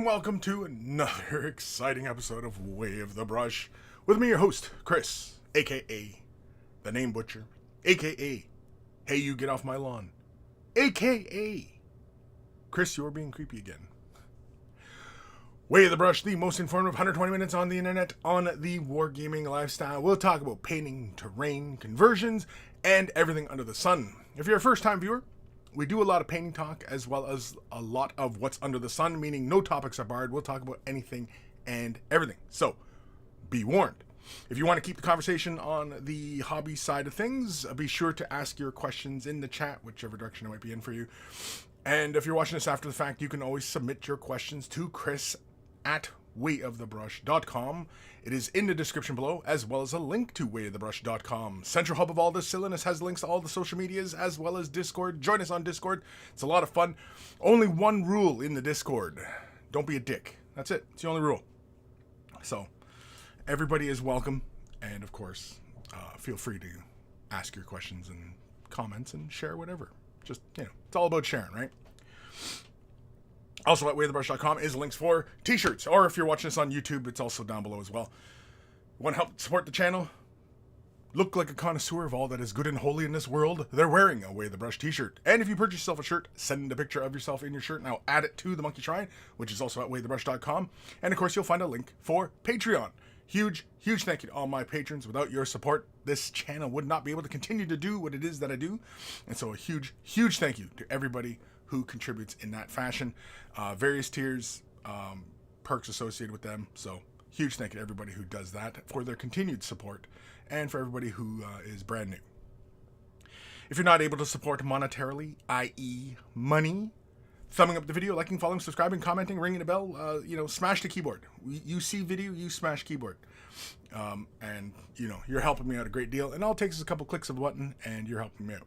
and welcome to another exciting episode of Way of the Brush. With me, your host, Kris, aka the Name Butcher, aka Hey You Get Off My Lawn, aka Kris, you're being creepy again. Way of the Brush, the most informative 120 minutes on the internet on the wargaming lifestyle. We'll talk about painting, terrain, conversions, and everything under the sun. If you're a first-time viewer, we do a lot of painting talk as well as a lot of what's under the sun, meaning no topics are barred. We'll talk about anything and everything. So, be warned. If you want to keep the conversation on the hobby side of things, be sure to ask your questions in the chat, whichever direction it might be in for you. And if you're watching this after the fact, you can always submit your questions to Kris at wayofthebrush.com. It is in the description below, as well as a link to wayofthebrush.com. Central hub of all this silliness has links to all the social medias, as well as Discord. Join us on Discord. It's a lot of fun. Only one rule in the Discord. Don't be a dick. That's it. It's the only rule. So, everybody is welcome. And, of course, feel free to ask your questions and comments and share whatever. Just, it's all about sharing, right? Also at wayofthebrush.com is links for t-shirts, or if you're watching this on YouTube, it's also down below as well. Want to help support the channel? Look like a connoisseur of all that is good and holy in this world? They're wearing a Way of the Brush t-shirt. And if you purchase yourself a shirt, send a picture of yourself in your shirt, and I'll add it to the Monkey Shrine, which is also at wayofthebrush.com. And of course, you'll find a link for Patreon. Huge thank you to all my patrons. Without your support, this channel would not be able to continue to do what it is that I do. And so a huge thank you to everybody who contributes in that fashion. Various tiers, perks associated with them. So huge thank you to everybody who does that for their continued support, and for everybody who is brand new. If you're not able to support monetarily, i.e. money, thumbing up the video, liking, following, subscribing, commenting, ringing the bell, smash the keyboard. You see video, you smash keyboard. And you're helping me out a great deal. And all it takes is a couple clicks of a button, and you're helping me out.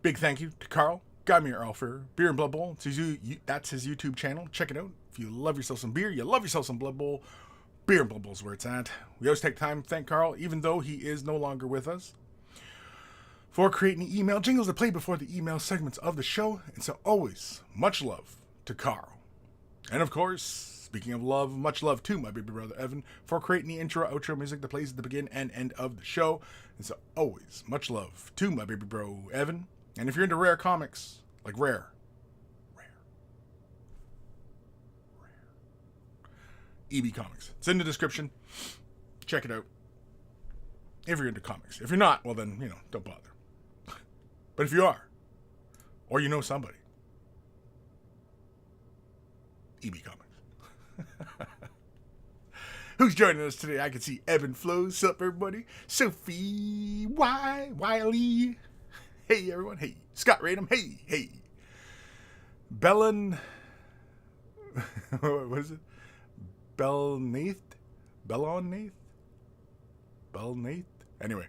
Big thank you to Carl, Guymere Alfer, Beer and Blood Bowl. That's his YouTube channel. Check it out. If you love yourself some beer, you love yourself some Blood Bowl, Beer and Blood Bowl is where it's at. We always take time to thank Carl, even though he is no longer with us, for creating the email jingles that play before the email segments of the show. And so always, much love to Carl. And of course, speaking of love, much love to my baby brother Evan for creating the intro, outro music that plays at the begin and end of the show. And so always, much love to my baby bro Evan. And if you're into rare comics, like rare, EB Comics. It's in the description. Check it out. If you're into comics. If you're not, well then, don't bother. But if you are, or you know somebody, EB Comics. Who's joining us today? I can see Evan Belleau. What's up, everybody? Sophie Wiley. Hey, everyone. Hey. Scott Radham. Hey. What is it? Belnath? Anyway.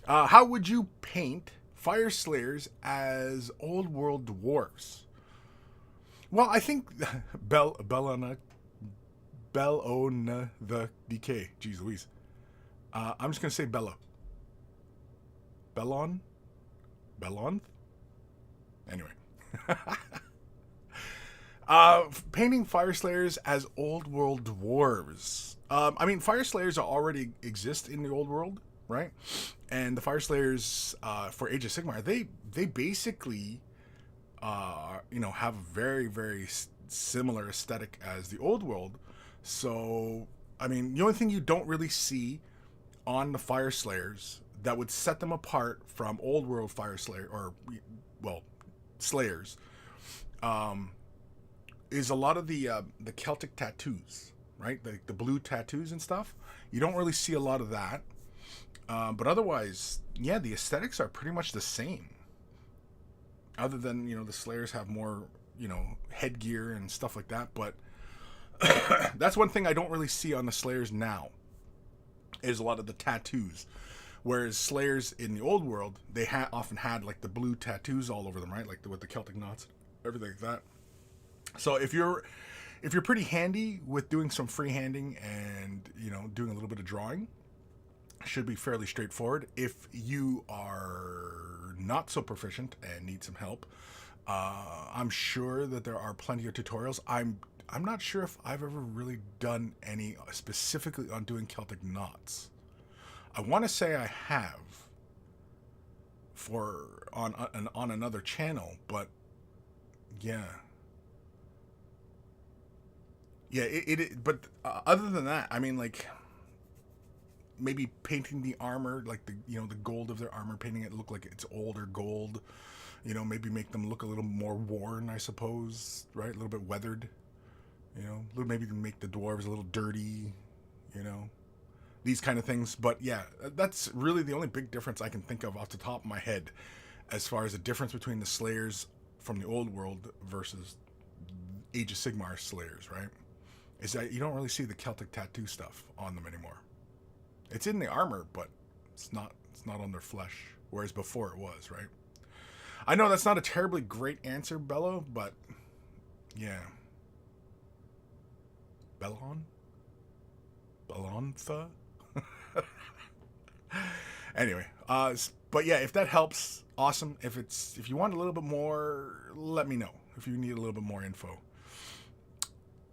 How would you paint Fire Slayers as old world dwarves? Well, I think Bellona the DK. Jeez Louise. I'm just going to say Bello. Bellon? Anyway. Painting Fire Slayers as old world dwarves. Fire Slayers already exist in the old world, right? And the Fire Slayers for Age of Sigmar, they basically have a very, very similar aesthetic as the old world. So, the only thing you don't really see on the Fire Slayers that would set them apart from old world Fire Slayer, Slayers, is a lot of the Celtic tattoos, right? The blue tattoos and stuff. You don't really see a lot of that. But otherwise, the aesthetics are pretty much the same. Other than, the Slayers have more, headgear and stuff like that. But that's one thing I don't really see on the Slayers now, is a lot of the tattoos. Whereas Slayers in the old world, they often had like the blue tattoos all over them, right? Like with the Celtic knots, everything like that. So if you're pretty handy with doing some freehanding and doing a little bit of drawing, should be fairly straightforward. If you are not so proficient and need some help, I'm sure that there are plenty of tutorials. I'm I'm not sure if I've ever really done any specifically on doing Celtic knots. I want to say I have for on another channel, but yeah, but other than that, I mean, like, maybe painting the armor, like the gold of their armor, painting it look like it's older gold. Maybe make them look a little more worn, I suppose, right? A little bit weathered. Maybe make the dwarves a little dirty. These kind of things. But yeah, that's really the only big difference I can think of off the top of my head, as far as the difference between the Slayers from the old world versus Age of Sigmar Slayers, right? Is that you don't really see the Celtic tattoo stuff on them anymore. It's in the armor, but it's not on their flesh, whereas before it was, right? I know that's not a terribly great answer, Belleau, but yeah. Bellontha? Anyway, but yeah, if that helps, awesome. If you want a little bit more, let me know. If you need a little bit more info.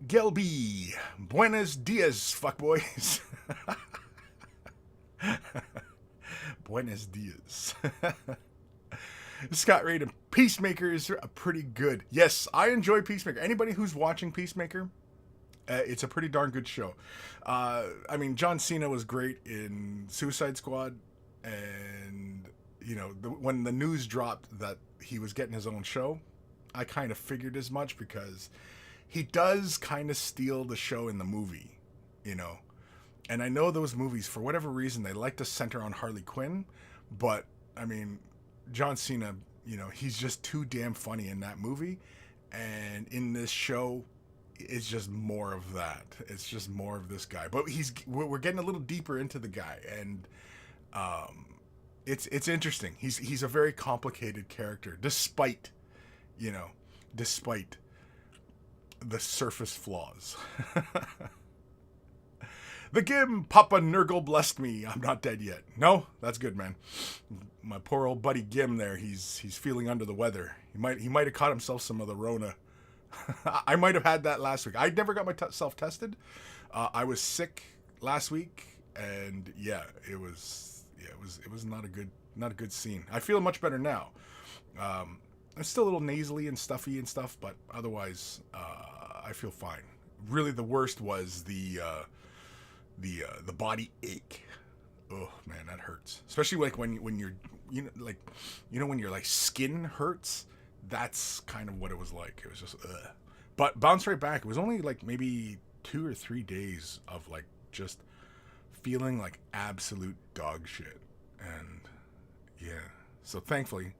Gelby, buenos dias, fuckboys. Buenos dias. Scott rated Peacemaker is pretty good. Yes, I enjoy Peacemaker. Anybody who's watching Peacemaker, it's a pretty darn good show. I mean, John Cena was great in Suicide Squad, and when the news dropped that he was getting his own show, I kind of figured as much, because he does kind of steal the show in the movie, And I know those movies, for whatever reason, they like to center on Harley Quinn, but I mean, John Cena, he's just too damn funny in that movie, and in this show, it's just more of that. It's just more of this guy. But we're getting a little deeper into the guy, and it's interesting. He's a very complicated character, despite the surface flaws. The Gim Papa Nurgle blessed me. I'm not dead yet. No, that's good, man. My poor old buddy Gim there. He's feeling under the weather. He might have caught himself some of the Rona. I might have had that last week. I never got myself tested. I was sick last week, and yeah, it was not a good scene. I feel much better now. I'm still a little nasally and stuffy and stuff, but otherwise, I feel fine. Really, the worst was the body ache. Oh man, that hurts. Especially like when you're when your like skin hurts. That's kind of what it was like. It was just but bounced right back. It was only like maybe 2 or 3 days of like just feeling like absolute dog shit. And yeah, so thankfully,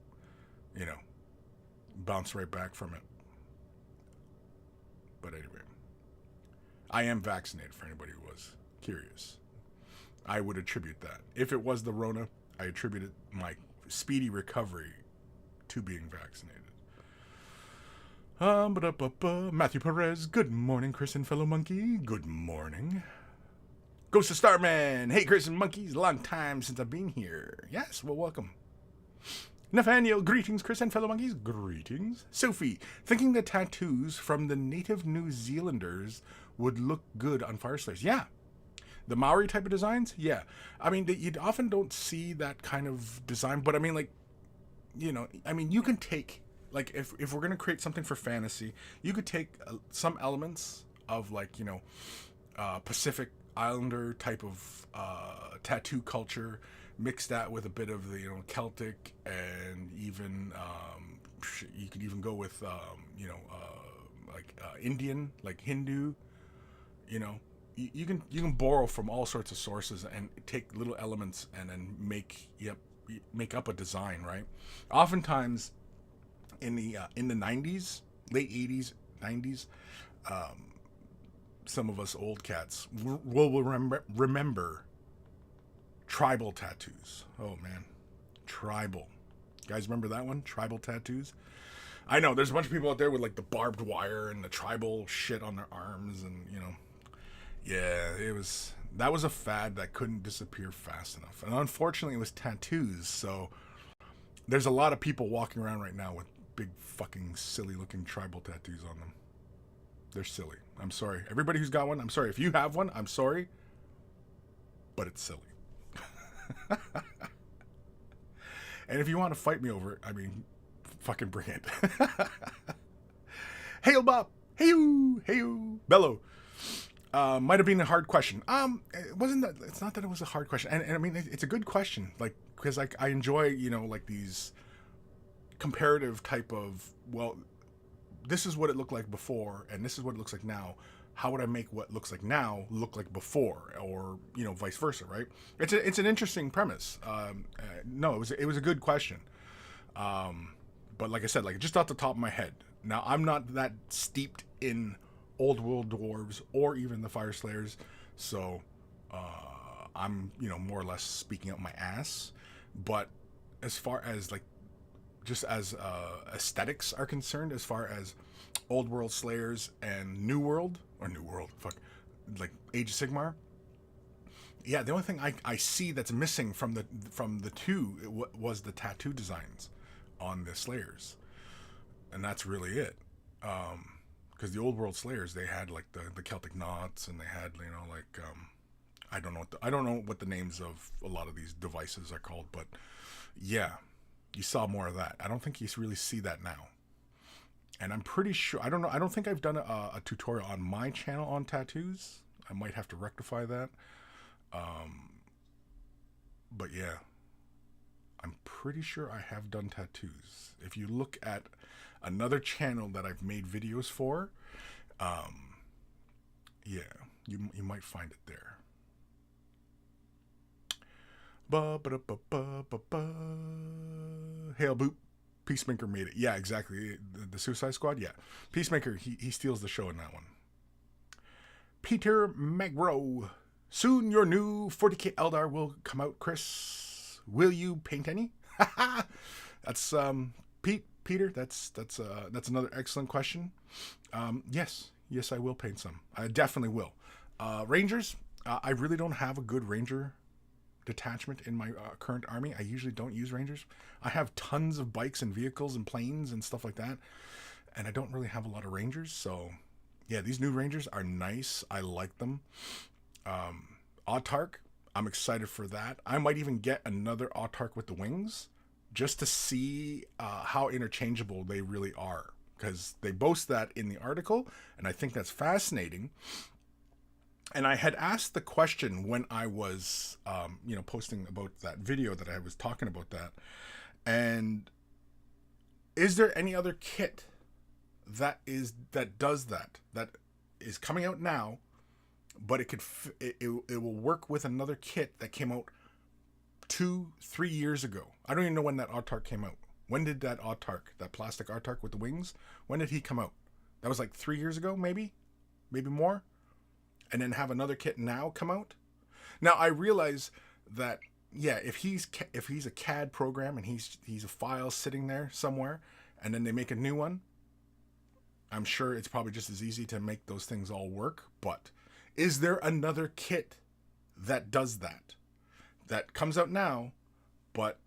bounced right back from it. But anyway, I am vaccinated, for anybody who was curious. I would attribute that. If it was the Rona, I attributed my speedy recovery to being vaccinated. Matthew Perez, good morning, Kris and fellow monkey. Good morning. Ghost of Starman, hey Kris and monkeys, long time since I've been here. Yes, well, welcome. Nathaniel, greetings, Kris and fellow monkeys. Greetings. Sophie, thinking the tattoos from the native New Zealanders would look good on Fire Slayers. Yeah. The Maori type of designs? Yeah. I mean, you often don't see that kind of design, but I mean, like, you can take, like, if we're going to create something for fantasy, you could take some elements of, like, Pacific Islander type of tattoo culture, mix that with a bit of the, Celtic, and even, you could even go with, Indian, like Hindu, You can borrow from all sorts of sources and take little elements and then make up a design, right? Oftentimes, in the 90s, late 80s, 90s, some of us old cats will remember tribal tattoos. Oh man, tribal. You guys remember that one? Tribal tattoos. I know there's a bunch of people out there with like the barbed wire and the tribal shit on their arms, and yeah, that was a fad that couldn't disappear fast enough. And unfortunately, it was tattoos, so there's a lot of people walking around right now with big fucking silly looking tribal tattoos on them. They're silly. I'm sorry. Everybody who's got one, I'm sorry. If you have one, I'm sorry. But it's silly. And if you want to fight me over it, I mean, fucking bring it. Hail Bob. Hey-oo. Belleau. Might have been a hard question. It wasn't that. It's not that it was a hard question, and I mean it's a good question. Like, because like I enjoy, you know, like these comparative type of, well, this is what it looked like before, and this is what it looks like now. How would I make what looks like now look like before, or, you know, vice versa, right? It's an interesting premise. No, it was a good question. But like I said, like just off the top of my head. Now I'm not that steeped in old world dwarves or even the fire slayers, so I'm, you know, more or less speaking up my ass. But as far as like just as aesthetics are concerned, as far as old world slayers and new world like Age of Sigmar, yeah, the only thing I see that's missing from the two was the tattoo designs on the slayers, and that's really it. Because the old world slayers, they had like the Celtic knots, and they had, you know, like I don't know what the names of a lot of these devices are called, but yeah, you saw more of that. I don't think you really see that now. And I'm pretty sure, I don't think I've done a tutorial on my channel on tattoos. I might have to rectify that. But yeah, I'm pretty sure I have done tattoos. If you look at another channel that I've made videos for, yeah, you might find it there. Hail Boop. Peacemaker made it. Yeah, exactly. The Suicide Squad. Yeah, Peacemaker. He steals the show in that one. Peter Magro. Soon your new 40k Eldar will come out, Kris. Will you paint any? That's Peter. That's another excellent question. Yes, I will paint some. I definitely will. Rangers. I really don't have a good ranger detachment in my current army. I usually don't use rangers. I have tons of bikes and vehicles and planes and stuff like that, and I don't really have a lot of rangers. So yeah, these new rangers are nice. I like them. Autark, I'm excited for that. I might even get another Autark with the wings just to see how interchangeable they really are, because they boast that in the article, and I think that's fascinating. And I had asked the question when I was, you know, posting about that video that I was talking about that. And is there any other kit that does that is coming out now, but it will work with another kit that came out 2-3 years ago? I don't even know when that Autark came out. When did that Autark, that plastic Autark with the wings, when did he come out? That was like 3 years ago, maybe more. And then have another kit now come out. Now I realize that, yeah, if he's a CAD program and he's a file sitting there somewhere, and then they make a new one, I'm sure it's probably just as easy to make those things all work. But is there another kit that does that comes out now, but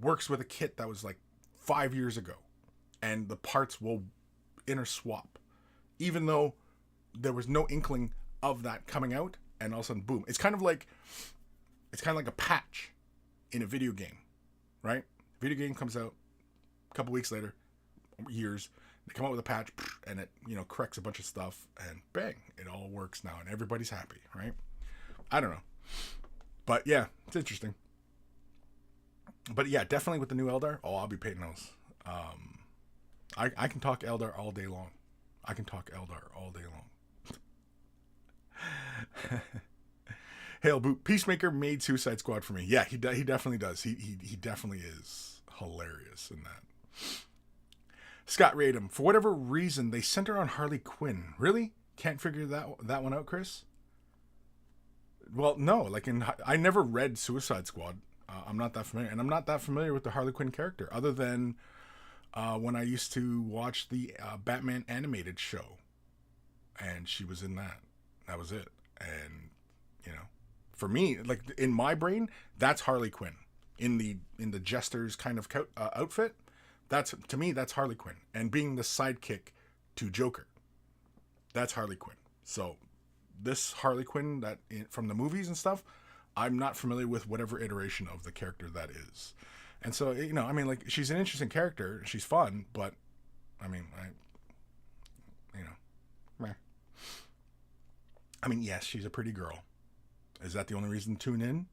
works with a kit that was like 5 years ago, and the parts will interswap, even though there was no inkling of that coming out, and all of a sudden, boom! It's kind of like a patch in a video game, right? Video game comes out a couple weeks later, years. They come out with a patch, and it, you know, corrects a bunch of stuff, and bang, it all works now, and everybody's happy, right? I don't know, but yeah, it's interesting. But yeah, definitely with the new Eldar, I'll be painting those. I can talk Eldar all day long. Hail Boot. Peacemaker made Suicide Squad for me. Yeah, he definitely does. He definitely is hilarious in that. Scott Radom. For whatever reason, they center on Harley Quinn. Really? Can't figure that one out, Kris? Well, no. Like I never read Suicide Squad. I'm not that familiar, and I'm not that familiar with the Harley Quinn character, other than when I used to watch the Batman animated show, and she was in that. That was it. And, you know, for me, like in my brain, that's Harley Quinn in the jester's kind of outfit. To me, that's Harley Quinn, and being the sidekick to Joker. That's Harley Quinn. So this Harley Quinn from the movies and stuff, I'm not familiar with whatever iteration of the character that is. And so, I mean, like, she's an interesting character. She's fun, but, I mean, meh. I mean, yes, she's a pretty girl. Is that the only reason to tune in?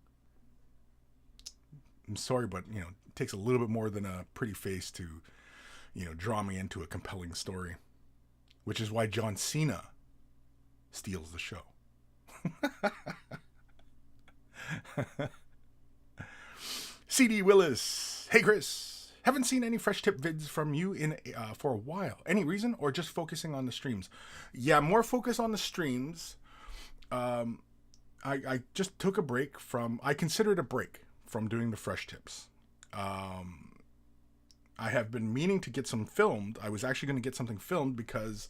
I'm sorry, but, it takes a little bit more than a pretty face to, draw me into a compelling story. Which is why John Cena steals the show. CD Willis. Hey, Kris. Haven't seen any fresh tip vids from you for a while. Any reason, or just focusing on the streams? Yeah, more focus on the streams. I just took a break I considered a break from doing the fresh tips. I have been meaning to get some filmed. I was actually going to get something filmed because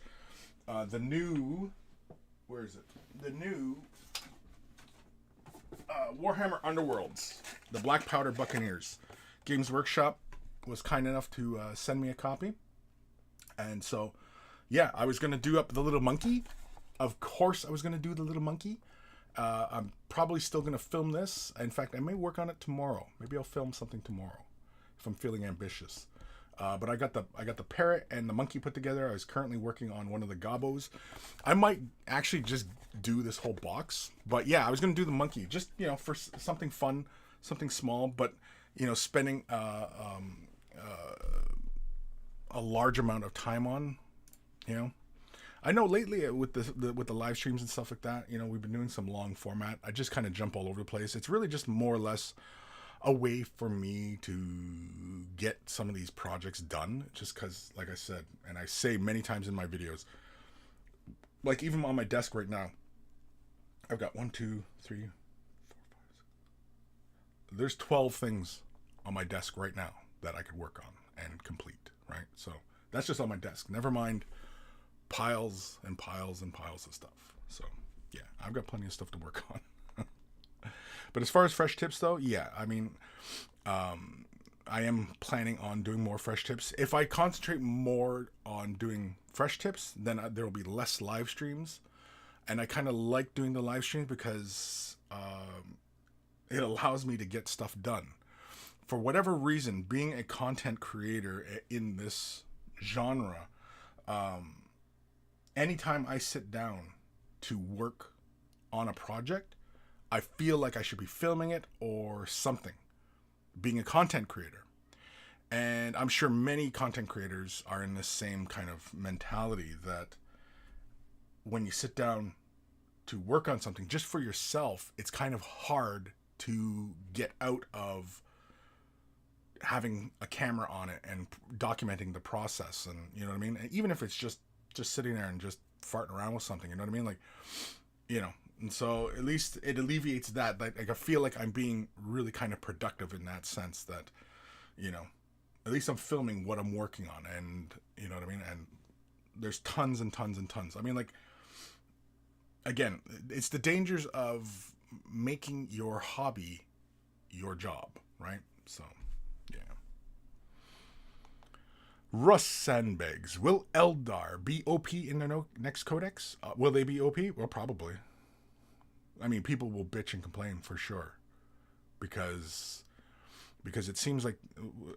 the new Warhammer Underworlds, the Black Powder Buccaneers. Games Workshop was kind enough to send me a copy. And so, yeah, I was going to do up the little monkey. Of course, I was going to do the little monkey. I'm probably still going to film this. In fact, I may work on it tomorrow. Maybe I'll film something tomorrow if I'm feeling ambitious. But I got the parrot and the monkey put together. I was currently working on one of the gobos. I might actually just do this whole box. But yeah, I was going to do the monkey just, for something fun, something small, but, spending a large amount of time on, I know lately with the live streams and stuff like that, we've been doing some long format. I just kind of jump all over the place. It's really just more or less a way for me to get some of these projects done, just because, like I said, and I say many times in my videos, like even on my desk right now, I've got 1, 2, 3, 4, 5, 6. There's 12 things on my desk right now that I could work on and complete, right? So that's just on my desk. Never mind piles and piles and piles of stuff. So yeah, I've got plenty of stuff to work on. But as far as fresh tips, though, yeah, I mean, I am planning on doing more fresh tips. If I concentrate more on doing fresh tips, then there will be less live streams. And I kind of like doing the live streams because it allows me to get stuff done. For whatever reason, being a content creator in this genre, anytime I sit down to work on a project, I feel like I should be filming it or something, being a content creator. And I'm sure many content creators are in the same kind of mentality that when you sit down to work on something just for yourself, it's kind of hard to get out of having a camera on it and documenting the process. And you know what I mean? And even if it's just sitting there and just farting around with something, you know what I mean? Like, and so at least it alleviates that. Like I feel like I'm being really kind of productive in that sense that, at least I'm filming what I'm working on, and you know what I mean? And there's tons and tons and tons. I mean, like, again, it's the dangers of making your hobby your job, right? So, yeah. Russ Sandbags. Will Eldar be OP in the next codex? Will they be OP? Well, probably. I mean, people will bitch and complain for sure, because it seems like,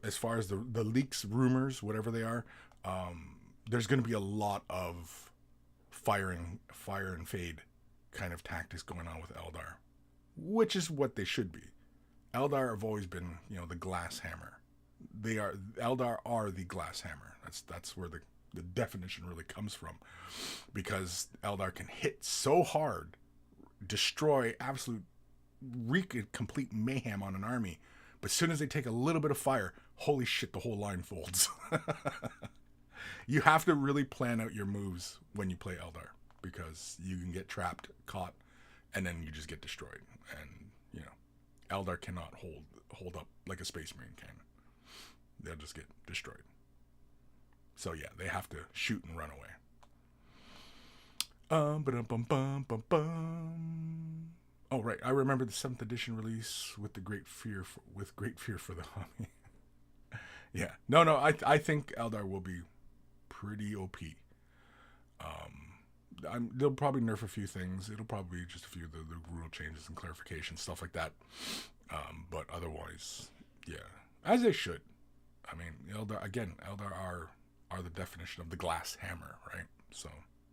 as far as the leaks, rumors, whatever they are, there's going to be a lot of fire and fade kind of tactics going on with Eldar, which is what they should be. Eldar have always been, the glass hammer. Eldar are the glass hammer. That's where the definition really comes from, because Eldar can hit so hard, destroy, wreak complete mayhem on an army, but as soon as they take a little bit of fire, holy shit, the whole line folds. You have to really plan out your moves when you play Eldar, because you can get trapped, caught, and then you just get destroyed. And Eldar cannot hold up like a Space Marine can. They'll just get destroyed. So yeah, they have to shoot and run away. Oh right, I remember the 7th edition release with great fear for the hobby. Yeah, no, I think Eldar will be pretty OP. they'll probably nerf a few things. It'll probably be just a few of the rule changes and clarifications, stuff like that. But otherwise, yeah, as they should. I mean, Eldar are the definition of the glass hammer, right? So,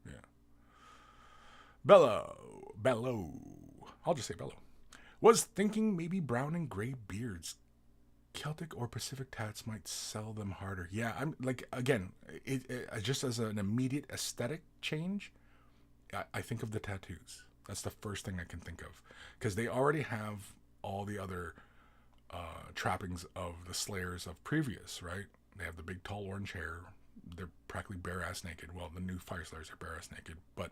yeah. Belleau. I'll just say Belleau. Was thinking maybe brown and gray beards. Celtic or Pacific tats might sell them harder. Yeah, I'm like, again, it just as an immediate aesthetic change, I think of the tattoos. That's the first thing I can think of. Because they already have all the other trappings of the Slayers of previous, right? They have the big tall orange hair. They're practically bare ass naked. Well, the new Fire Slayers are bare ass naked. But,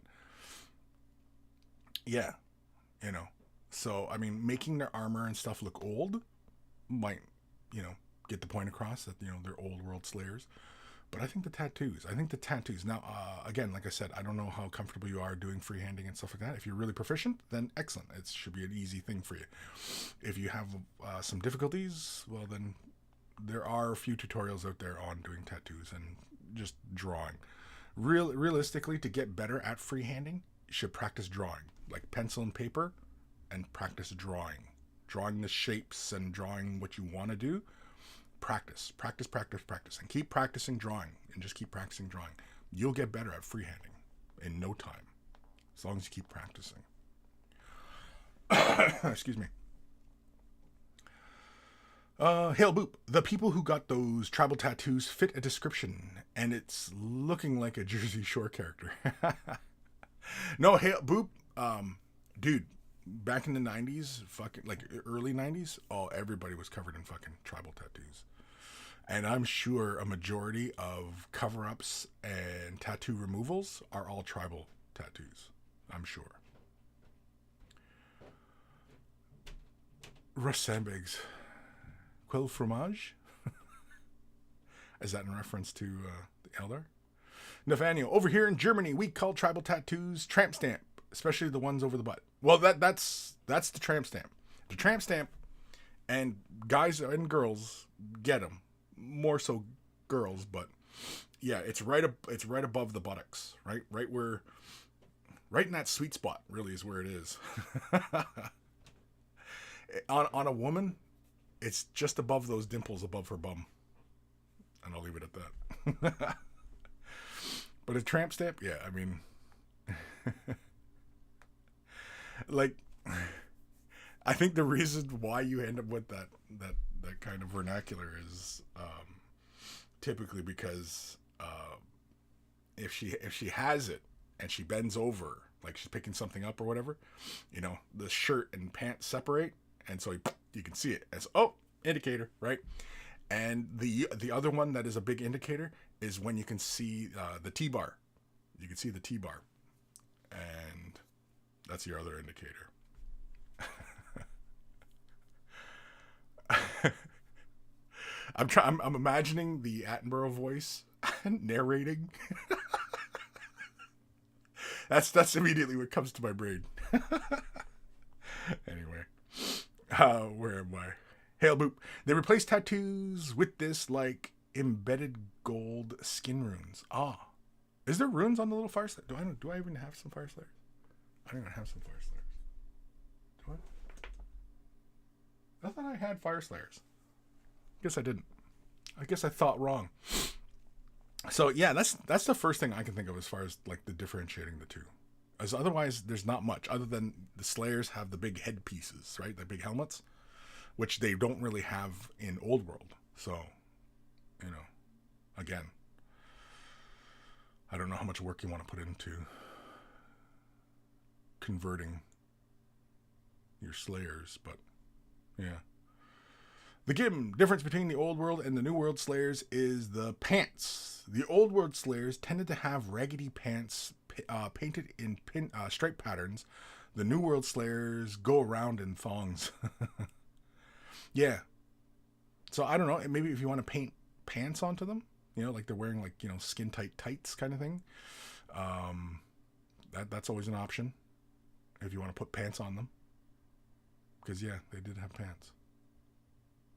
yeah, you know. So, I mean, making their armor and stuff look old might, get the point across that, they're old world Slayers. But I think the tattoos. Now, again, like I said, I don't know how comfortable you are doing freehanding and stuff like that. If you're really proficient, then excellent. It should be an easy thing for you. If you have some difficulties, well, then there are a few tutorials out there on doing tattoos and just drawing. Realistically, to get better at freehanding, you should practice drawing, like pencil and paper, and practice drawing the shapes and drawing what you want to do. Practice, and keep practicing drawing, and just keep practicing drawing. You'll get better at freehanding in no time, as long as you keep practicing. Excuse me. Hail Boop. The people who got those tribal tattoos fit a description, and it's looking like a Jersey Shore character. No, Hail Boop. Dude, back in the 90s, fucking, like, early 90s, everybody was covered in fucking tribal tattoos. And I'm sure a majority of cover-ups and tattoo removals are all tribal tattoos. I'm sure. Russ Sandbags. Quel fromage? Is that in reference to the Eldar? Nathaniel, over here in Germany, we call tribal tattoos tramp stamp, especially the ones over the butt. Well, that's the tramp stamp. The tramp stamp, and guys and girls get them. More so girls, but yeah, it's right above the buttocks, right in that sweet spot. Really is where it is. on a woman, it's just above those dimples above her bum, and I'll leave it at that. But a tramp stamp, yeah, I mean. Like, I think the reason why you end up with that kind of vernacular is typically because if she has it and she bends over, like she's picking something up or whatever, the shirt and pants separate, and so you can see it as indicator, right? And the other one that is a big indicator is when you can see the T-bar. You can see the T-bar, and that's your other indicator. I'm imagining the Attenborough voice narrating. That's immediately what comes to my brain. Anyway, where am I? Hail Boop. They replace tattoos with this like embedded gold skin runes. Is there runes on the little fire slayer? Do I even have some fire slayers? I don't even have some fire slayers. Do I? I thought I had fire slayers. Guess I didn't. I guess I thought wrong. So yeah, that's the first thing I can think of as far as like the differentiating the two. As otherwise, there's not much other than the Slayers have the big head pieces, right? The big helmets, which they don't really have in Old World. So, again, I don't know how much work you want to put into converting your Slayers, but yeah. The difference between the Old World and the New World Slayers is the pants. The Old World Slayers tended to have raggedy pants painted in stripe patterns. The New World Slayers go around in thongs. Yeah. So I don't know. Maybe if you want to paint pants onto them, like they're wearing like, skin tight tights kind of thing. That's always an option if you want to put pants on them. Because yeah, they did have pants.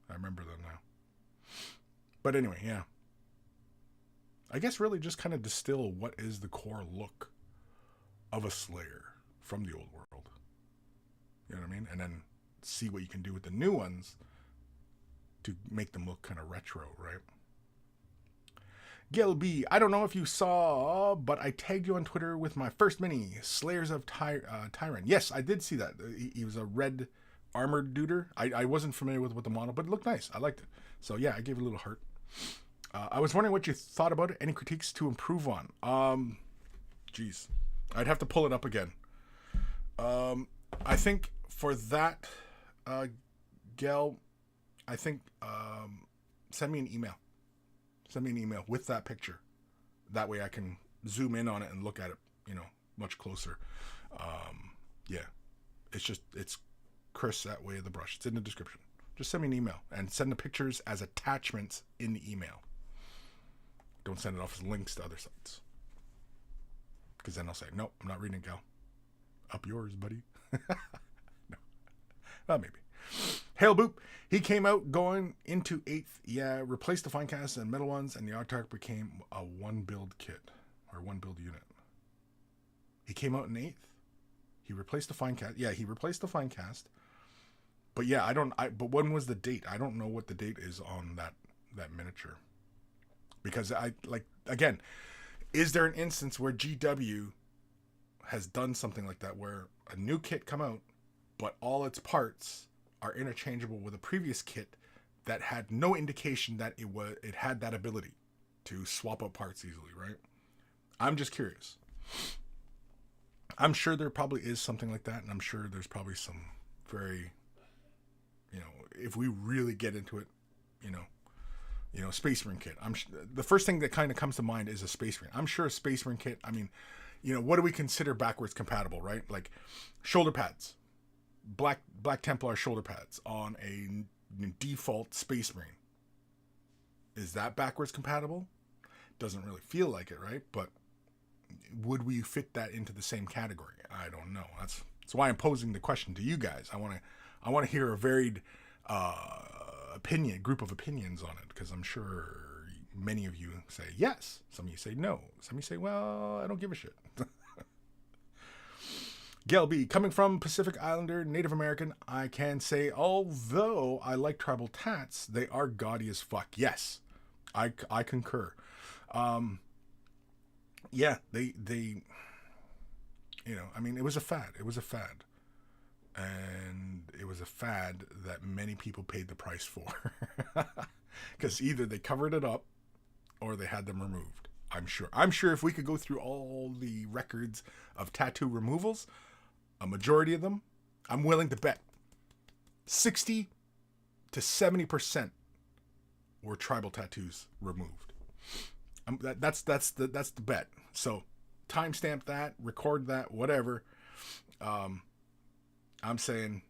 I remember them now. But anyway, yeah. I guess really just kind of distill what is the core look of a Slayer from the old world. You know what I mean? And then see what you can do with the new ones to make them look kind of retro, right? Gil B, I don't know if you saw, but I tagged you on Twitter with my first mini, Slayers of Tyrant. Yes, I did see that. He was a red armored duder. I wasn't familiar with the model, but it looked nice. I liked it. So yeah, I gave it a little heart. I was wondering what you thought about it. Any critiques to improve on? Geez, I'd have to pull it up again. I think for that, Gil, I think send me an email. Send me an email with that picture. That way I can zoom in on it and look at it, much closer. Yeah, it's Kris at Way of the Brush. It's in the description. Just send me an email and send the pictures as attachments in the email. Don't send it off as links to other sites. Because then I'll say, nope, I'm not reading it, Gal. Up yours, buddy. No. Well, maybe. Hail Boop. He came out going into 8th. Yeah, replaced the fine cast and metal ones, and the Artark became a one build kit. Or one build unit. He came out in 8th. He replaced the fine cast. Yeah, he replaced the fine cast. But yeah, but when was the date? I don't know what the date is on that miniature. Because again, is there an instance where GW has done something like that where a new kit come out, but all its parts are interchangeable with a previous kit that had no indication that it had that ability to swap out parts easily, right? I'm just curious. I'm sure there probably is something like that, and I'm sure there's probably some very, if we really get into it, Space Marine kit. The first thing that kind of comes to mind is a Space Marine. I'm sure a Space Marine kit, what do we consider backwards compatible, right? Like shoulder pads. Black Templar shoulder pads on a default Space Marine. Is that backwards compatible? Doesn't really feel like it, right? But would we fit that into the same category? I don't know. That's why I'm posing the question to you guys. I want to hear a varied group of opinions on it, because I'm sure many of you say yes. Some of you say no. Some of you say, well, I don't give a shit. Gail B, coming from Pacific Islander, Native American, I can say, although I like tribal tats, they are gaudy as fuck. Yes, I concur. Yeah, they it was a fad. It was a fad. And it was a fad that many people paid the price for. Because either they covered it up or they had them removed. I'm sure if we could go through all the records of tattoo removals, a majority of them, I'm willing to bet 60 to 70% were tribal tattoos removed. That's the bet. So timestamp that, record that, whatever. I'm saying,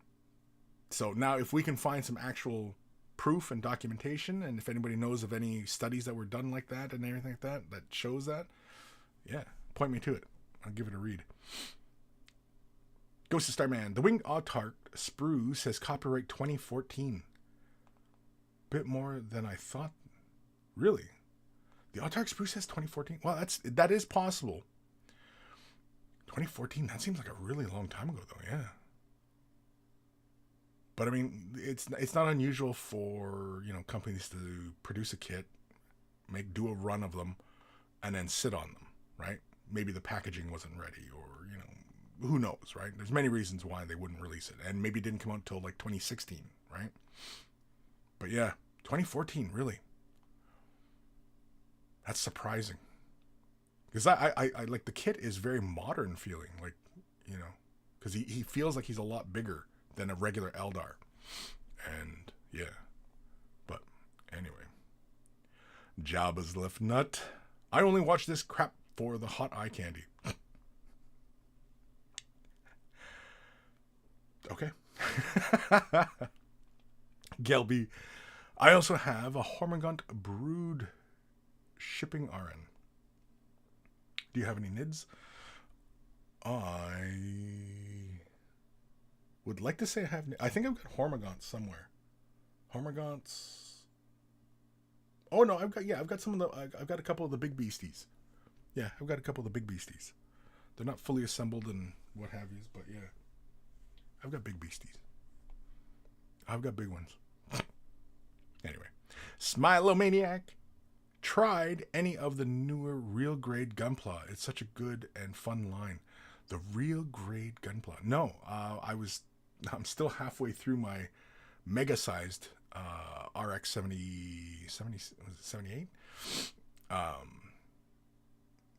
so now if we can find some actual proof and documentation, and if anybody knows of any studies that were done like that and everything like that shows that, yeah, point me to it. I'll give it a read. Ghost of Starman. The Winged Autark Sprue says copyright 2014. Bit more than I thought. Really? The Autark Sprue says 2014? Well, that is possible. 2014, that seems like a really long time ago though, yeah. But it's not unusual for, companies to produce a kit, do a run of them, and then sit on them, right? Maybe the packaging wasn't ready, or, who knows, right? There's many reasons why they wouldn't release it, and maybe it didn't come out until 2016, right? But yeah, 2014, really. That's surprising. Because I like, the kit is very modern feeling, because he feels like he's a lot bigger than a regular Eldar. And yeah. But anyway. Jabba's left nut. I only watch this crap for the hot eye candy. Okay. Gelby. I also have a Hormigaunt Brood shipping RN. Do you have any NIDs? I would like to say I have. I think I've got Hormigaunts somewhere. Hormigaunts. Oh no, I've got some of the. I've got a couple of the big beasties. Yeah, I've got a couple of the big beasties. They're not fully assembled and what have yous, but yeah. I've got big beasties. I've got big ones. Anyway. Smilomaniac. Tried any of the newer real grade Gunpla. It's such a good and fun line. The real grade Gunpla. No, I'm still halfway through my mega sized RX 78.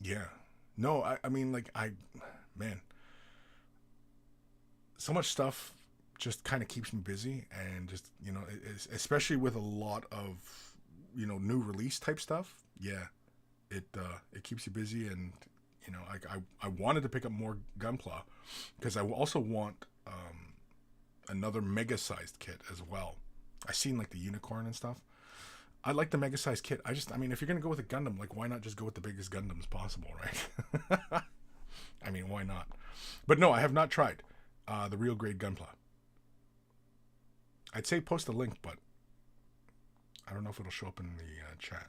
Yeah. No, I mean, like, man, so much stuff just kind of keeps me busy, and just, you know, especially with a lot of, you know, new release type stuff. Yeah, it keeps you busy, and, you know, I wanted to pick up more Gunpla because I also want another mega sized kit as well. I seen like the unicorn and stuff. I like the mega sized kit. I mean, if you're gonna go with a Gundam, like, why not just go with the biggest Gundams possible, right? I mean, why not? But no, I have not tried the real grade Gunpla. I'd say post a link, but I don't know if it'll show up in the chat,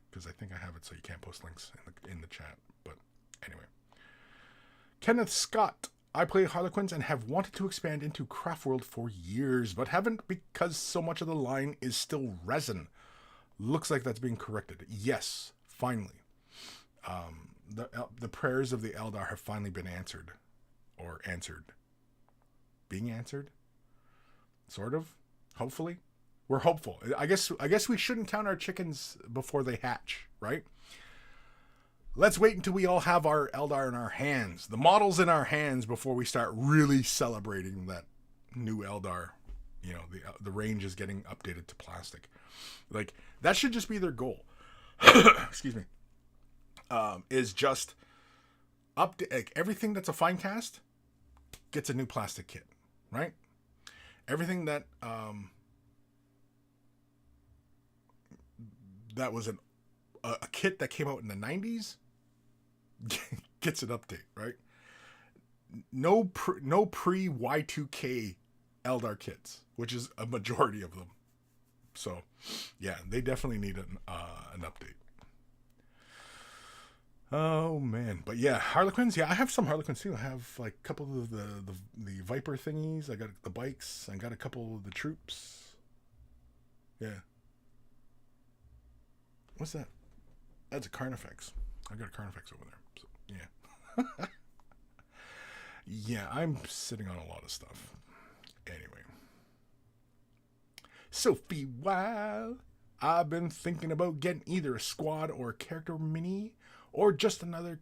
because I think I have it so you can't post links in the chat. But anyway, Kenneth Scott. I play Harlequins and have wanted to expand into Craftworld for years, but haven't because so much of the line is still resin. Looks like that's being corrected. Yes, finally. The prayers of the Eldar have finally been answered. Or answered. Being answered? Sort of. Hopefully. We're hopeful. I guess we shouldn't count our chickens before they hatch, right? Let's wait until we all have our Eldar in our hands, the models in our hands, before we start really celebrating that new Eldar. You know, the range is getting updated to plastic. Like, that should just be their goal. Excuse me. Is just like, everything that's a fine cast gets a new plastic kit, right? Everything that that was a kit that came out in the 90s gets an update, right? No pre Y2K Eldar kits, which is a majority of them. So, yeah, they definitely need an update. Oh man, but yeah, Harlequins. Yeah, I have some Harlequins too. I have like a couple of the Viper thingies. I got the bikes. I got a couple of the troops. Yeah. What's that? That's a Carnifex. I got a Carnifex over there. So, yeah. Yeah, I'm sitting on a lot of stuff. Anyway. Sophie, while I've been thinking about getting either a squad or a character mini, or just a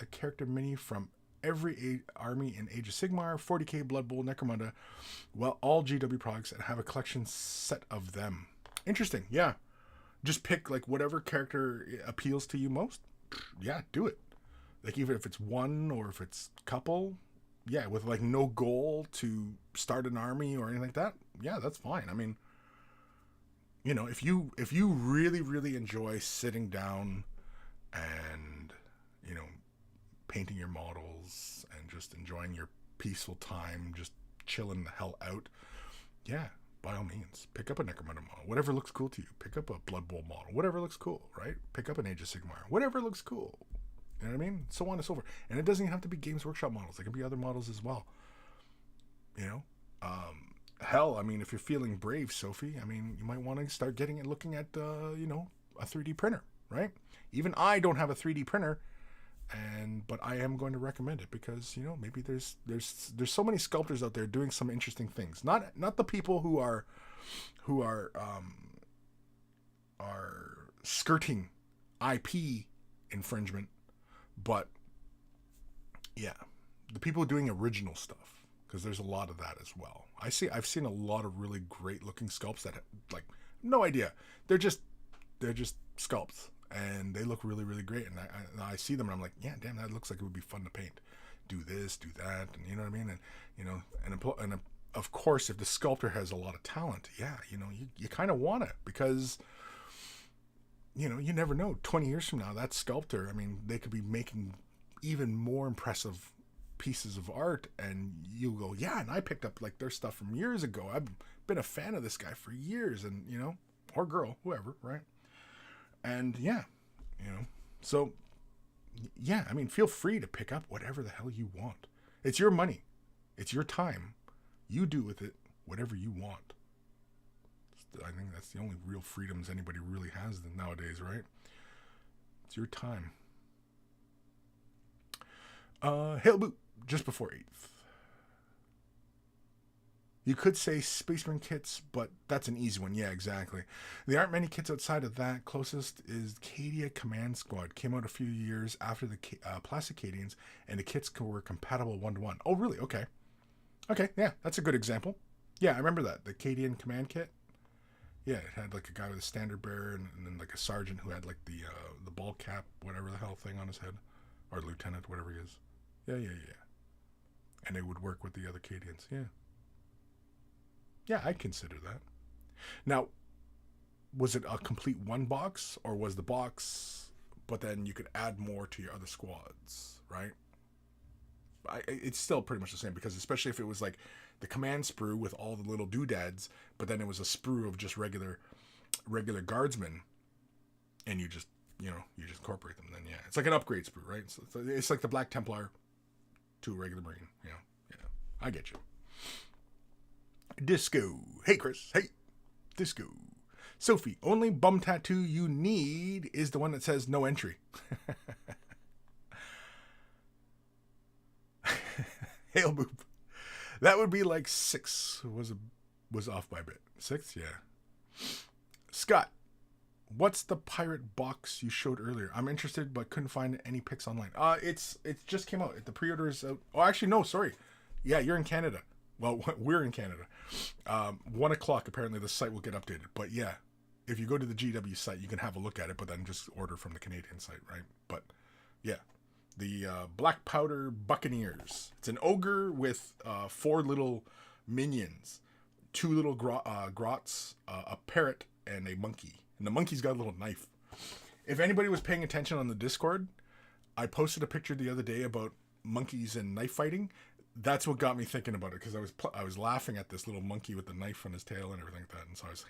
character mini from every army in Age of Sigmar, 40k, Blood Bowl, Necromunda, well, all GW products, and have a collection set of them. Interesting, yeah. Just pick like whatever character appeals to you most. Yeah, do it. Like, even if it's one or if it's couple, yeah, with like no goal to start an army or anything like that, yeah, that's fine. I mean, you know, if you really, really enjoy sitting down and, you know, painting your models and just enjoying your peaceful time, just chilling the hell out, yeah, by all means, pick up a Necromunda model, whatever looks cool to you. Pick up a Blood Bowl model, whatever looks cool, right? Pick up an Age of Sigmar, whatever looks cool. You know what I mean? So on and so forth. And it doesn't even have to be Games Workshop models. It can be other models as well. You know? Hell, I mean, if you're feeling brave, Sophie, I mean, you might want to start looking at, you know, a 3D printer, right? Even I don't have a 3D printer, but I am going to recommend it because, you know, maybe there's so many sculptors out there doing some interesting things. Not the people who are skirting IP infringement, but yeah, the people doing original stuff, because there's a lot of that as well. I've seen a lot of really great looking sculpts that, like, no idea. They're just sculpts, and they look really, really great. And I see them, and I'm like, yeah, damn, that looks like it would be fun to paint. Do this, do that, and you know what I mean. And you know, and of course, if the sculptor has a lot of talent, yeah, you know, you kind of want it, because, you know, you never know. 20 years from now, that sculptor, I mean, they could be making even more impressive pieces of art, and you go, yeah, and I picked up like their stuff from years ago. I've been a fan of this guy for years, and, you know, or girl, whoever, right? And yeah, you know, so yeah, I mean, feel free to pick up whatever the hell you want. It's your money. It's your time. You do with it whatever you want. I think that's the only real freedoms anybody really has nowadays, right? It's your time. Hail Boot, just before 8th. You could say Spaceman kits, but that's an easy one. Yeah, exactly. There aren't many kits outside of that. Closest is Cadia Command Squad. Came out a few years after the Plastic Cadians, and the kits were compatible 1-to-1. Oh, really? Okay. Okay, yeah, that's a good example. Yeah, I remember that. The Cadian Command Kit. Yeah, it had like a guy with a standard bearer and then like a sergeant who had like the ball cap, whatever the hell thing on his head. Or lieutenant, whatever he is. Yeah. And they would work with the other Cadians. Yeah. Yeah, I'd consider that. Now, was it a complete one box, or was the box, but then you could add more to your other squads, right? It's still pretty much the same, because especially if it was like the command sprue with all the little doodads, but then it was a sprue of just regular guardsmen, and you just incorporate them. Then yeah, it's like an upgrade sprue, right? So it's like the Black Templar to a regular Marine. Yeah, I get you. Disco. Hey, Kris. Hey. Disco. Sophie, only bum tattoo you need is the one that says no entry. Hail Boop. That would be like 6. Was off by a bit. 6? Yeah. Scott, what's the pirate box you showed earlier? I'm interested, but couldn't find any pics online. It just came out. The pre-order is out. Oh, actually, no, sorry. Yeah, you're in Canada. Well, we're in Canada. 1 o'clock, apparently, the site will get updated. But yeah, if you go to the GW site, you can have a look at it, but then just order from the Canadian site, right? But yeah, the Black Powder Buccaneers. It's an ogre with 4 little minions, 2 little grots, a parrot, and a monkey. And the monkey's got a little knife. If anybody was paying attention on the Discord, I posted a picture the other day about monkeys and knife fighting. That's what got me thinking about it, because I was laughing at this little monkey with the knife on his tail and everything like that, and so I was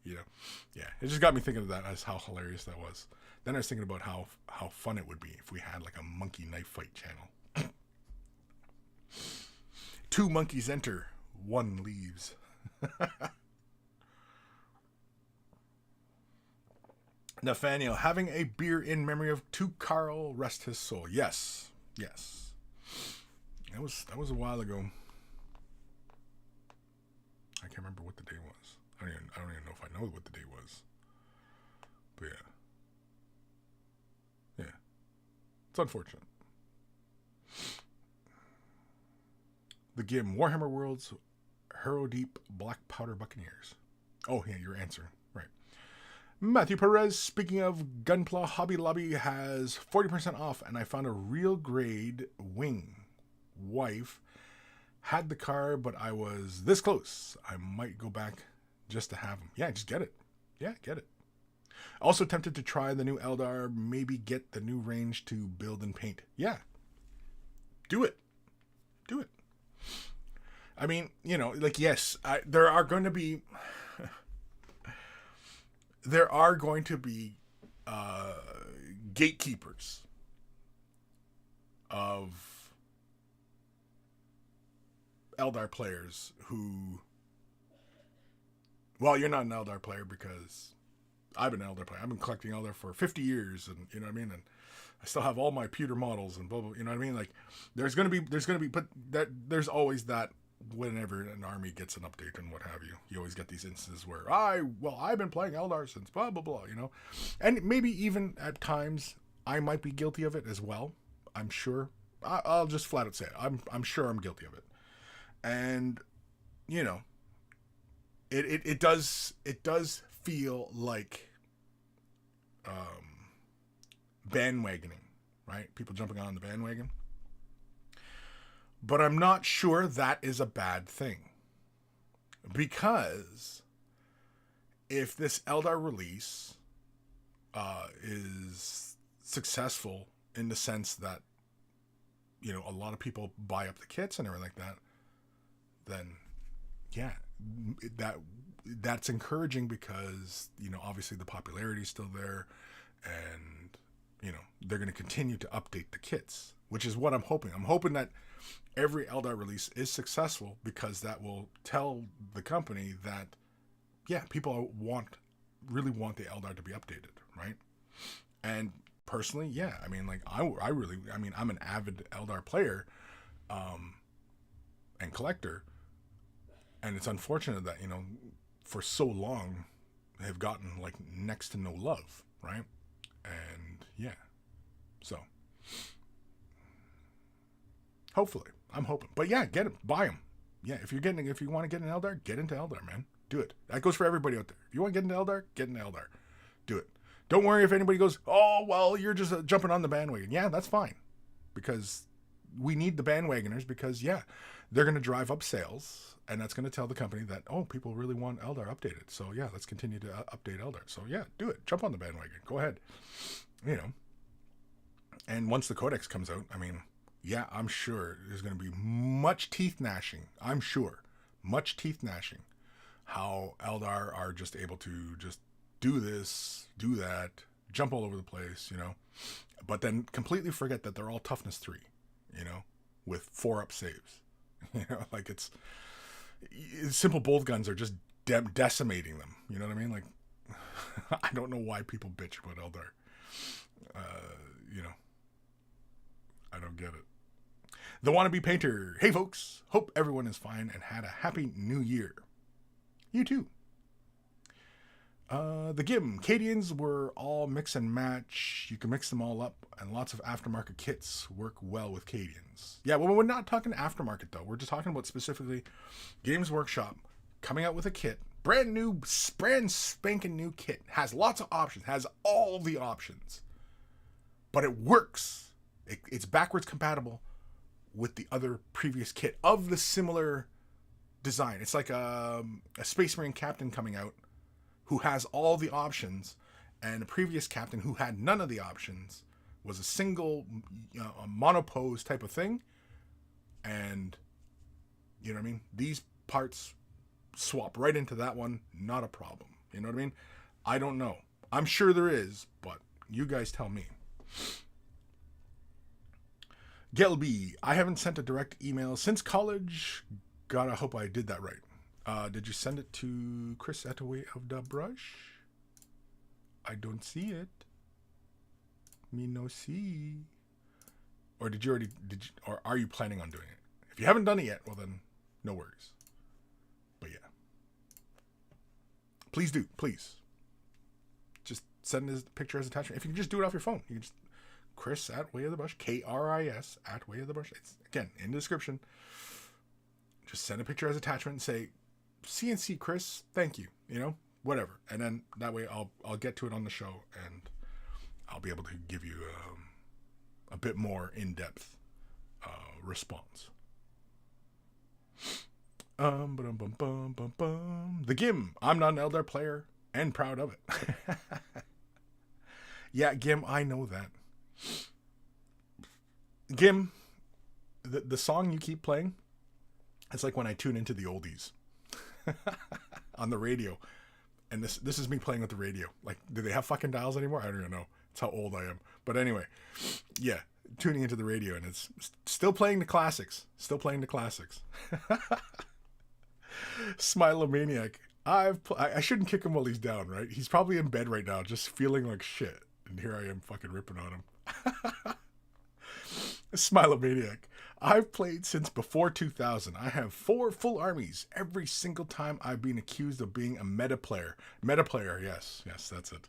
yeah, it just got me thinking of that, as how hilarious that was. Then I was thinking about how fun it would be if we had like a monkey knife fight channel. 2 monkeys enter, 1 leaves. Nathaniel, having a beer in memory of to Carl, rest his soul. Yes. That was a while ago. I can't remember what the day was. I don't even know if I know what the day was. But yeah, it's unfortunate. The game Warhammer Worlds, Hero Deep, Black Powder Buccaneers. Oh yeah, you're answering right. Matthew Perez, speaking of Gunpla, Hobby Lobby has 40% off, and I found a real grade wing. Wife had the car, but I was this close. I might go back just to have them. Yeah, just get it. Yeah, get it. Also tempted to try the new Eldar, maybe get the new range to build and paint. Yeah. Do it. I mean, like, yes, there are going to be gatekeepers of Eldar players who, well, you're not an Eldar player because I've been an Eldar player. I've been collecting Eldar for 50 years, and you know what I mean? And I still have all my pewter models and blah, blah, you know what I mean? Like, there's going to be, but there's always that whenever an army gets an update and what have you. You always get these instances where, I've been playing Eldar since blah, blah, blah, And maybe even at times, I might be guilty of it as well. I'm sure. I'll just flat out say it. I'm sure I'm guilty of it. And, it does feel like bandwagoning, right? People jumping on the bandwagon. But I'm not sure that is a bad thing. Because if this Eldar release is successful in the sense that, a lot of people buy up the kits and everything like that, then yeah, that's encouraging, because obviously the popularity is still there, and they're going to continue to update the kits, which is what I'm hoping. I'm hoping that every Eldar release is successful, because that will tell the company that, yeah, people really want the Eldar to be updated, right? And personally, yeah, I mean, like, I'm an avid Eldar player, and collector, and it's unfortunate that, you know, for so long they've gotten like next to no love, right? And yeah, so hopefully, I'm hoping, but yeah, get them, buy them. Yeah, if you want to get an Eldar, get into Eldar, man. Do it. That goes for everybody out there. If you want to get into Eldar, get into Eldar. Do it. Don't worry if anybody goes, oh, well, you're just jumping on the bandwagon. Yeah, that's fine, because we need the bandwagoners, because, yeah, they're going to drive up sales, and that's going to tell the company that, oh, people really want Eldar updated. So, yeah, let's continue to update Eldar. So, yeah, do it. Jump on the bandwagon. Go ahead. You know. And once the Codex comes out, I mean, yeah, I'm sure there's going to be much teeth gnashing. I'm sure. Much teeth gnashing. How Eldar are just able to just do this, do that, jump all over the place, you know. But then completely forget that they're all toughness 3, you know, with 4-up saves. You know, like it's simple bolt guns are just decimating them. You know what I mean? Like, I don't know why people bitch about Eldar. You know, I don't get it. The Wannabe Painter. Hey, folks. Hope everyone is fine and had a happy new year. You too. The Gim. Cadians were all mix and match. You can mix them all up, and lots of aftermarket kits work well with Cadians. Yeah, well, we're not talking aftermarket, though. We're just talking about specifically Games Workshop coming out with a kit. Brand spanking new kit. Has lots of options. Has all the options. But it works. It's backwards compatible with the other previous kit of the similar design. It's like a Space Marine captain coming out who has all the options, and a previous captain who had none of the options, was a single a monopose type of thing. And you know what I mean? These parts swap right into that one, not a problem. You know what I mean? I don't know. I'm sure there is, but you guys tell me. Gelby, I haven't sent a direct email since college. God, I hope I did that right. Did you send it to Kris at the way of the brush? I don't see it. Me no see. Or or are you planning on doing it? If you haven't done it yet, well then, no worries. But yeah. Please do, please. Just send his picture as attachment. If you can just do it off your phone. You can just, Kris at way of the brush, Kris at way of the brush. It's, again, in the description. Just send a picture as attachment and say, CNC Kris, thank you, you know, whatever. And then that way I'll get to it on the show, and I'll be able to give you a bit more in-depth response. The Gim. I'm not an Eldar player and proud of it. Yeah, Gim, I know that. Gim, the song you keep playing, it's like when I tune into the oldies on the radio. And this is me playing with the radio. Like, do they have fucking dials anymore? I don't even know. That's how old I am. But anyway, yeah, tuning into the radio, and it's still playing the classics. Still playing the classics. Smilomaniac. I shouldn't kick him while he's down, right? He's probably in bed right now, just feeling like shit. And here I am fucking ripping on him. Smilomaniac. I've played since before 2000. I have 4 full armies. Every single time I've been accused of being a meta player. Meta player, yes, that's it.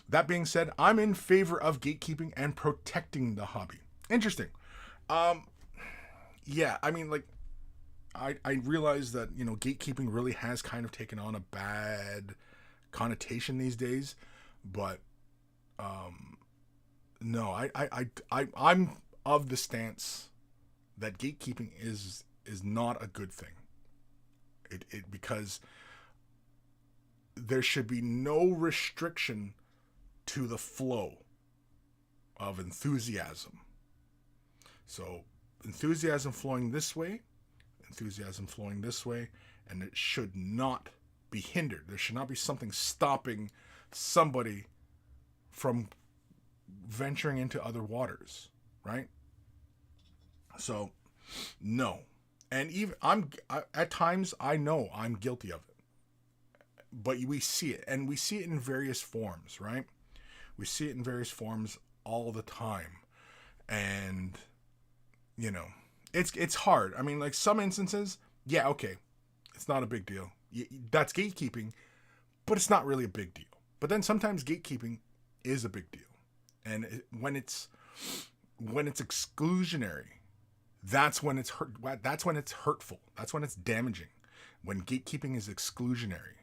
That being said, I'm in favor of gatekeeping and protecting the hobby. Interesting. Yeah, I mean, like, I realize that, you know, gatekeeping really has kind of taken on a bad connotation these days, but no, I'm of the stance that gatekeeping is not a good thing. It because there should be no restriction to the flow of enthusiasm. So enthusiasm flowing this way, and it should not be hindered. There should not be something stopping somebody from venturing into other waters, right? So, no. And even at times I know I'm guilty of it. But we see it, and we see it in various forms, right? We see it in various forms all the time. And it's hard. I mean, like, some instances, yeah, okay, it's not a big deal. That's gatekeeping, but it's not really a big deal. But then sometimes gatekeeping is a big deal. And when it's exclusionary, that's when it's hurt. That's when it's hurtful. That's when it's damaging. When gatekeeping is exclusionary,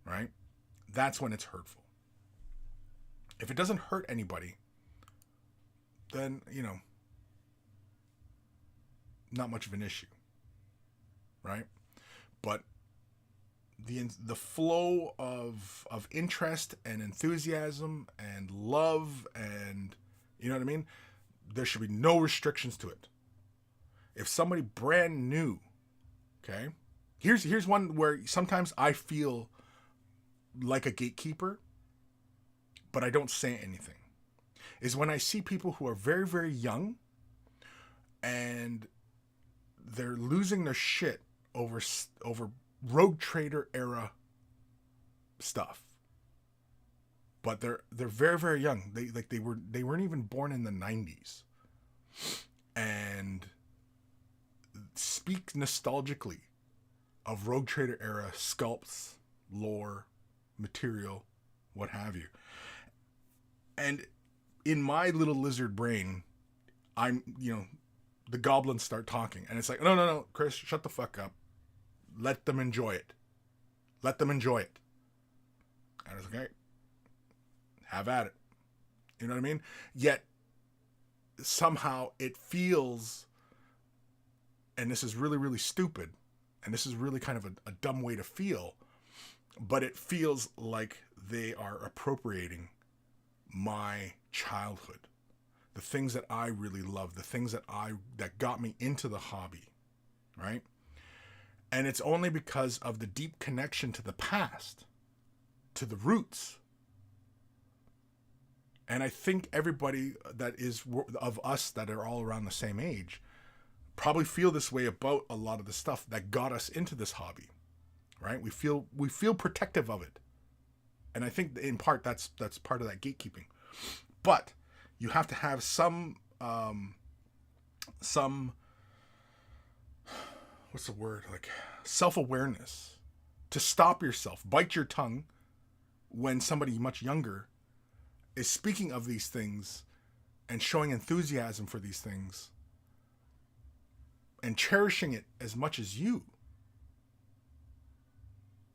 right? That's when it's hurtful. If it doesn't hurt anybody, then, not much of an issue, right? But the flow of interest and enthusiasm and love, and you know what I mean, there should be no restrictions to it. If somebody brand new, okay, here's one where sometimes I feel like a gatekeeper, but I don't say anything, is when I see people who are very, very young and they're losing their shit over Rogue Trader era stuff. But they're very, very young. They weren't even born in the 90s. And speak nostalgically of Rogue Trader era sculpts, lore, material, what have you. And in my little lizard brain, I'm, the goblins start talking. And it's like, no, Kris, shut the fuck up. Let them enjoy it. Let them enjoy it. And it's okay. Have at it. You know what I mean? Yet, somehow it feels, and this is really, really stupid, and this is really kind of a dumb way to feel, but it feels like they are appropriating my childhood, the things that I really love, the things that got me into the hobby, right? And it's only because of the deep connection to the past, to the roots. And I think everybody that is of us that are all around the same age probably feel this way about a lot of the stuff that got us into this hobby, right? We feel protective of it. And I think in part that's part of that gatekeeping. But you have to have some what's the word? Like, self-awareness to stop yourself, bite your tongue when somebody much younger is speaking of these things and showing enthusiasm for these things and cherishing it as much as you.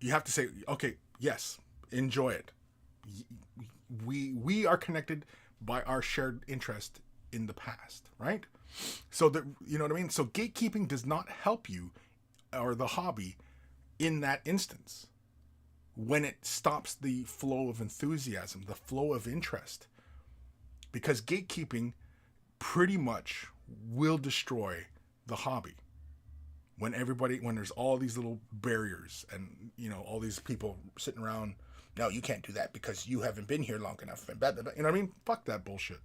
You have to say, okay, yes, enjoy it. We are connected by our shared interest in the past, right? So that, you know what I mean? So gatekeeping does not help you or the hobby in that instance when it stops the flow of enthusiasm, the flow of interest. Because gatekeeping pretty much will destroy the hobby. When there's all these little barriers and, all these people sitting around, no, you can't do that because you haven't been here long enough. And blah, blah, blah. You know what I mean? Fuck that bullshit.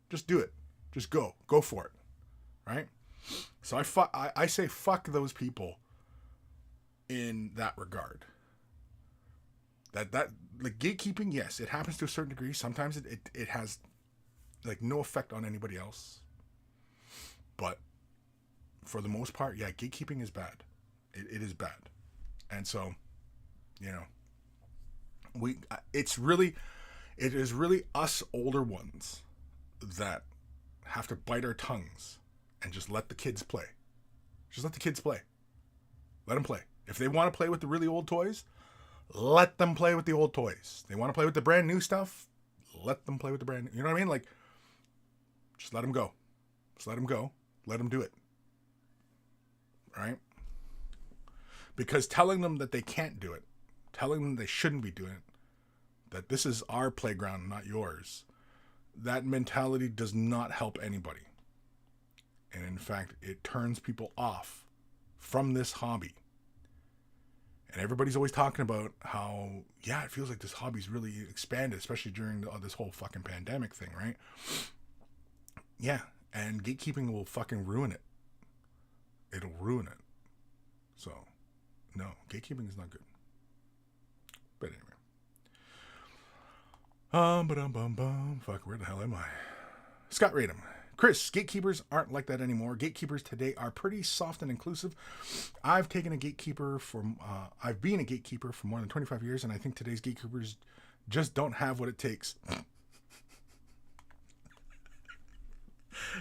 Just do it. Just go for it. Right? So I say fuck those people in that regard. That like gatekeeping, yes, it happens to a certain degree. Sometimes it has like no effect on anybody else. But for the most part, yeah, gatekeeping is bad. It is bad. And so, it is really us older ones that have to bite our tongues and just let the kids play. Just let the kids play. Let them play. If they want to play with the really old toys, let them play with the old toys. They want to play with the brand new stuff, let them play with the brand new. You know what I mean? Like, just let them go. Just let them go. Let them do it. Right? Because telling them that they can't do it, telling them they shouldn't be doing it, that this is our playground, not yours, that mentality does not help anybody. And in fact, it turns people off from this hobby. And everybody's always talking about how, yeah, it feels like this hobby's really expanded, especially during this whole fucking pandemic thing, right? Yeah, and gatekeeping will fucking ruin it. It'll ruin it. So, no, gatekeeping is not good. But anyway. Fuck, where the hell am I? Scott Radham. Kris, gatekeepers aren't like that anymore. Gatekeepers today are pretty soft and inclusive. I've been a gatekeeper for more than 25 years, and I think today's gatekeepers just don't have what it takes.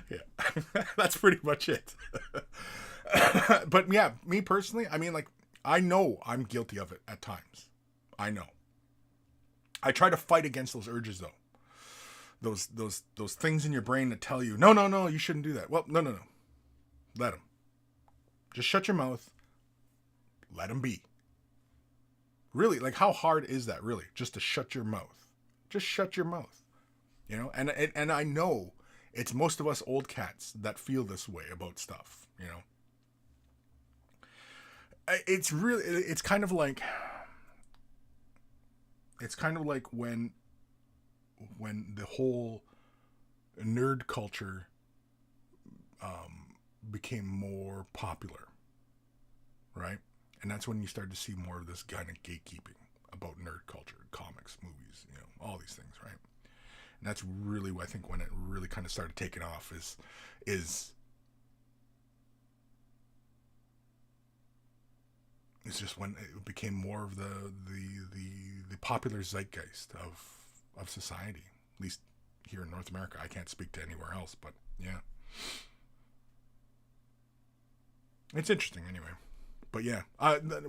Yeah, that's pretty much it. But yeah, me personally, I mean, like, I know I'm guilty of it at times. I know. I try to fight against those urges, though. Those things in your brain that tell you, no, you shouldn't do that. Well, no. Let them. Just shut your mouth. Let them be. Really, like, how hard is that, really? Just to shut your mouth. Just shut your mouth. You know? And I know it's most of us old cats that feel this way about stuff, you know? It's kind of like when the whole nerd culture became more popular, right? And that's when you started to see more of this kind of gatekeeping about nerd culture, comics, movies, you know, all these things, right? And that's really, I think, when it really kind of started taking off is it's just when it became more of the popular zeitgeist of society, at least here in North America. I can't speak to anywhere else, but yeah, it's interesting anyway. But yeah,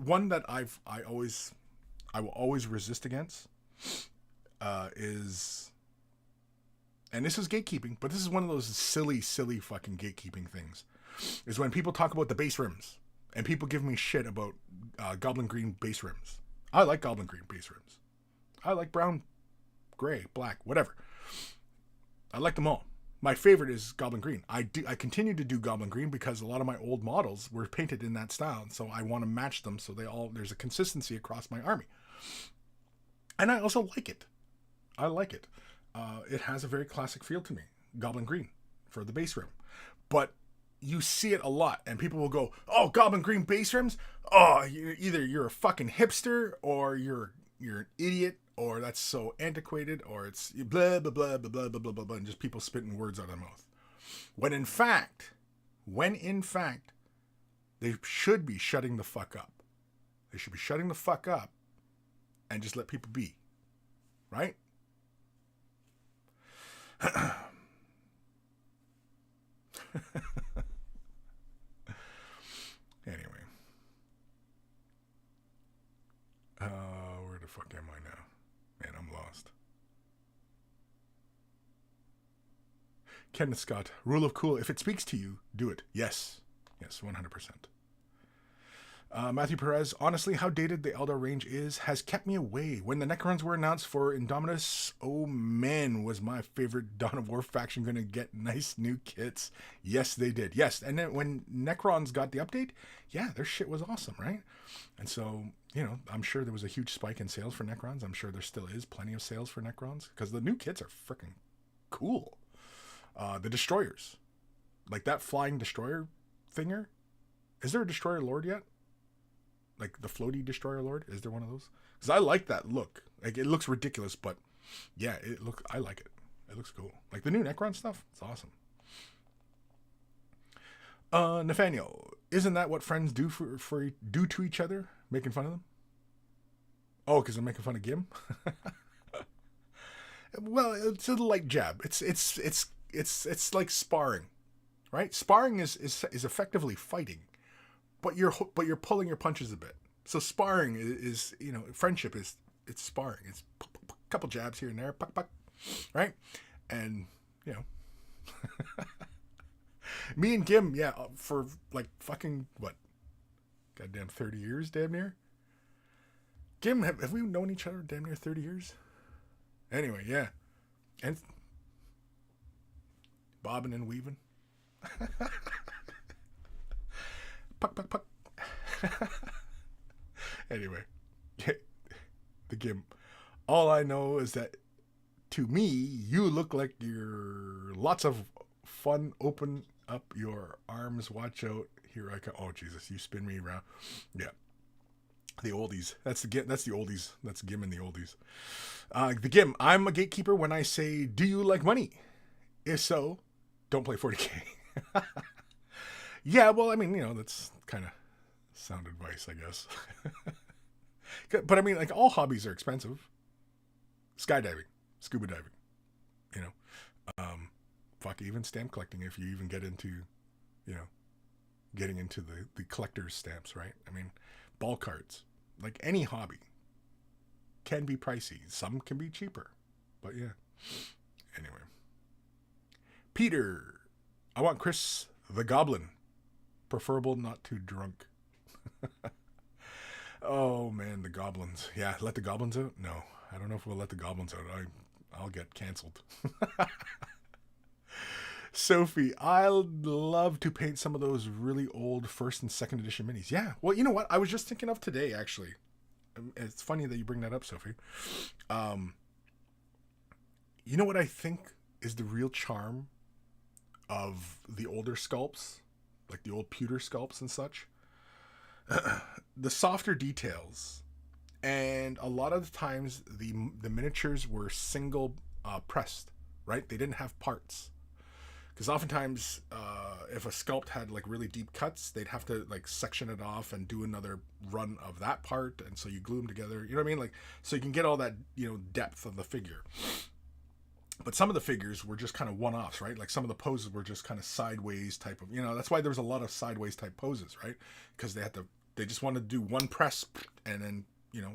one that I will always resist against is, and this is gatekeeping, but this is one of those silly fucking gatekeeping things, is when people talk about the base rims, and people give me shit about Goblin Green base rims. I like Goblin Green base rims. I like brown, gray, black, whatever. I like them all. My favorite is Goblin Green. I continue to do Goblin Green because a lot of my old models were painted in that style, and so I want to match them so there's a consistency across my army. And I also like it. I like it. It has a very classic feel to me. Goblin Green for the base rim. But you see it a lot, and people will go, "Oh, Goblin Green base rims? Oh, either you're a fucking hipster, or you're an idiot, or that's so antiquated, or it's blah blah blah blah blah blah blah blah," and just people spitting words out of their mouth. When in fact, they should be shutting the fuck up. They should be shutting the fuck up, and just let people be, right? Anyway. Where the fuck am I now? Man, I'm lost. Kenneth Scott, rule of cool. If it speaks to you, do it. Yes, 100%. Matthew Perez, honestly, how dated the Eldar range is has kept me away. When the Necrons were announced for Indominus, oh man, was my favorite Dawn of War faction going to get nice new kits? Yes, they did. Yes, and then when Necrons got the update, yeah, their shit was awesome, right? And so, you know, I'm sure there was a huge spike in sales for Necrons. I'm sure there still is plenty of sales for Necrons because the new kits are freaking cool. The destroyers, like that flying destroyer thinger. Is there a destroyer lord yet? Like the floaty destroyer lord? Is there one of those? Because I like that look. Like, it looks ridiculous, but yeah, I like it. It looks cool. Like the new Necron stuff, it's awesome. Nathaniel, isn't that what friends do do to each other? Making fun of them? Oh, because I'm making fun of Gim? Well, it's a light jab. It's like sparring, right? Sparring is effectively fighting. But you're pulling your punches a bit. So sparring is you know, friendship it's sparring. It's a couple jabs here and there, puck, right? And you know, me and Gim, yeah, for like fucking what, goddamn 30 years, damn near. Gim, have we known each other damn near 30 years? Anyway, yeah, and bobbing and weaving. Puck. Anyway, the Gim. All I know is that to me, you look like you're lots of fun. Open up your arms. Watch out. Here I come. Oh Jesus! You spin me around. Yeah, the oldies. That's the Gim. That's the oldies. That's Gim and the oldies. The Gim. I'm a gatekeeper when I say, "Do you like money?" If so, don't play 40K. Yeah, well, I mean, that's kind of sound advice, I guess. But I mean, like, all hobbies are expensive. Skydiving, scuba diving, you know. Fuck, even stamp collecting if you even get into, getting into the collector's stamps, right? I mean, ball cards, like any hobby, can be pricey. Some can be cheaper. But yeah. Anyway. Peter. I want Kris the Goblin. Preferable not too drunk. Oh man, the goblins. Yeah, let the goblins out? No. I don't know if we'll let the goblins out. I'll get canceled. Sophie, I'd love to paint some of those really old first and second edition minis. Yeah. Well, you know what? I was just thinking of today, actually. It's funny that you bring that up, Sophie. You know what I think is the real charm of the older sculpts? Like the old pewter sculpts and such? The softer details. And a lot of the times, the miniatures were single pressed, right? They didn't have parts. Because oftentimes, if a sculpt had like really deep cuts, they'd have to like section it off and do another run of that part, and so you glue them together. You know what I mean? Like, so you can get all that depth of the figure. But some of the figures were just kind of one-offs, right? Like some of the poses were just kind of sideways type of. That's why there was a lot of sideways type poses, right? Because they just wanted to do one press and then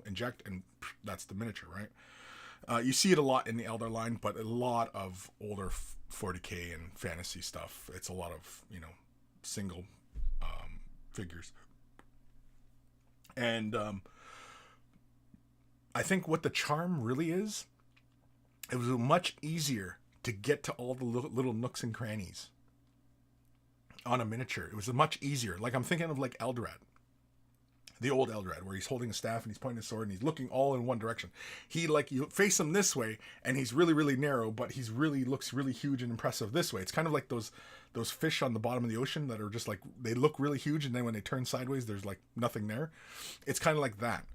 inject, and that's the miniature, right? You see it a lot in the Eldar line, but a lot of older 40K and fantasy stuff, it's a lot of, single figures. And I think what the charm really is, it was much easier to get to all the little nooks and crannies on a miniature. It was much easier. Like I'm thinking of like Eldrad. The old Eldrad, where he's holding a staff and he's pointing his sword and he's looking all in one direction. He you face him this way and he's really, really narrow, but he's looks really huge and impressive this way. It's kind of like those fish on the bottom of the ocean that are just like, they look really huge, and then when they turn sideways, there's like nothing there. It's kind of like that.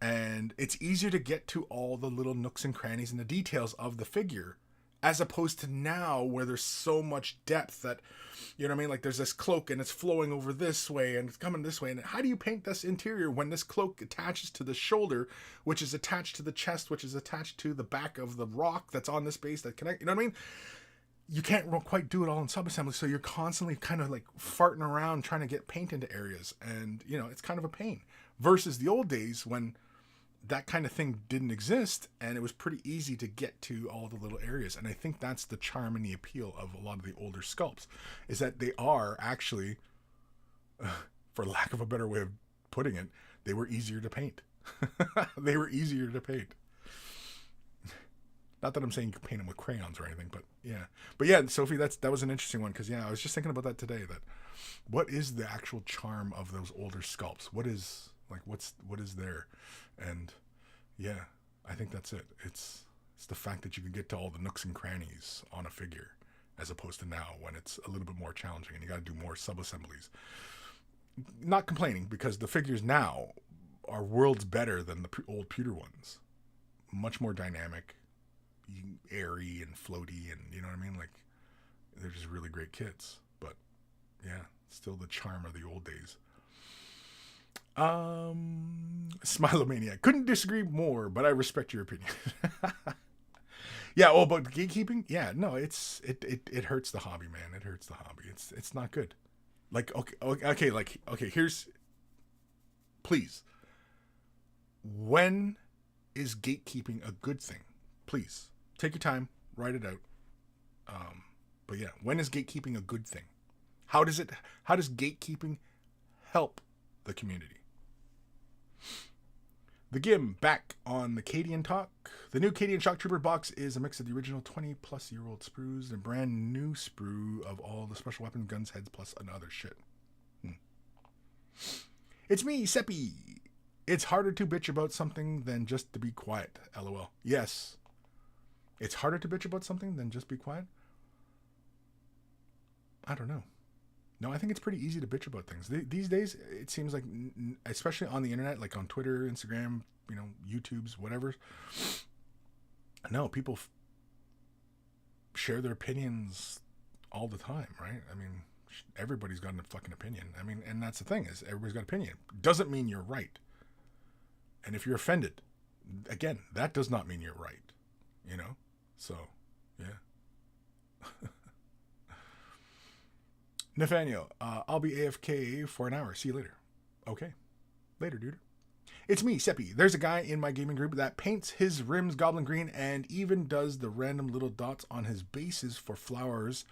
And it's easier to get to all the little nooks and crannies and the details of the figure, as opposed to now where there's so much depth that, like there's this cloak and it's flowing over this way and it's coming this way. And how do you paint this interior when this cloak attaches to the shoulder, which is attached to the chest, which is attached to the back of the rock that's on this base that connect, You can't quite do it all in subassembly. So you're constantly kind of like farting around trying to get paint into areas. And, it's kind of a pain versus the old days when that kind of thing didn't exist, and it was pretty easy to get to all the little areas. And I think that's the charm and the appeal of a lot of the older sculpts, is that they are actually, for lack of a better way of putting it, they were easier to paint. They were easier to paint. Not that I'm saying you can paint them with crayons or anything, but yeah. But yeah, Sophie, that was an interesting one, because I was just thinking about that today, that what is the actual charm of those older sculpts? What is there? And yeah, I think that's it. It's the fact that you can get to all the nooks and crannies on a figure, as opposed to now when it's a little bit more challenging and you got to do more sub-assemblies. Not complaining, because the figures now are worlds better than the old pewter ones. Much more dynamic, airy and floaty, and you know what I mean? Like, they're just really great kits. But yeah, still the charm of the old days. Smilomaniac. Couldn't disagree more, but I respect your opinion. Yeah, about gatekeeping? Yeah, no, it hurts the hobby, man. It hurts the hobby. It's not good. Like, okay, here's, please. When is gatekeeping a good thing? Please, take your time, write it out. But yeah, when is gatekeeping a good thing? How does gatekeeping help the community? The Gim back on the Cadian talk. The new Cadian Shock Trooper box is a mix of the original 20-plus-year-old sprues and a brand new sprue of all the special weapons, guns, heads, plus another shit. It's me, Seppi. It's harder to bitch about something than just to be quiet. LOL. Yes. It's harder to bitch about something than just be quiet. I don't know. No, I think it's pretty easy to bitch about things. These days, it seems like, especially on the internet, like on Twitter, Instagram, YouTube's, whatever. No, people share their opinions all the time, right? I mean, everybody's got a fucking opinion. I mean, and that's the thing, is everybody's got an opinion. Doesn't mean you're right. And if you're offended, again, that does not mean you're right. So, yeah. Nathaniel, I'll be AFK for an hour. See you later. Okay. Later, dude. It's me, Seppi. There's a guy in my gaming group that paints his rims goblin green and even does the random little dots on his bases for flowers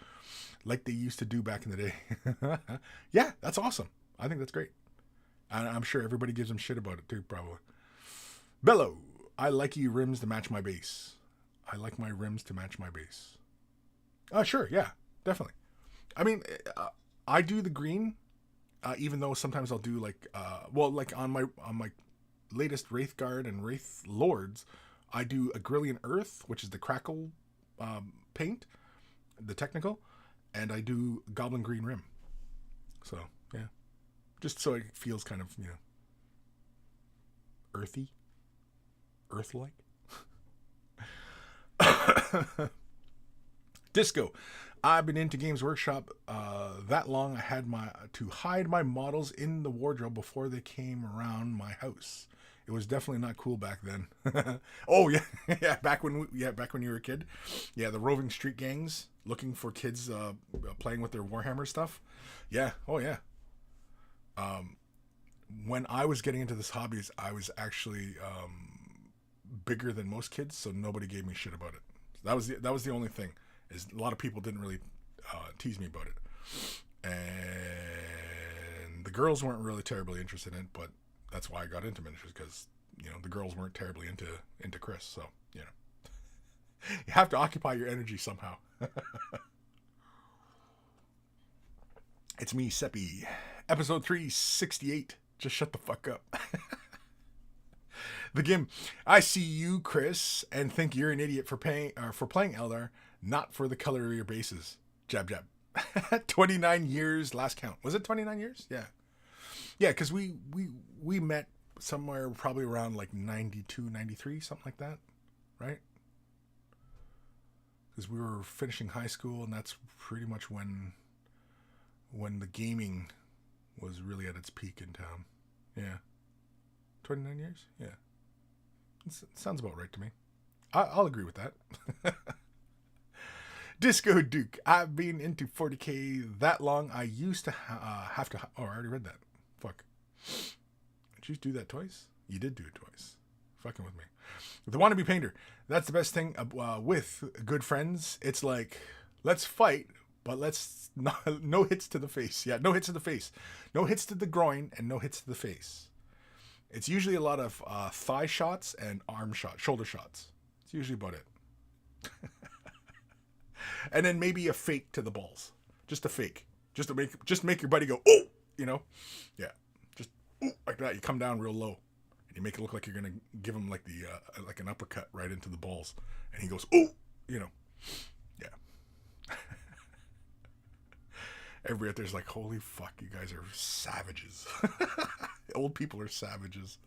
like they used to do back in the day. Yeah, that's awesome. I think that's great. And I'm sure everybody gives him shit about it too, probably. Belleau, I like you rims to match my base. I like my rims to match my base. Sure, yeah, definitely. I mean, I do the green, even though sometimes I'll do like on my latest Wraithguard and Wraith Lords, I do Agrilian Earth, which is the crackle paint, the technical, and I do Goblin Green Rim. So, yeah. Just so it feels kind of, earthy. Earth-like. Disco. I've been into Games Workshop that long I had to hide my models in the wardrobe before they came around my house. It was definitely not cool back then. Oh yeah, yeah. Back when you were a kid, yeah. The roving street gangs looking for kids playing with their Warhammer stuff. Yeah. Oh yeah. When I was getting into this hobby, I was actually bigger than most kids, so nobody gave me shit about it. That was the only thing. Is a lot of people didn't really tease me about it, and the girls weren't really terribly interested in it. But that's why I got into miniatures, because the girls weren't terribly into Kris. So you have to occupy your energy somehow. It's me, Seppi. Episode 368. Just shut the fuck up. The Gim. I see you, Kris, and think you're an idiot for playing Eldar, not for the color of your bases. Jab jab. 29 years last count. Was it 29 years? Yeah. Yeah, because we met somewhere probably around like 92, 93, something like that. Right? Because we were finishing high school, and that's pretty much when the gaming was really at its peak in town. Yeah. 29 years? Yeah. It sounds about right to me. I'll agree with that. Disco Duke. I've been into 40K that long. I used to have to... Oh, I already read that. Fuck. Did you do that twice? You did do it twice. Fucking with me. The wannabe painter. That's the best thing with good friends. It's like, let's fight, but let's... No hits to the face. Yeah, no hits to the face. No hits to the groin and no hits to the face. It's usually a lot of thigh shots and arm shots, shoulder shots. It's usually about it. And then maybe a fake to the balls. Just a fake. Just make your buddy go, oh! Yeah. Just, ooh, like that. You come down real low. And you make it look like you're going to give him like like an uppercut right into the balls. And he goes, oh! Yeah. Everybody out there's like, holy fuck, you guys are savages. Old people are savages.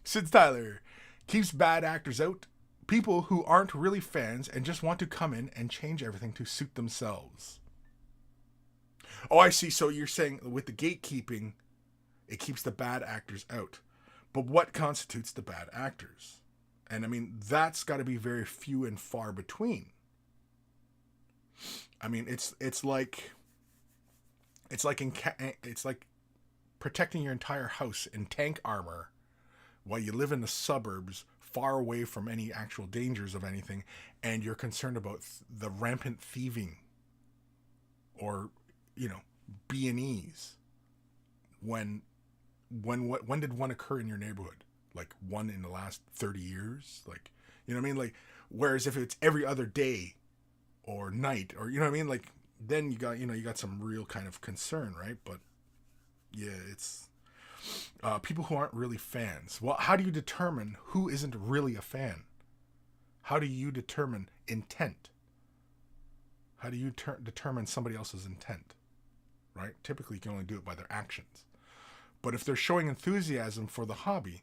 Sid Tyler keeps bad actors out. People who aren't really fans and just want to come in and change everything to suit themselves. Oh, I see. So you're saying with the gatekeeping, it keeps the bad actors out. But what constitutes the bad actors? And I mean, that's got to be very few and far between. I mean, it's like protecting your entire house in tank armor while you live in the suburbs far away from any actual dangers of anything, and you're concerned about the rampant thieving or B&Es. When did one occur in your neighborhood? Like one in the last 30 years? Like, you know what I mean? Like, whereas if it's every other day or night, or you know what I mean? Like, then you got some real kind of concern, right? But yeah, People who aren't really fans. Well, how do you determine who isn't really a fan? How do you determine intent? How do you determine somebody else's intent? Right? Typically, you can only do it by their actions. But if they're showing enthusiasm for the hobby,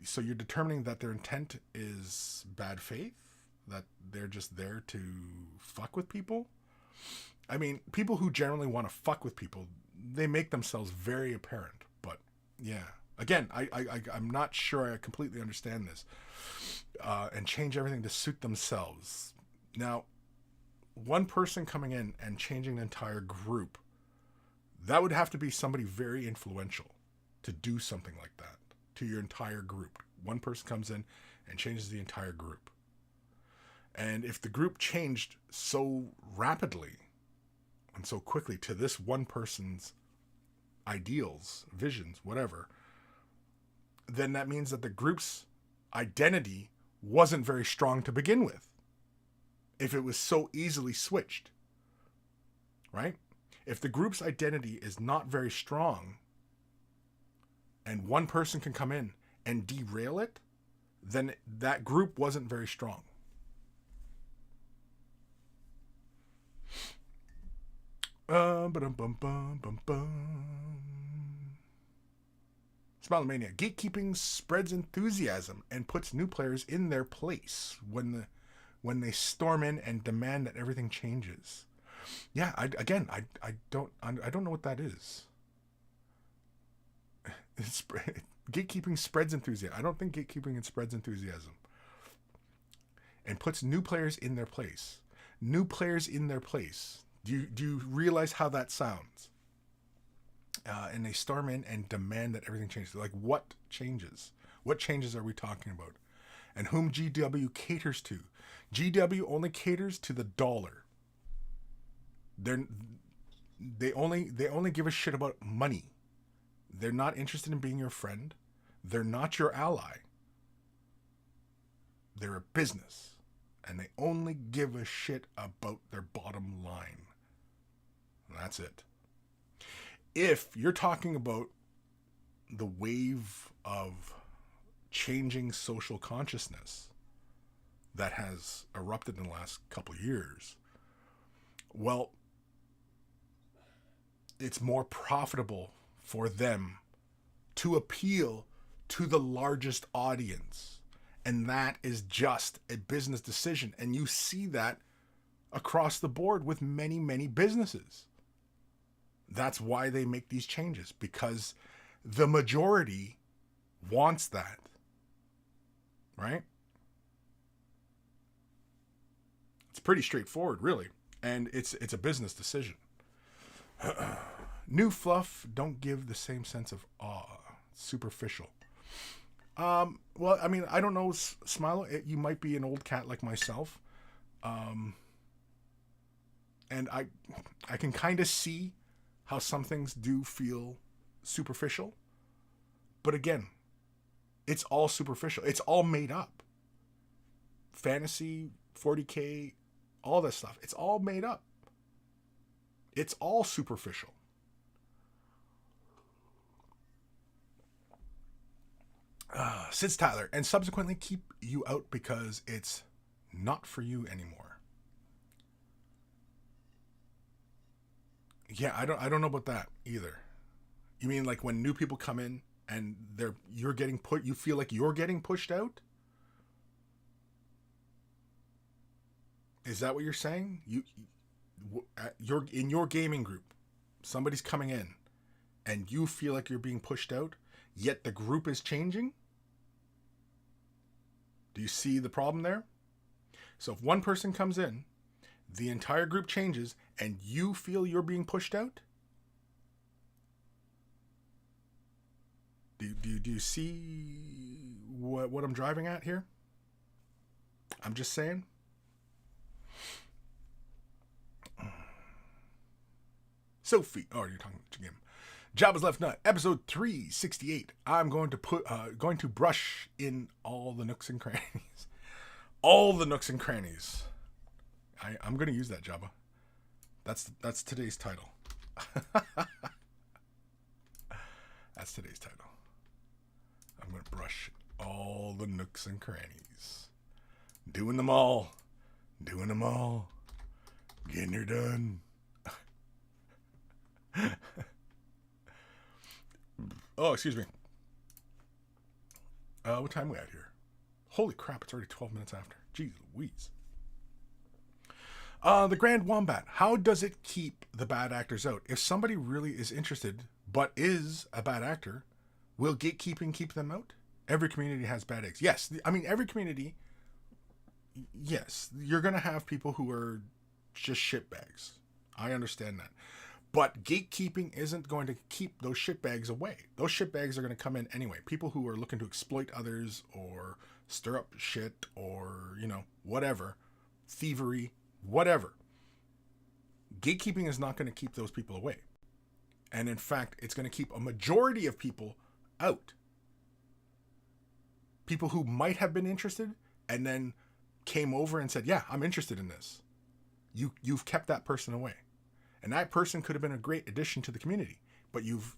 so you're determining that their intent is bad faith, that they're just there to fuck with people. I mean, people who generally want to fuck with people, they make themselves very apparent. But yeah, again, I'm not sure I completely understand this. And change everything to suit themselves. Now, one person coming in and changing an entire group, that would have to be somebody very influential to do something like that to your entire group. One person comes in and changes the entire group. And if the group changed so rapidly and so quickly to this one person's ideals, visions, whatever, then that means that the group's identity wasn't very strong to begin with. If it was so easily switched, right? If the group's identity is not very strong and one person can come in and derail it, then that group wasn't very strong. Smilomania. Gatekeeping spreads enthusiasm and puts new players in their place when they storm in and demand that everything changes. Yeah, I don't know what that is. Gatekeeping spreads enthusiasm. I don't think gatekeeping spreads enthusiasm. And puts new players in their place. New players in their place. Do you realize how that sounds? And they storm in and demand that everything changes. Like, what changes? What changes are we talking about? And whom GW caters to? GW only caters to the dollar. They only give a shit about money. They're not interested in being your friend. They're not your ally. They're a business. And they only give a shit about their bottom line. That's it. If you're talking about the wave of changing social consciousness that has erupted in the last couple of years, well, it's more profitable for them to appeal to the largest audience. And that is just a business decision. And you see that across the board with many, many businesses. That's why they make these changes, because the majority wants that. Right? It's pretty straightforward, really. And it's a business decision. New fluff don't give the same sense of awe. It's superficial. Well, I mean, I don't know, Smilo. You might be an old cat like myself. And I can kind of see how some things do feel superficial. But again, it's all superficial. It's all made up. Fantasy, 40K, all that stuff. It's all made up. It's all superficial. Sits Tyler, and subsequently keep you out because it's not for you anymore. Yeah, I don't know about that either. You mean like when new people come in and you feel like you're getting pushed out? Is that what you're saying? You're in your gaming group. Somebody's coming in and you feel like you're being pushed out, yet the group is changing? Do you see the problem there? So if one person comes in, the entire group changes, and you feel you're being pushed out? Do you see what I'm driving at here? I'm just saying. Sophie, oh, you're talking to Jim. Jabba's Left Nut, episode 368. I'm going to brush in all the nooks and crannies. All the nooks and crannies. I'm going to use that, Jabba. That's today's title. That's today's title. I'm going to brush all the nooks and crannies. Doing them all. Doing them all. Getting her done. Oh, excuse me. What time are we at here? Holy crap, it's already 12 minutes after. Jeez Louise. The Grand Wombat. How does it keep the bad actors out? If somebody really is interested, but is a bad actor, will gatekeeping keep them out? Every community has bad eggs. Yes, I mean, every community, yes, you're going to have people who are just shitbags. I understand that. But gatekeeping isn't going to keep those shitbags away. Those shitbags are going to come in anyway. People who are looking to exploit others or stir up shit or, you know, whatever, thievery, whatever. Gatekeeping is not going to keep those people away. And in fact, it's going to keep a majority of people out. People who might have been interested and then came over and said, yeah, I'm interested in this. You've kept that person away. And that person could have been a great addition to the community, but you've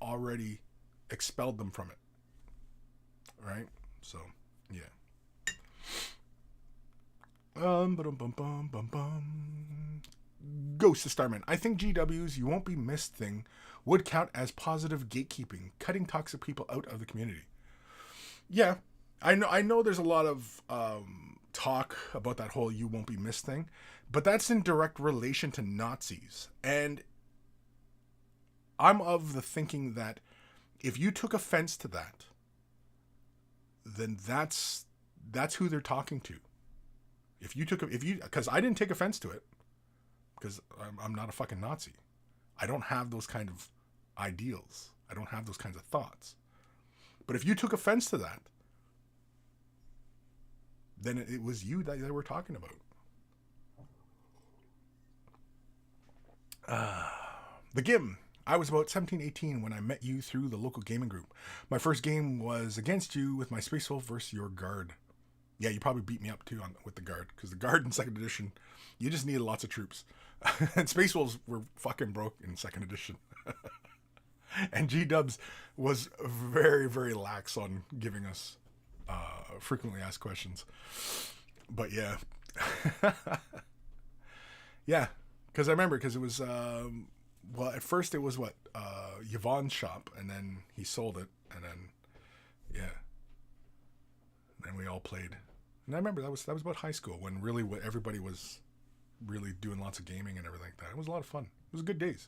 already expelled them from it. Right? So, yeah. Ghost of Starman. I think GW's You Won't Be Missed thing would count as positive gatekeeping, cutting toxic people out of the community. Yeah, I know there's a lot of talk about that whole You Won't Be Missed thing, but that's in direct relation to Nazis. And I'm of the thinking that if you took offense to that, then that's who they're talking to. Because I didn't take offense to it, because I'm not a fucking Nazi. I don't have those kind of ideals. I don't have those kinds of thoughts. But if you took offense to that, then it was you that they were talking about. The Gim. I was about 17, 18 when I met you through the local gaming group. My first game was against you with my Space Wolf versus your guard. Yeah, you probably beat me up too with the guard, because the guard in 2nd edition, you just needed lots of troops. And Space Wolves were fucking broke in 2nd edition. And G-Dubs was very, very lax on giving us frequently asked questions. But yeah. Yeah, because I remember, because it was, well, at first it was Yvonne's shop, and then he sold it, and then, yeah. Then we all played. And I remember that was about high school, when really everybody was really doing lots of gaming and everything like that. It was a lot of fun. It was good days.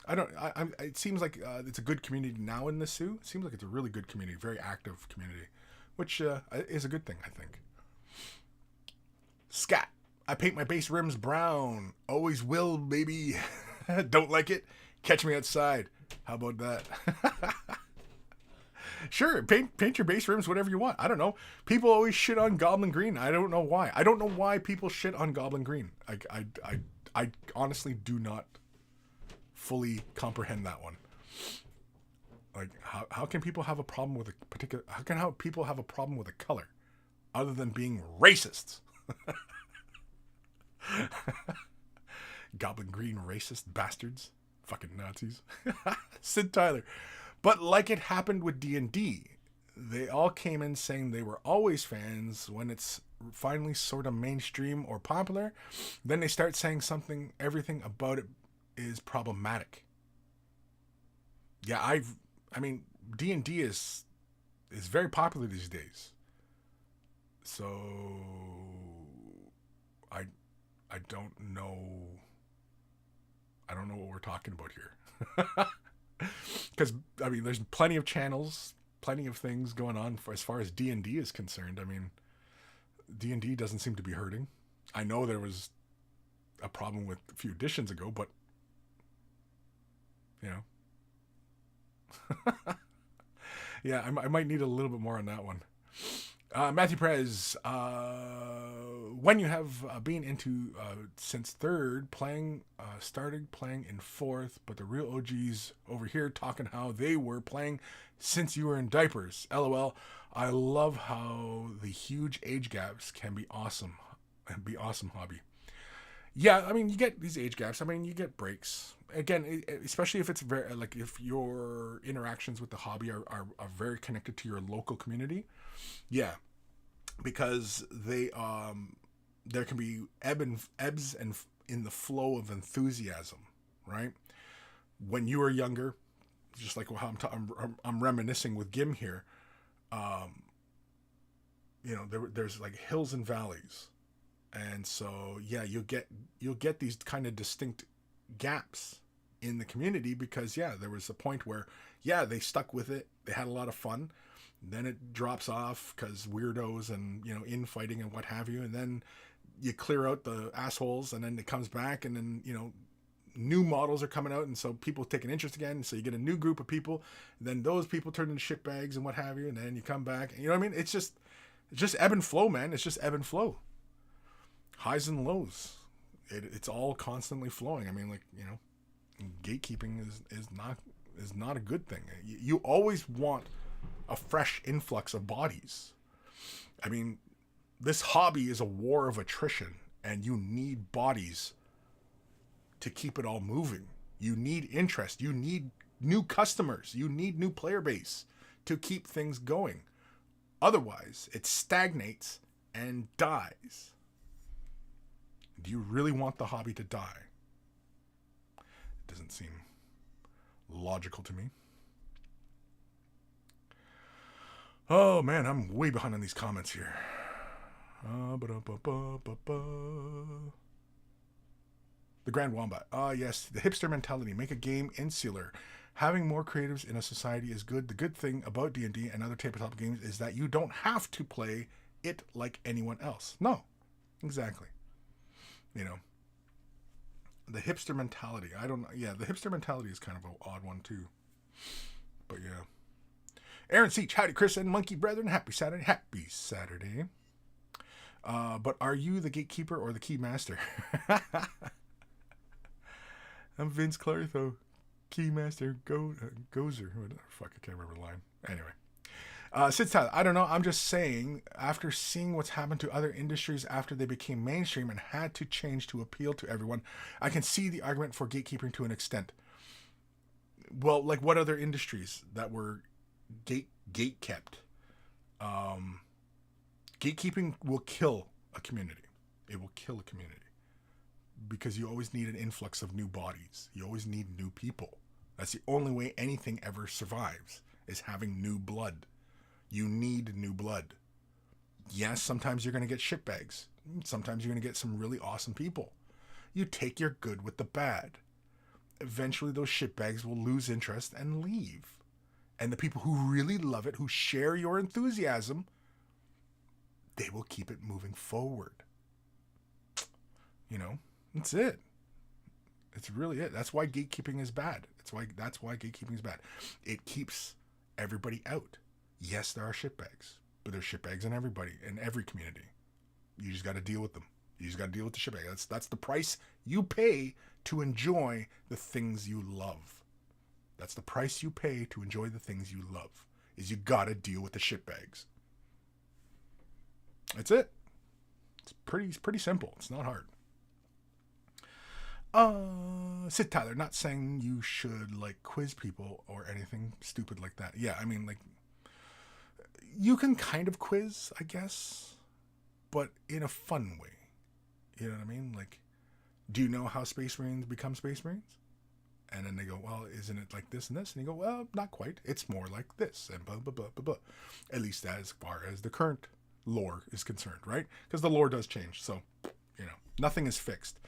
It seems like it's a good community now in the Sioux. It seems like it's a really good community, very active community, which is a good thing, I think. Scat. I paint my base rims brown. Always will, baby. Don't like it? Catch me outside. How about that? Sure, paint your base rims whatever you want. I don't know. People always shit on Goblin Green. I don't know why. I don't know why people shit on Goblin Green. I honestly do not fully comprehend that one. Like, how can people have a problem with a particular... How people have a problem with a color other than being racists? Goblin Green racist bastards. Fucking Nazis. Sid Tyler. But like it happened with D&D, they all came in saying they were always fans. When it's finally sort of mainstream or popular, then they start saying everything about it is problematic. Yeah, I mean, D&D is very popular these days. So I don't know what we're talking about here. Because, I mean, there's plenty of channels, plenty of things going on as far as D&D is concerned. I mean, D&D doesn't seem to be hurting. I know there was a problem with a few editions ago, but, you know. Yeah, I might need a little bit more on that one. Matthew Perez, when you have been into since 3rd, started playing in 4th, but the real OGs over here talking how they were playing since you were in diapers. LOL. I love how the huge age gaps can be awesome hobby. Yeah, I mean, you get these age gaps. I mean, you get breaks. again, especially if it's very like if your interactions with the hobby are very connected to your local community, yeah, because there can be ebbs and in the flow of enthusiasm, right? When you were younger, just like how I'm reminiscing with Gim here, there's like hills and valleys, and so yeah, you'll get these kind of distinct gaps in the community because yeah, there was a point where yeah, they stuck with it, they had a lot of fun, then it drops off because weirdos and infighting and what have you, and then you clear out the assholes, and then it comes back, and then new models are coming out, and so people take an interest again, so you get a new group of people, and then those people turn into shitbags and what have you, and then you come back, you know what I mean? It's just ebb and flow, man. It's just ebb and flow, highs and lows. It's all constantly flowing. I mean, like, gatekeeping is not a good thing. You always want a fresh influx of bodies. I mean, this hobby is a war of attrition, and you need bodies to keep it all moving. You need interest. You need new customers. You need new player base to keep things going. Otherwise, it stagnates and dies. Do you really want the hobby to die? It doesn't seem logical to me. Oh man, I'm way behind on these comments here. The Grand Wombat. Yes, the hipster mentality. Make a game insular. Having more creatives in a society is good. The good thing about D&D and other tabletop games is that you don't have to play it like anyone else. No, exactly. The hipster mentality. I don't know. Yeah, the hipster mentality is kind of an odd one too. But yeah. Aaron Seach, howdy Kris and Monkey Brethren. Happy Saturday. Happy Saturday. But are you the gatekeeper or the key master? I'm Vince Clartho, Keymaster Gozer. Fuck, I can't remember the line. Anyway. Sid Tyler, I don't know. I'm just saying, after seeing what's happened to other industries after they became mainstream and had to change to appeal to everyone, I can see the argument for gatekeeping to an extent. Well, like what other industries that were gate kept? Gatekeeping will kill a community. It will kill a community. Because you always need an influx of new bodies. You always need new people. That's the only way anything ever survives, is having new blood. You need new blood. Yes, sometimes you're going to get shitbags. Sometimes you're going to get some really awesome people. You take your good with the bad. Eventually those shitbags will lose interest and leave. And the people who really love it, who share your enthusiasm, they will keep it moving forward. That's it. It's really it. That's why gatekeeping is bad. That's why gatekeeping is bad. It keeps everybody out. Yes, there are shitbags, but there's shitbags in everybody, in every community. You just got to deal with them. You just got to deal with the shitbag. That's the price you pay to enjoy the things you love. That's the price you pay to enjoy the things you love. Is you got to deal with the shitbags. That's it. It's pretty simple. It's not hard. Sid Tyler, not saying you should like quiz people or anything stupid like that. Yeah, I mean, like, you can kind of quiz, I guess, but in a fun way. You know what I mean? Like, do you know how Space Marines become Space Marines? And then they go, well, isn't it like this and this? And you go, well, not quite. It's more like this and blah, blah, blah, blah, blah. At least as far as the current lore is concerned, right? Because the lore does change. So, nothing is fixed.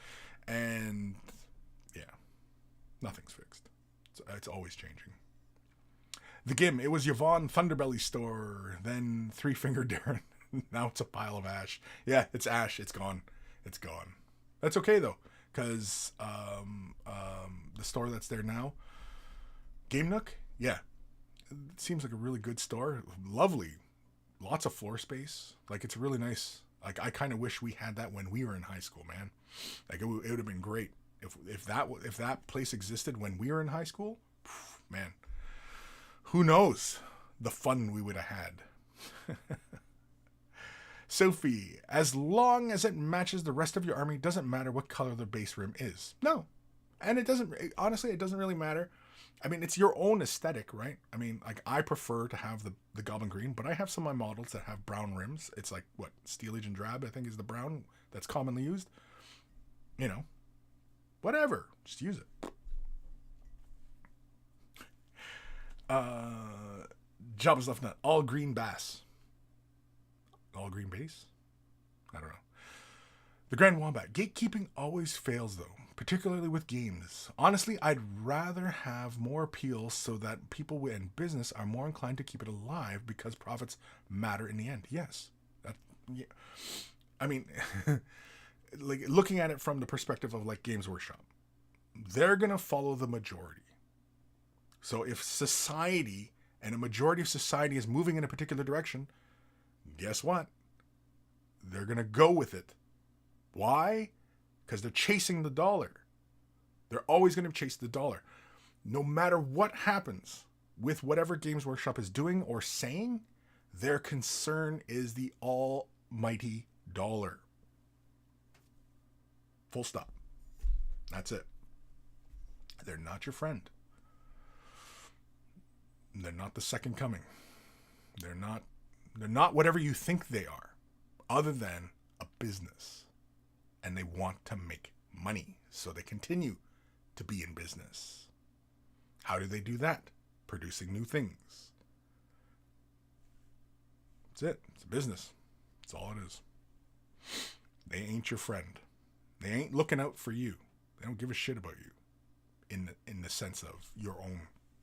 And yeah, nothing's fixed. It's always changing. The Gim, it was Yvonne Thunderbelly's store, then Three Finger Darren. Now it's a pile of ash. Yeah, it's ash. It's gone. It's gone. That's okay though, because the store that's there now, Game Nook, yeah, it seems like a really good store. Lovely, lots of floor space. Like, it's really nice. Like, I kind of wish we had that when we were in high school, man. Like, it would have been great if that place existed when we were in high school. Man, who knows the fun we would have had. Sophie, as long as it matches the rest of your army, doesn't matter what color the base rim is. No, And honestly, it doesn't really matter. I mean, it's your own aesthetic, right? I mean, like, I prefer to have the Goblin Green, but I have some of my models that have brown rims. It's like, what, Steel Agent Drab, I think, is the brown that's commonly used. You know, whatever. Just use it. Jobs Left Nut. All green bass. All green base? I don't know. The Grand Wombat. Gatekeeping always fails, though, particularly with games. Honestly, I'd rather have more appeal so that people in business are more inclined to keep it alive because profits matter in the end. Yes. Yeah. I mean, like, looking at it from the perspective of, like, Games Workshop, they're going to follow the majority. So if society and a majority of society is moving in a particular direction, guess what? They're going to go with it. Why? Because they're chasing the dollar. They're always going to chase the dollar. No matter what happens with whatever Games Workshop is doing or saying, their concern is the almighty dollar. Full stop. That's it. They're not your friend. They're not the second coming. They're not whatever you think they are, other than a business. And they want to make money, so they continue to be in business. How do they do that? Producing new things. That's it. It's a business. That's all it is. They ain't your friend. They ain't looking out for you. They don't give a shit about you in the sense of your own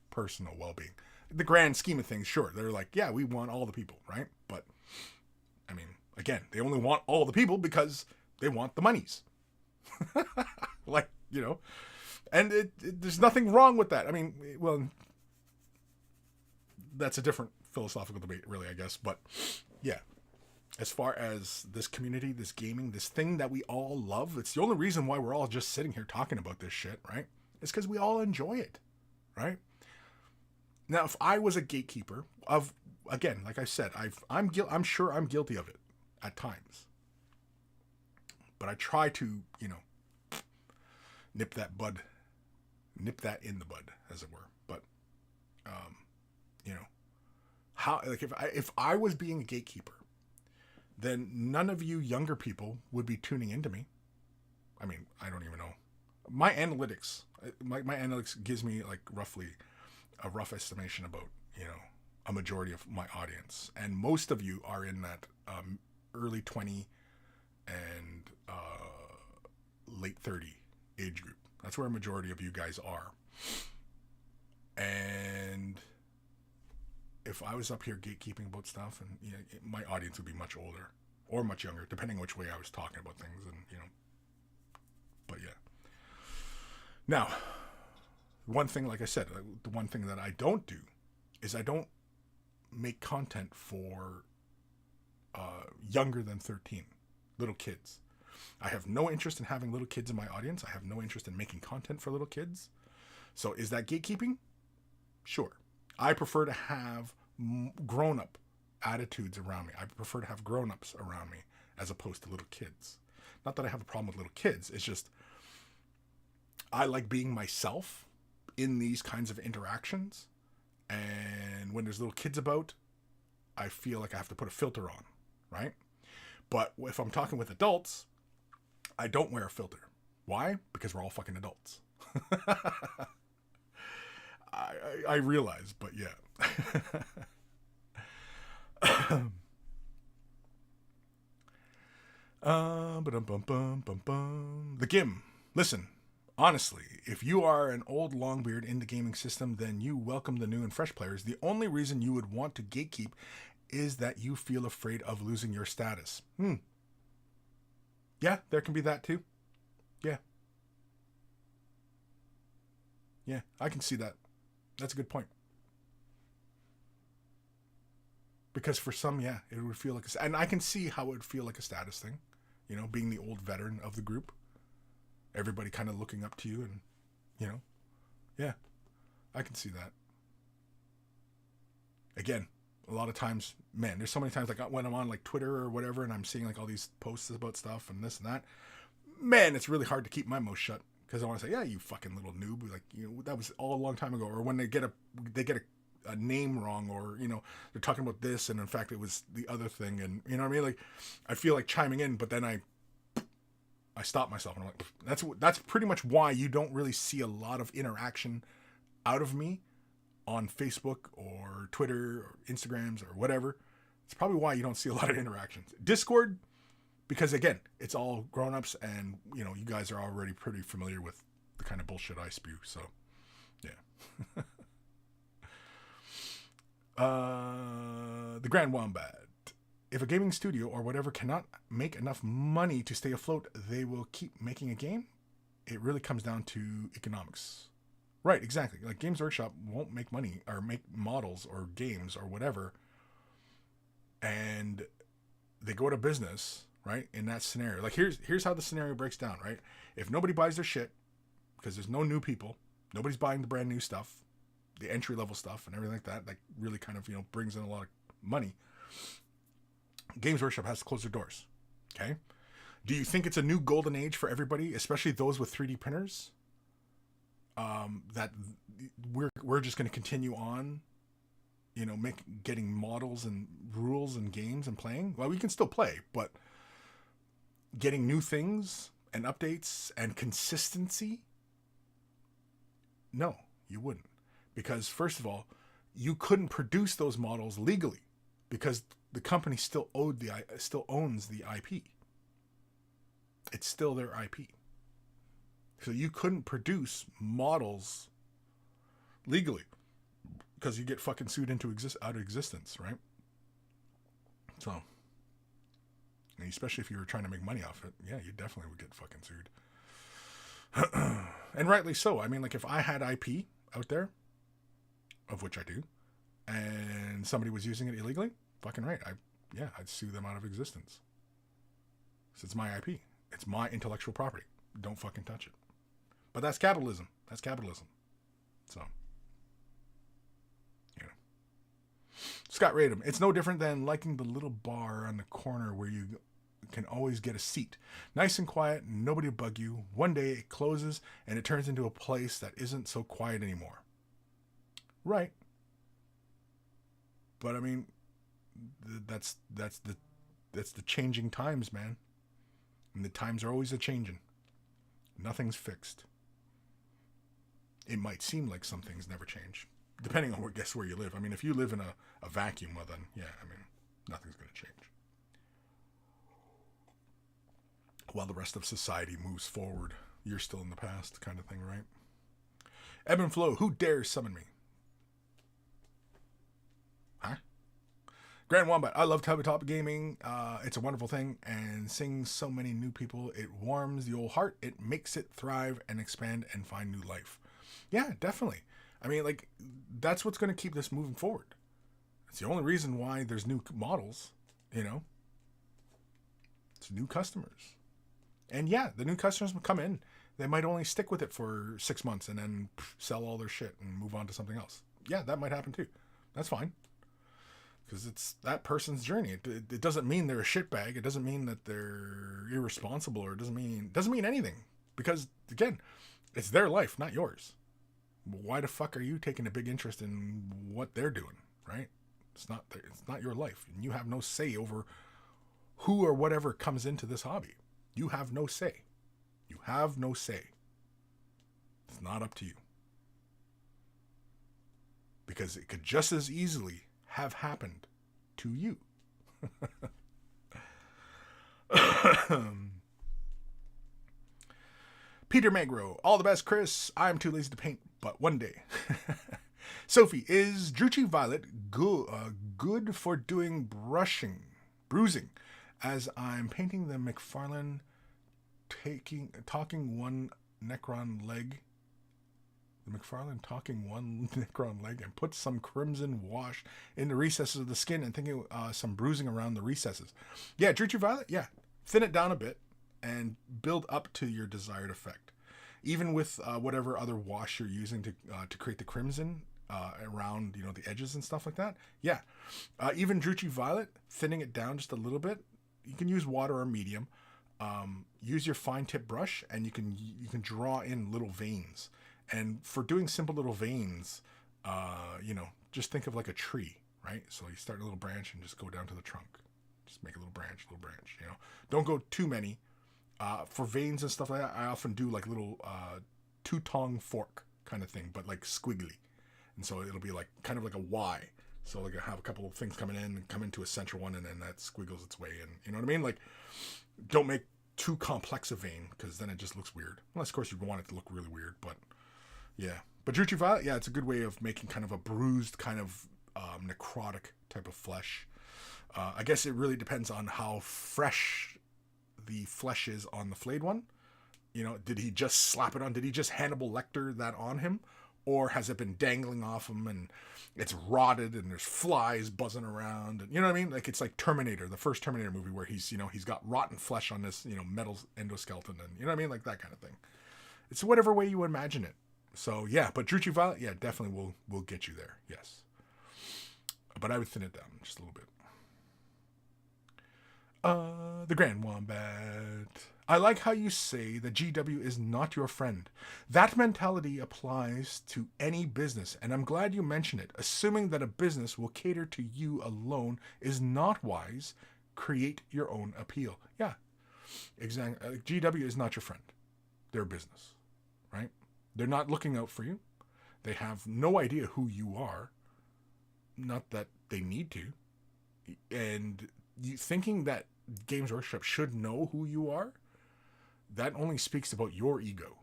personal well-being. The grand scheme of things, sure, they're like, yeah, we want all the people, right? But, I mean, again, they only want all the people because they want the monies. Like, you know, and there's nothing wrong with that. I mean, well, that's a different philosophical debate, really, I guess. But, yeah, as far as this community, this gaming, this thing that we all love, it's the only reason why we're all just sitting here talking about this shit, right? It's because we all enjoy it, right? Now, if I was a gatekeeper of, again, like I said, I'm sure I'm guilty of it at times. But I try to, you know, nip that in the bud, as it were. But, you know, how, like, if I was being a gatekeeper, then none of you younger people would be tuning into me. I mean, I don't even know. My analytics gives me, like, roughly a rough estimation about, you know, a majority of my audience. And most of you are in that early 20 and late 30 age group. That's where a majority of you guys are. And if I was up here gatekeeping about stuff, and you know, my audience would be much older or much younger, depending which way I was talking about things, and you know. But yeah. Now, one thing, like I said, the one thing that I don't do is I don't make content for younger than 13, little kids. I have no interest in having little kids in my audience. I have no interest in making content for little kids. So is that gatekeeping? Sure. I prefer to have grown-up attitudes around me. I prefer to have grown-ups around me as opposed to little kids. Not that I have a problem with little kids. It's just I like being myself in these kinds of interactions. And when there's little kids about, I feel like I have to put a filter on, right? But if I'm talking with adults, I don't wear a filter. Why? Because we're all fucking adults. I realize, but yeah. The Gim. Listen, honestly, if you are an old longbeard in the gaming system, then you welcome the new and fresh players. The only reason you would want to gatekeep is that you feel afraid of losing your status. Yeah, there can be that too. Yeah. Yeah, I can see that. That's a good point. Because for some, yeah, it would feel like and I can see how it would feel like a status thing. You know, being the old veteran of the group. Everybody kind of looking up to you and, you know, yeah, I can see that. Again, a lot of times, man, there's so many times, like when I'm on like Twitter or whatever and I'm seeing like all these posts about stuff and this and that, man, it's really hard to keep my mouth shut because I want to say, yeah, you fucking little noob. Like, that was all a long time ago. Or when they get a name wrong, or they're talking about this and in fact it was the other thing, and you know what I mean. Like, I feel like chiming in, but then I stop myself and I'm like, that's pretty much why you don't really see a lot of interaction out of me on Facebook or Twitter or Instagrams or whatever. It's probably why you don't see a lot of interactions. Discord, because again, it's all grown-ups, and you guys are already pretty familiar with the kind of bullshit I spew. So yeah. The Grand Wombat. If a gaming studio or whatever cannot make enough money to stay afloat, they will keep making a game. It really comes down to economics. Right, exactly. Like, Games Workshop won't make money or make models or games or whatever, and they go out of business, right? In that scenario. Like, here's how the scenario breaks down, right? If nobody buys their shit, because there's no new people, nobody's buying the brand new stuff, the entry level stuff and everything like that, like really kind of, brings in a lot of money. Games Workshop has to close their doors. Okay. Do you think it's a new golden age for everybody, especially those with 3D printers? That we're just going to continue on, getting models and rules and games and playing. Well, we can still play, but getting new things and updates and consistency? No, you wouldn't. Because first of all, you couldn't produce those models legally because the company still owns the IP. It's still their IP. So you couldn't produce models legally because you get fucking sued out of existence, right? So, and especially if you were trying to make money off it, yeah, you definitely would get fucking sued. And rightly so. I mean, like, if I had IP out there, of which I do, and somebody was using it illegally, fucking right, I'd sue them out of existence. So it's my IP. It's my intellectual property. Don't fucking touch it. But that's capitalism. So, Scott Radom. It's no different than liking the little bar on the corner where you can always get a seat. Nice and quiet, nobody will bug you. One day it closes and it turns into a place that isn't so quiet anymore. Right. But I mean, that's the changing times, man. And the times are always a-changing. Nothing's fixed. It might seem like some things never change, depending on where you live. I mean, if you live in a vacuum, well then, yeah, I mean, nothing's going to change. While the rest of society moves forward, you're still in the past, kind of thing, right? Evan Belleau, who dares summon me? Huh? Grand Wombat, I love tabletop gaming. It's a wonderful thing, and seeing so many new people, it warms the old heart. It makes it thrive and expand and find new life. Yeah, definitely. I mean, like, that's what's going to keep this moving forward. It's the only reason why there's new models, It's new customers. And yeah, the new customers will come in. They might only stick with it for 6 months and then sell all their shit and move on to something else. Yeah, that might happen too. That's fine. Because it's that person's journey. It doesn't mean they're a shitbag. It doesn't mean that they're irresponsible, or it doesn't mean anything. Because again, it's their life, not yours. Why the fuck are you taking a big interest in what they're doing, right? It's not your life, and you have no say over who or whatever comes into this hobby. You have no say. You have no say. It's not up to you. Because it could just as easily have happened to you. Peter Magro, all the best, Kris. I'm too lazy to paint, but one day. Sophie, is Druchii Violet good for doing bruising, as I'm painting the McFarlane talking one Necron leg. The McFarlane talking one Necron leg, and put some crimson wash in the recesses of the skin and thinking some bruising around the recesses. Yeah, Druchii Violet, yeah. Thin it down a bit and build up to your desired effect. Even with whatever other wash you're using to create the crimson around the edges and stuff like that. Yeah, even Druchii Violet, thinning it down just a little bit. You can use water or medium. use your fine tip brush, and you can draw in little veins. And for doing simple little veins, just think of like a tree, right? So you start a little branch and just go down to the trunk. Just make a little branch. Don't go too many. For veins and stuff like that, I often do like little two-tong fork kind of thing, but like squiggly. And so it'll be like kind of like a Y. So like I have a couple of things coming in and come into a central one, and then that squiggles its way in. You know what I mean? Like, don't make too complex a vein, because then it just looks weird. Unless, of course, you want it to look really weird. But yeah. But Druchii Violet, yeah, it's a good way of making kind of a bruised, kind of necrotic type of flesh. I guess it really depends on how fresh the flesh is on the flayed one. Did he just slap it on? Did he just Hannibal Lecter that on him? Or has it been dangling off him and it's rotted and there's flies buzzing around? And, you know what I mean? Like, it's like Terminator, the first Terminator movie, where he's got rotten flesh on this, metal endoskeleton, and you know what I mean? Like that kind of thing. It's whatever way you imagine it. So yeah, but Druchii Violet, yeah, definitely will get you there. Yes. But I would thin it down just a little bit. The Grand Wombat. I like how you say that GW is not your friend. That mentality applies to any business, and I'm glad you mentioned it. Assuming that a business will cater to you alone is not wise. Create your own appeal. Yeah, exactly. GW is not your friend. They're a business, right? They're not looking out for you. They have no idea who you are. Not that they need to. And you thinking that Games Workshop should know who you are, that only speaks about your ego.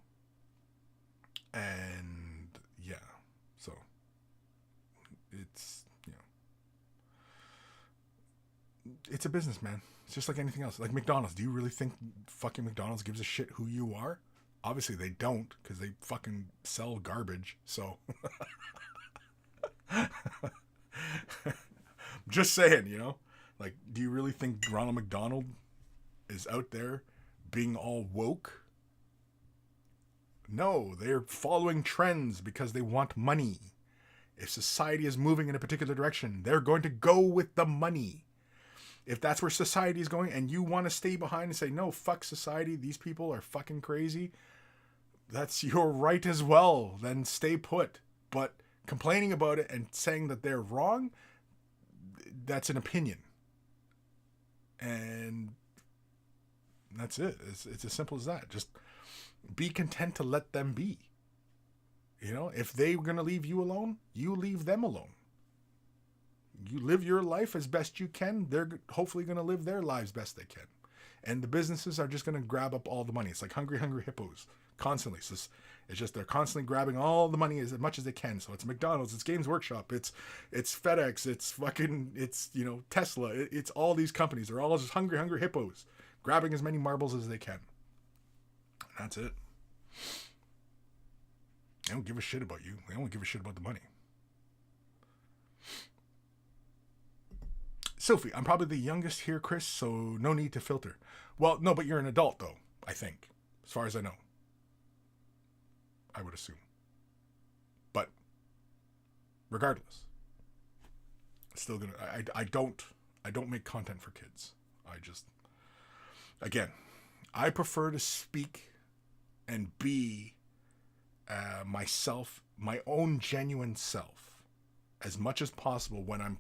And yeah, so it's, it's a business, man. It's just like anything else. Like McDonald's. Do you really think fucking McDonald's gives a shit who you are? Obviously they don't, because they fucking sell garbage. So just saying, like, do you really think Ronald McDonald is out there being all woke? No, they're following trends because they want money. If society is moving in a particular direction, they're going to go with the money. If that's where society is going and you want to stay behind and say, no, fuck society, these people are fucking crazy, that's your right as well. Then stay put. But complaining about it and saying that they're wrong, that's an opinion. And that's it. It's as simple as that. Just be content to let them be. If they're going to leave you alone, you leave them alone. You live your life as best you can. They're hopefully going to live their lives best they can. And the businesses are just going to grab up all the money. It's like hungry hippos. Constantly. It's just they're constantly grabbing all the money as much as they can. So it's McDonald's, it's Games Workshop, it's FedEx, it's Tesla, it's all these companies. They're all just hungry hippos, grabbing as many marbles as they can. And that's it. They don't give a shit about you. They only give a shit about the money. Sophie, I'm probably the youngest here, Kris, so no need to filter. Well, no, but you're an adult though, I think, as far as I know. I would assume. But regardless, it's still gonna. I don't make content for kids. I prefer to speak and be myself, my own genuine self, as much as possible when I'm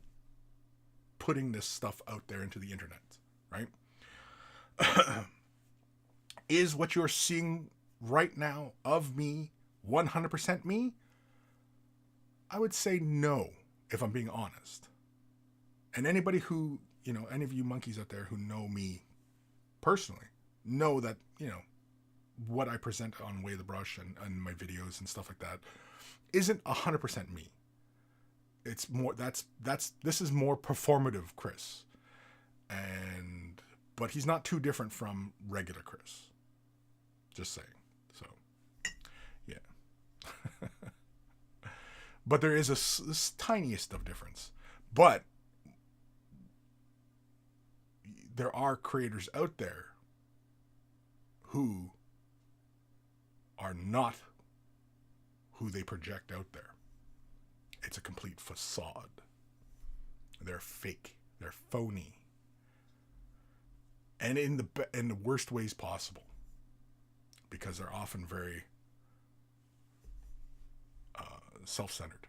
putting this stuff out there into the internet, right? Is what you're seeing right now of me 100% me? I would say no, if I'm being honest. And anybody who, any of you monkeys out there who know me personally, know that, what I present on Way the Brush and my videos and stuff like that isn't 100% me. It's more, this is more performative Kris. But he's not too different from regular Kris. Just saying. So, yeah. But there is this tiniest of difference. But there are creators out there who are not who they project out there. It's a complete facade. They're fake. They're phony. and in the worst ways possible, because they're often very self-centered.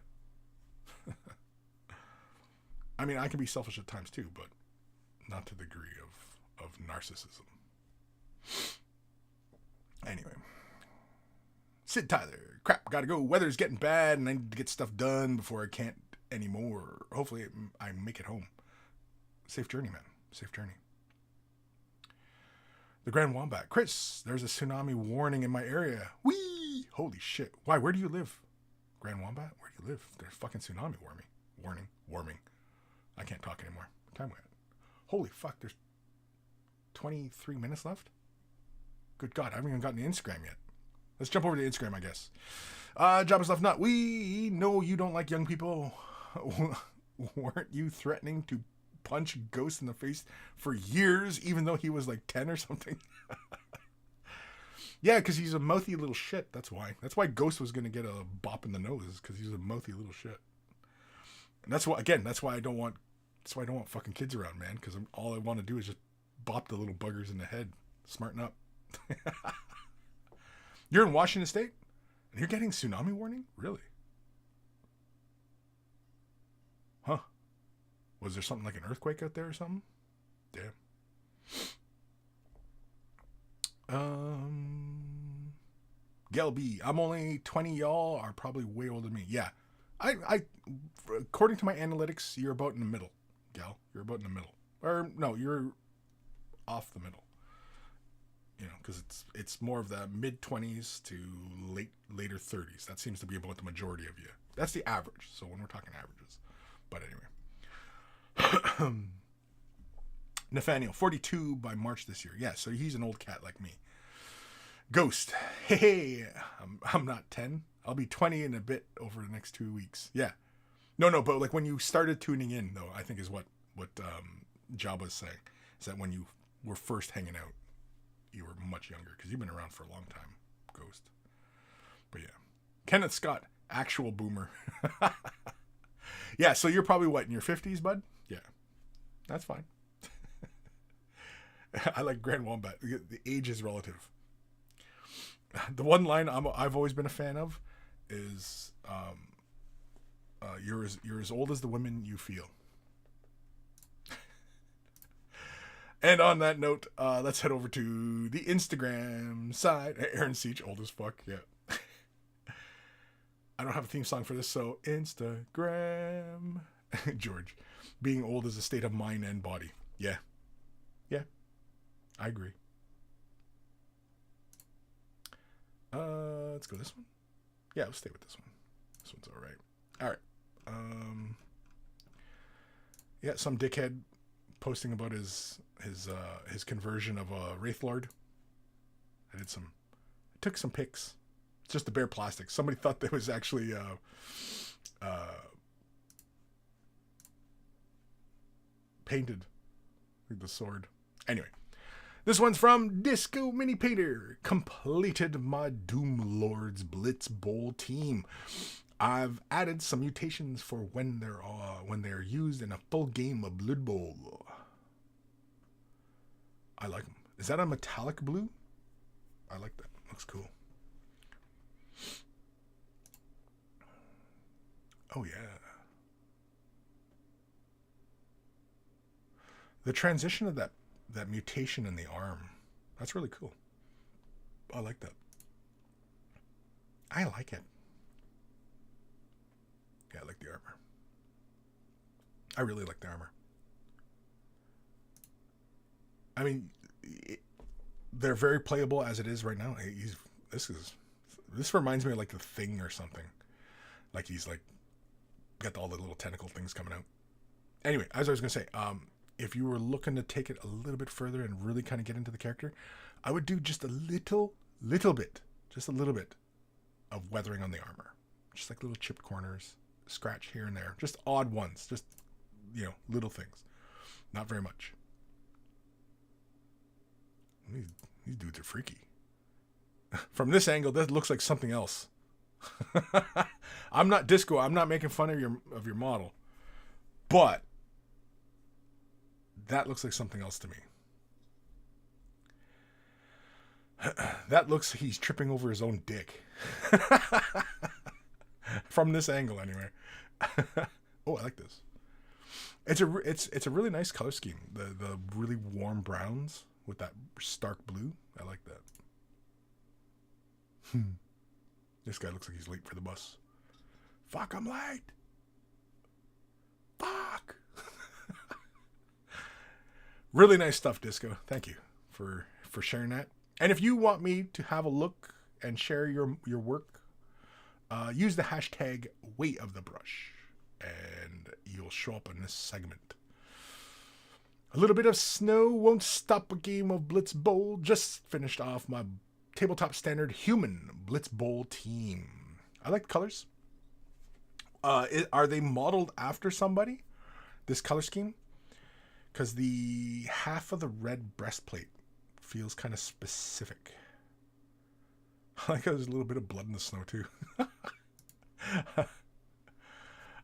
I mean, I can be selfish at times too, but not to the degree of narcissism. Anyway. Sid Tyler. Crap, gotta go. Weather's getting bad and I need to get stuff done before I can't anymore. Hopefully I make it home. Safe journey, man. Safe journey. The Grand Wombat. Kris, there's a tsunami warning in my area. Whee! Holy shit. Why? Where do you live? Grand Wombat? Where do you live? There's fucking tsunami warming. I can't talk anymore. What time we at? Holy fuck, there's 23 minutes left? Good God, I haven't even gotten to Instagram yet. Let's jump over to Instagram, I guess. Jobless Left Nut. We know you don't like young people. Weren't you threatening to punch Ghost in the face for years, even though he was like 10 or something? Yeah, because he's a mouthy little shit. That's why. That's why Ghost was going to get a bop in the nose, because he's a mouthy little shit. And that's why, again, that's why I don't want fucking kids around, man, because all I want to do is just bop the little buggers in the head. Smarten up. You're in Washington State? And you're getting tsunami warning? Really? Huh. Was there something like an earthquake out there or something? Damn. Gail B. I'm only 20. Y'all are probably way older than me. Yeah. I according to my analytics, you're about in the middle, Gal. You're about in the middle. Or no, you're off the middle. You know, because it's more of the mid-20s to later 30s. That seems to be about the majority of you. That's the average. So when we're talking averages. But anyway. Nathaniel, 42 by March this year. Yeah, so he's an old cat like me. Ghost. Hey, I'm not 10. I'll be 20 in a bit over the next 2 weeks. Yeah. No, but like when you started tuning in, though, I think is what Jabba's saying. Is that when you were first hanging out, you were much younger, because you've been around for a long time, Ghost. But yeah. Kenneth Scott, actual boomer. Yeah, so you're probably what, in your 50s, bud? Yeah. That's fine. I like Grand Wombat. The age is relative. The one line I've always been a fan of is you're as old as the women you feel. And on that note, let's head over to the Instagram side. Aaron Seach, old as fuck, yeah. I don't have a theme song for this, so Instagram. George, being old is a state of mind and body. Yeah, I agree. Let's go this one. Yeah, we'll stay with this one. This one's all right. All right. Yeah, some dickhead posting about his conversion of a Wraith Lord. I took some pics. It's just the bare plastic. Somebody thought that was actually painted, like the sword. Anyway, this one's from Disco Mini Painter. Completed my Doom Lords Blitz Bowl team. I've added some mutations for when they're used in a full game of Blood Bowl. I like them. Is that a metallic blue? I like that. Looks cool. Oh yeah. The transition of that mutation in the arm. That's really cool. I like that. I like it. Yeah, I like the armor. I really like the armor. I mean, they're very playable as it is right now. This reminds me of like the Thing or something. Like he's like got all the little tentacle things coming out. Anyway, as I was gonna say, if you were looking to take it a little bit further and really kind of get into the character, I would do just a little bit of weathering on the armor. Just like little chipped corners, scratch here and there, just odd ones, just, little things. Not very much. These dudes are freaky. From this angle, that looks like something else. I'm not Disco. I'm not making fun of your model, but that looks like something else to me. That looks like he's tripping over his own dick. From this angle, anyway. Oh, I like this. It's a really nice color scheme. The really warm browns with that stark blue. I like that. This guy looks like he's late for the bus. Fuck, I'm late. Fuck. Really nice stuff, Disco. Thank you for sharing that. And if you want me to have a look and share your work, use the hashtag weight of the brush and you'll show up in this segment. A little bit of snow won't stop a game of Blitz Bowl. Just finished off my tabletop standard human Blitz Bowl team. I like the colors. Are they modeled after somebody? This color scheme? Because the half of the red breastplate feels kind of specific. I like how there's a little bit of blood in the snow too.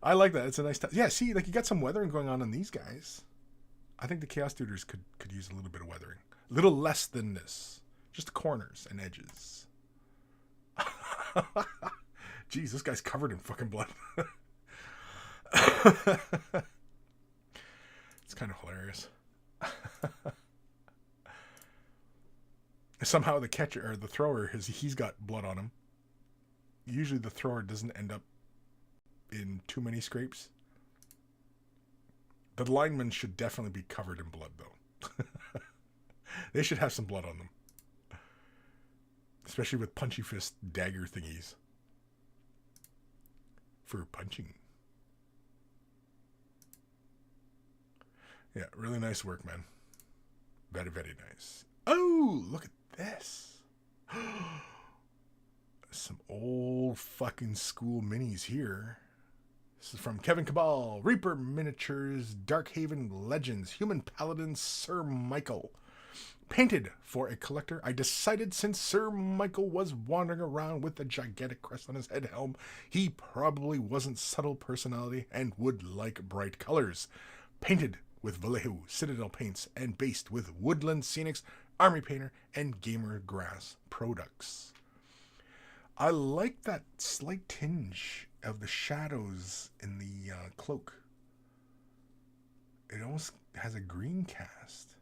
I like that. It's a nice touch. Yeah, see, like you got some weathering going on these guys. I think the Chaos Tutors could use a little bit of weathering. A little less than this. Just the corners and edges. Jeez, this guy's covered in fucking blood. It's kind of hilarious. Somehow the catcher or the thrower, he's got blood on him. Usually the thrower doesn't end up in too many scrapes. The linemen should definitely be covered in blood, though. They should have some blood on them. Especially with punchy fist dagger thingies. For punching. Yeah, really nice work, man. Very, very nice. Oh, look at this. Some old fucking school minis here. This is from Kevin Cabal, Reaper Miniatures, Darkhaven Legends, Human Paladin, Sir Michael. Painted for a collector. I decided since Sir Michael was wandering around with a gigantic crest on his head helm, he probably wasn't subtle personality and would like bright colors. Painted with Vallejo Citadel paints and based with Woodland Scenics, Army Painter, and Gamer Grass products. I like that slight tinge of the shadows in the cloak. It almost has a green cast.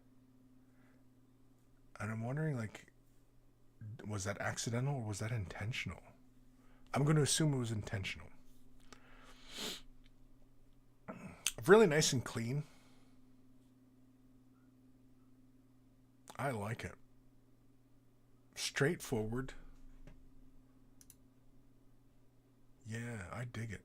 And I'm wondering, like, was that accidental or was that intentional? I'm going to assume it was intentional. Really nice and clean. I like it. Straightforward. Yeah, I dig it.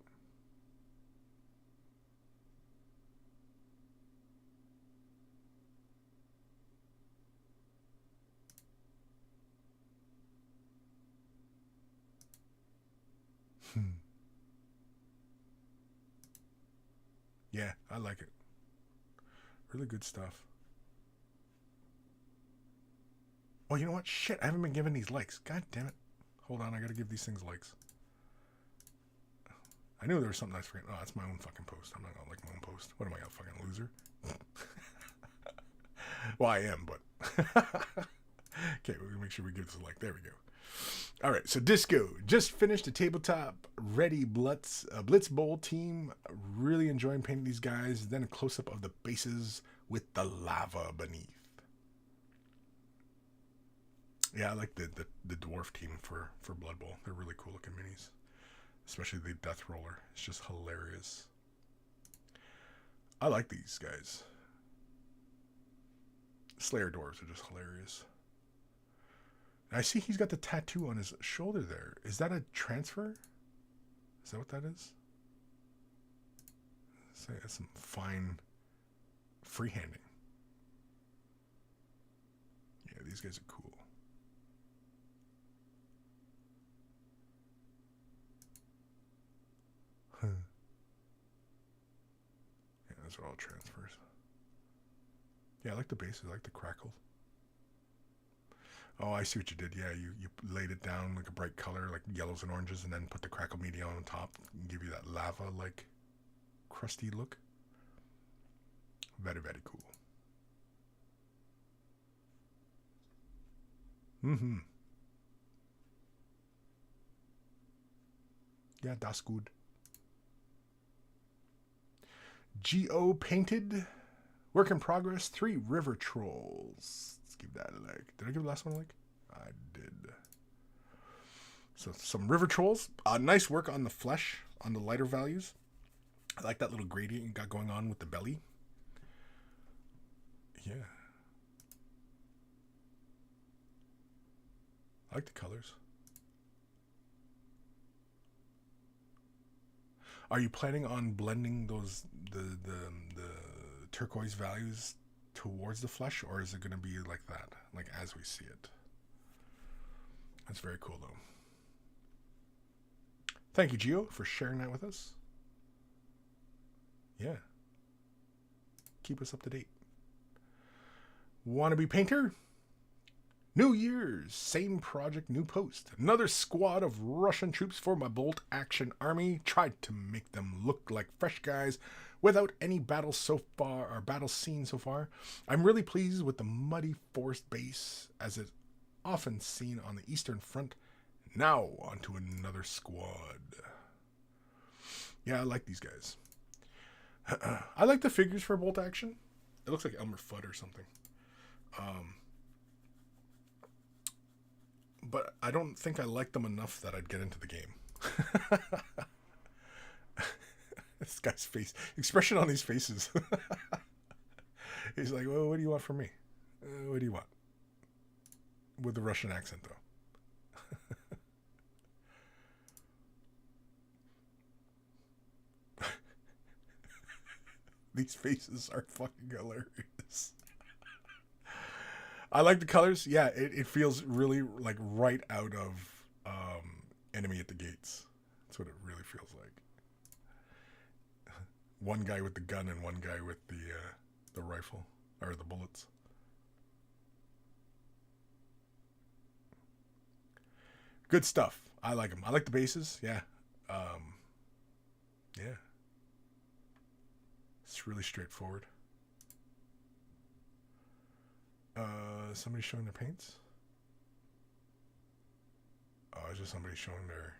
Yeah, I like it. Really good stuff. Oh, you know what? Shit, I haven't been giving these likes. God damn it. Hold on, I gotta give these things likes. I knew there was something I was forgetting. Oh, that's my own fucking post. I'm not gonna like my own post. What am I, a fucking loser? Well, I am, but... Okay, we're gonna make sure we give this a like. There we go. Alright, so Disco just finished a tabletop ready Blitz Bowl team. Really enjoying painting these guys. Then a close-up of the bases with the lava beneath. Yeah, I like the dwarf team for Blood Bowl. They're really cool looking minis. Especially the Death Roller. It's just hilarious. I like these guys. Slayer dwarves are just hilarious. I see he's got the tattoo on his shoulder there. Is that a transfer? Is that what that is? So that's some fine freehanding. Yeah, these guys are cool. Huh. Yeah, those are all transfers. Yeah, I like the bases. I like the crackle. Oh, I see what you did. Yeah, you laid it down like a bright color, like yellows and oranges, and then put the crackle media on top and give you that lava-like crusty look. Very, very cool. Mm-hmm. Yeah, that's good. Geo painted. Work in progress. 3 river trolls. Let's give that a like. Did I give the last one a like? I did. So some river trolls. Nice work on the flesh, on the lighter values. I like that little gradient you got going on with the belly. Yeah. I like the colors. Are you planning on blending those the turquoise values towards the flesh, or is it going to be like that, like as we see it? That's very cool, though. Thank you, Gio, for sharing that with us. Yeah. Keep us up to date. Wannabe painter? New Year's, same project, new post. Another squad of Russian troops for my bolt action army. Tried to make them look like fresh guys without any battles so far, or battles seen so far. I'm really pleased with the muddy forest base, as is often seen on the Eastern Front. Now, onto another squad. Yeah, I like these guys. I like the figures for bolt action. It looks like Elmer Fudd or something. But I don't think I like them enough that I'd get into the game. This guy's face, expression on these faces. He's like, well, what do you want from me? What do you want? With the Russian accent, though. These faces are fucking hilarious. I like the colors. Yeah, it feels really like right out of Enemy at the Gates. That's what it really feels like. One guy with the gun and one guy with the rifle or the bullets. Good stuff. I like them. I like the bases. Yeah. Yeah. It's really straightforward. Somebody showing their paints? Oh, it's just somebody showing their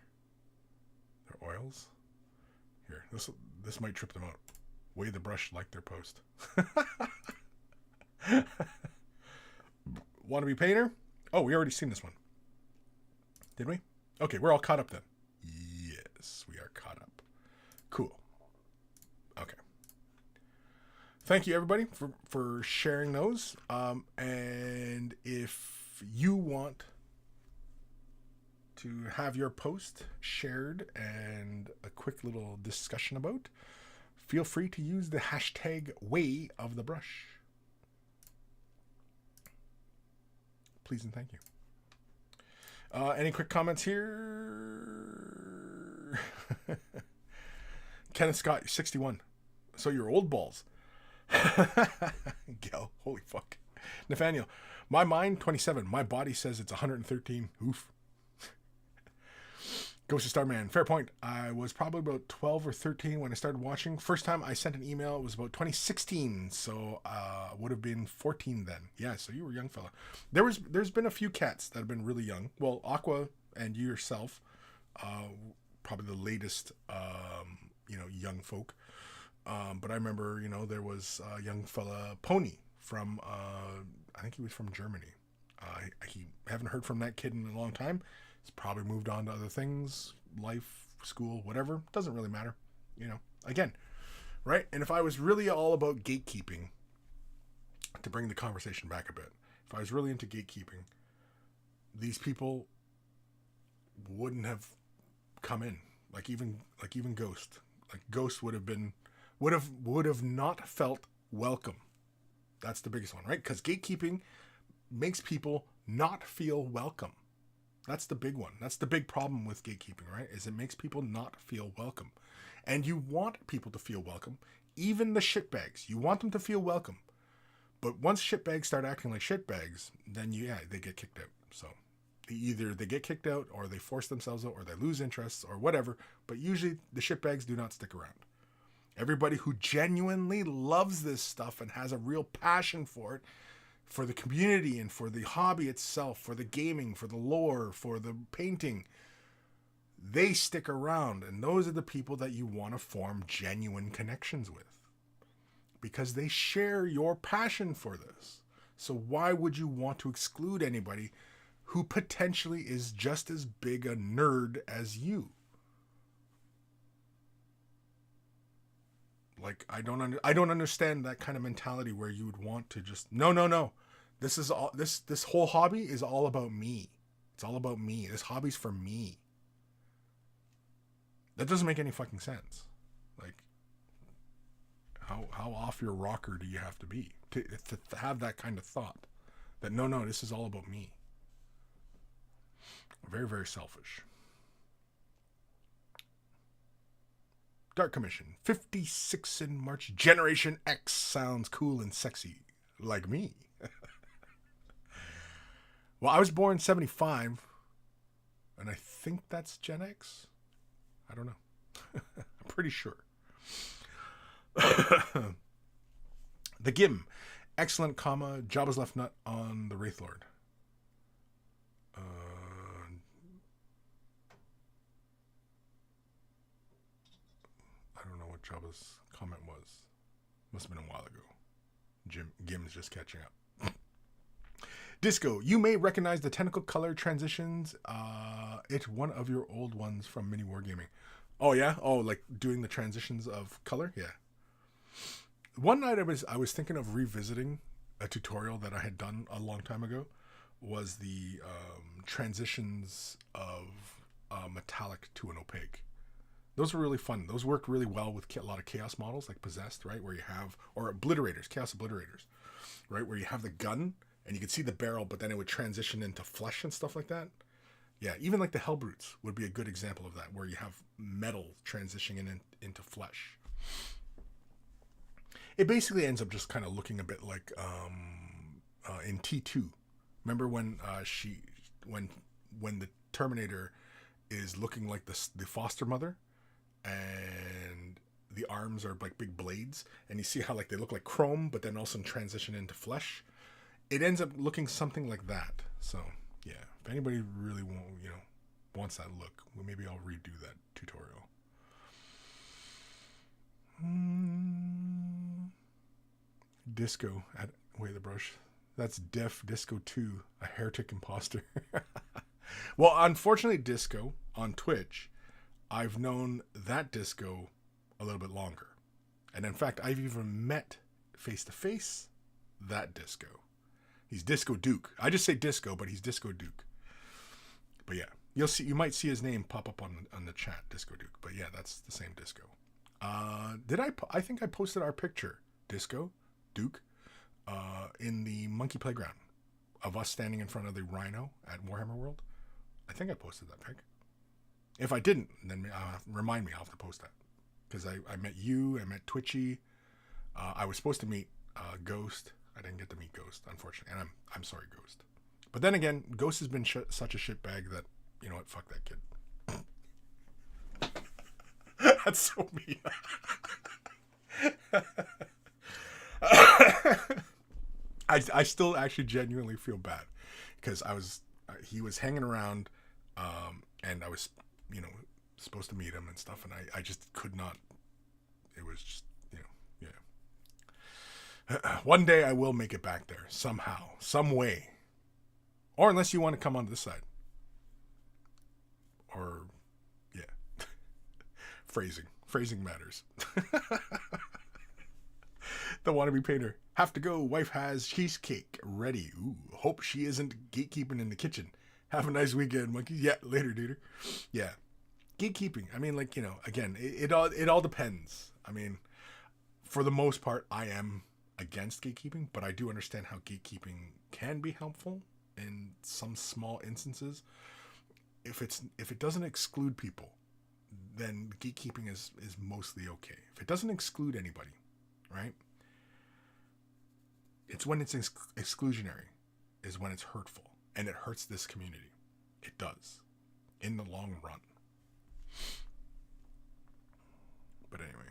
oils. Here, this might trip them out. Weigh the brush like their post. Wannabe painter? Oh, we already seen this one. Did we? Okay, we're all caught up then. Yes, we are caught up. Cool. Okay. Thank you, everybody, for sharing those. And if you want to have your post shared and a quick little discussion about, feel free to use the hashtag way of the brush. Please and thank you. Any quick comments here? Kenneth Scott, you're 61. So you're old balls. Gel, holy fuck. Nathaniel, my mind 27. My body says it's 113. Oof. Ghost of Starman, fair point. I was probably about 12 or 13 when I started watching. First time I sent an email, it was about 2016, so would have been 14 then. Yeah, so you were a young fella. There's been a few cats that have been really young. Well, Aqua and you yourself, probably the latest, young folk. But I remember, there was a young fella, Pony, from, I think he was from Germany. I haven't heard from that kid in a long time. He's probably moved on to other things, life, school, whatever. Doesn't really matter, again, right? And if I was really all about gatekeeping, to bring the conversation back a bit, if I was really into gatekeeping, these people wouldn't have come in. Like even Ghost. Like Ghost would have not felt welcome. That's the biggest one, right? Because gatekeeping makes people not feel welcome. That's the big one. That's the big problem with gatekeeping, right? Is it makes people not feel welcome. And you want people to feel welcome. Even the shitbags. You want them to feel welcome. But once shitbags start acting like shitbags, then they get kicked out. So either they get kicked out, or they force themselves out, or they lose interests, or whatever. But usually the shitbags do not stick around. Everybody who genuinely loves this stuff and has a real passion for it for the community and for the hobby itself, for the gaming, for the lore, for the painting, they stick around. And those are the people that you want to form genuine connections with, because they share your passion for this. So why would you want to exclude anybody who potentially is just as big a nerd as you? Like, I don't understand that kind of mentality where you would want to just no. This is all this whole hobby is all about me. It's all about me. This hobby's for me. That doesn't make any fucking sense. Like, how off your rocker do you have to be to have that kind of thought that no, this is all about me? Very, very selfish. Dark Commission, 56 in March. Generation X sounds cool and sexy, like me. Well, I was born 75, and I think that's Gen X. I don't know. I'm pretty sure. The Gim, excellent, comma, Jabba's left nut on the Wraith Lord. I don't know what Jabba's comment was. Must have been a while ago. Gim's just catching up. Disco, you may recognize the tentacle color transitions. It's one of your old ones from Mini Wargaming. Oh yeah? Oh, like doing the transitions of color? Yeah. One night I was thinking of revisiting a tutorial that I had done a long time ago. Was the transitions of metallic to an opaque. Those were really fun. Those worked really well with a lot of chaos models, like Possessed, right? Where you have, or obliterators, chaos obliterators, right? Where you have the gun and you could see the barrel, but then it would transition into flesh and stuff like that. Yeah, even like the Hellbrutes would be a good example of that, where you have metal transitioning into flesh. It basically ends up just kind of looking a bit like in T2. Remember when when the Terminator is looking like the foster mother, and the arms are like big blades, and you see how like they look like chrome, but then also transition into flesh. It ends up looking something like that. So yeah, if anybody really wants that look, well, maybe I'll redo that tutorial. Disco at Way the Brush. That's Def Disco 2, a heretic imposter. Well, unfortunately, Disco on Twitch, I've known that Disco a little bit longer. And in fact, I've even met face-to-face that Disco. He's Disco Duke. I just say Disco, but he's Disco Duke. But yeah, you might see his name pop up on the chat, Disco Duke. But yeah, that's the same Disco. I think I posted our picture, Disco Duke, in the Monkey Playground of us standing in front of the Rhino at Warhammer World. I think I posted that pic. If I didn't, then remind me. I'll have to post that, because I met you. I met Twitchy. I was supposed to meet Ghost. I didn't get to meet Ghost, unfortunately, and I'm sorry, Ghost. But then again, Ghost has been such a shitbag that, you know what, fuck that kid. That's so mean. I still actually genuinely feel bad, because he was hanging around, and I was, supposed to meet him and stuff, and I just could not. It was just, yeah. One day I will make it back there somehow, some way, or unless you want to come on this side, or yeah, phrasing matters. The wannabe painter. Have to go. Wife has cheesecake ready. Ooh, hope she isn't gatekeeping in the kitchen. Have a nice weekend, monkey. Yeah, later, dude. Yeah. Gatekeeping. I mean, again, it all depends. I mean, for the most part, I am against gatekeeping, but I do understand how gatekeeping can be helpful in some small instances. If it doesn't exclude people, then gatekeeping is mostly okay. If it doesn't exclude anybody, right? It's when it's exclusionary is when it's hurtful, and it hurts this community. It does, in the long run. But anyway.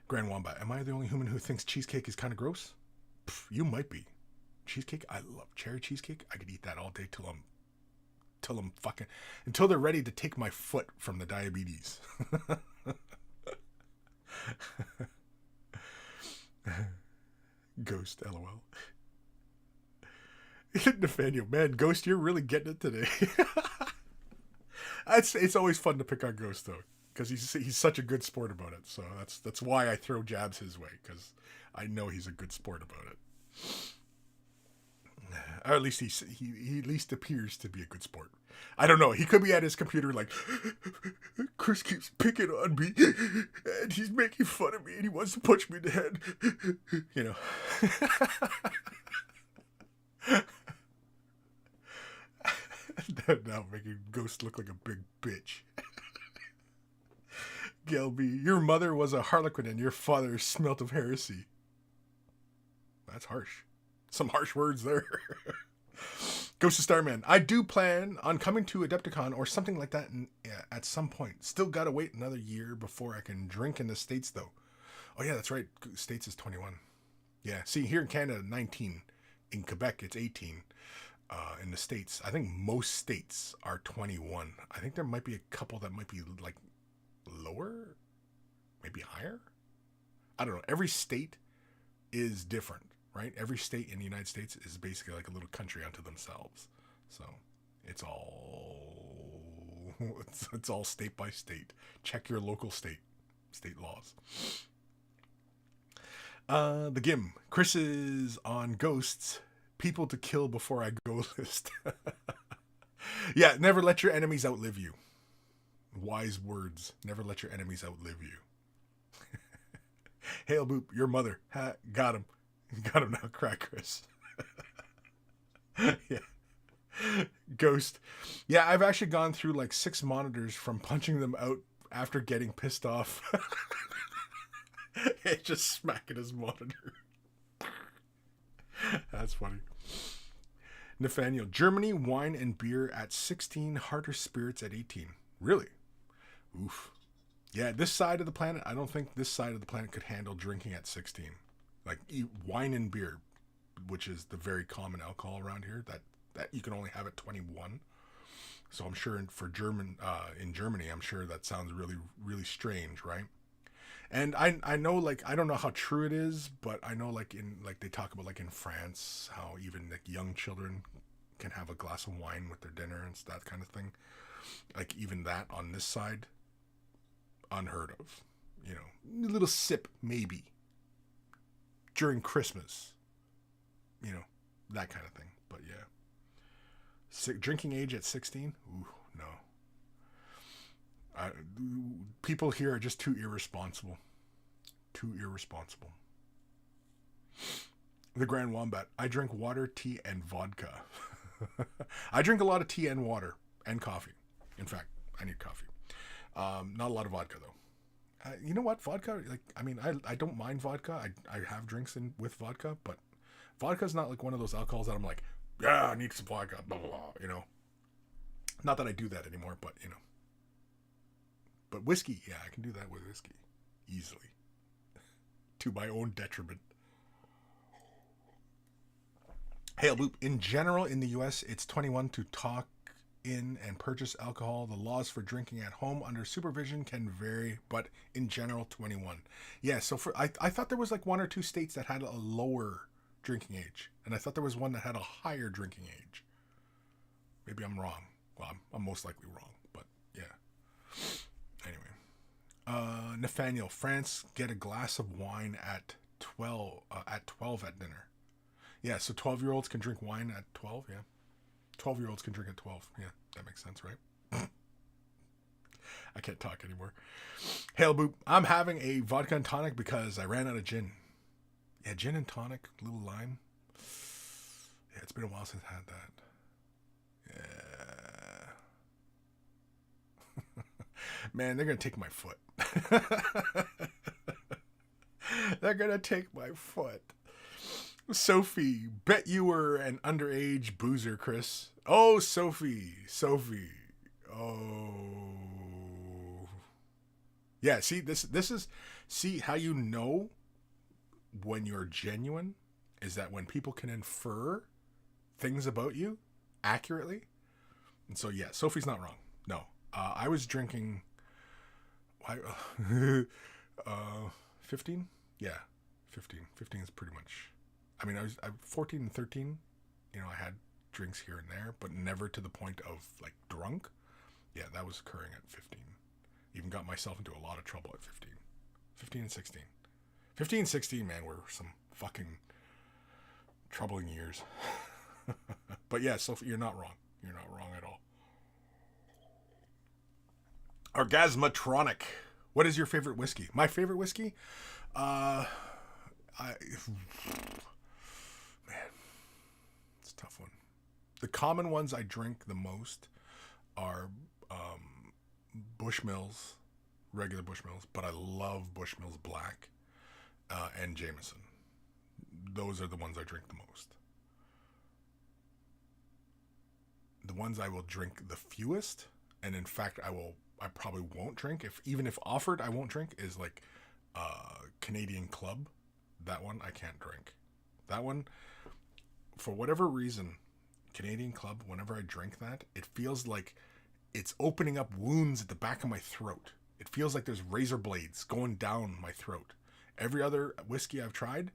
Grand Wombat, am I the only human who thinks cheesecake is kind of gross? You might be. Cheesecake? I love cherry cheesecake. I could eat that all day till I'm fucking, until they're ready to take my foot from the diabetes. Ghost, LOL. Nathaniel, man, Ghost, you're really getting it today. It's always fun to pick on Ghost though, because he's such a good sport about it. So that's why I throw jabs his way, because I know he's a good sport about it. Or at least he at least appears to be a good sport. I don't know. He could be at his computer like, Kris keeps picking on me, and he's making fun of me, and he wants to punch me in the head. You know. Now making Ghost look like a big bitch. Gelby, your mother was a harlequin and your father smelt of heresy. That's harsh. Some harsh words there. Ghost of Starman. I do plan on coming to Adepticon or something like that at some point. Still gotta wait another year before I can drink in the States though. Oh yeah, that's right. States is 21. Yeah, see, here in Canada, 19. In Quebec, it's 18. In the States, I think most states are 21. I think there might be a couple that might be like lower, maybe higher. I don't know. Every state is different, right? Every state in the United States is basically like a little country unto themselves. So it's all state by state. Check your local state laws. The Gim. Kris is on Ghosts. People to kill before I go list. Yeah, never let your enemies outlive you. Wise words. Never let your enemies outlive you. Hail Boop, your mother. Ha, got him. Got him now, crack Kris. Yeah. Ghost. Yeah, I've actually gone through like 6 monitors from punching them out after getting pissed off. And just smacking his monitor. That's funny. Nathaniel, Germany, wine and beer at 16, harder spirits at 18. Really? Oof. Yeah, this side of the planet, I don't think this side of the planet could handle drinking at 16. Like wine and beer, which is the very common alcohol around here, that you can only have at 21. So I'm sure in Germany, I'm sure that sounds really, really strange, right? And I know, like, I don't know how true it is, but I know, like, they talk about, like, in France, how even, like, young children can have a glass of wine with their dinner and that kind of thing. Like, even that on this side, unheard of. You know, a little sip, maybe. During Christmas. You know, that kind of thing. But, yeah. Drinking age at 16? Ooh, no. People here are just too irresponsible. Too irresponsible. The Grand Wombat. I drink water, tea, and vodka. I drink a lot of tea and water and coffee. In fact, I need coffee. Not a lot of vodka though. You know what? Vodka. Like, I mean, I don't mind vodka. I have drinks with vodka, but vodka is not like one of those alcohols that I'm like, yeah, I need some vodka. Blah blah blah. You know. Not that I do that anymore, but you know. But whiskey, yeah, I can do that with whiskey. Easily. To my own detriment. Hail Boop. In general, in the U.S., it's 21 to talk in and purchase alcohol. The laws for drinking at home under supervision can vary, but in general, 21. Yeah, so I thought there was like 1 or 2 states that had a lower drinking age. And I thought there was one that had a higher drinking age. Maybe I'm wrong. Well, I'm most likely wrong, but yeah. Anyway, Nathaniel, France get a glass of wine at 12 at dinner. Yeah, so 12-year-olds can drink wine at 12, yeah. 12-year-olds can drink at 12. Yeah, that makes sense, right? I can't talk anymore. Hail Boop, I'm having a vodka and tonic because I ran out of gin. Yeah, gin and tonic, a little lime. Yeah, it's been a while since I had that. Yeah. Man, they're going to take my foot. They're going to take my foot. Sophie, bet you were an underage boozer, Kris. Oh, Sophie. Oh. Yeah, see, this is, see how you know when you're genuine is that when people can infer things about you accurately. And so, yeah, Sophie's not wrong. No. I was drinking... 15? Yeah, 15. 15 is pretty much... I mean, I 14 and 13, you know, I had drinks here and there, but never to the point of, like, drunk. Yeah, that was occurring at 15. Even got myself into a lot of trouble at 15. 15 and 16. 15 and 16, man, were some fucking troubling years. But yeah, Sophie, you're not wrong. You're not wrong at all. Orgasmatronic. What is your favorite whiskey? My favorite whiskey? Man, it's a tough one. The common ones I drink the most are Bushmills, regular Bushmills, but I love Bushmills Black and Jameson. Those are the ones I drink the most. The ones I will drink the fewest, and in fact I probably won't drink, even if offered I won't drink, is like Canadian Club. That one I can't drink. That one, for whatever reason, Canadian Club, whenever I drink that, it feels like it's opening up wounds at the back of my throat. It feels like there's razor blades going down my throat. Every other whiskey I've tried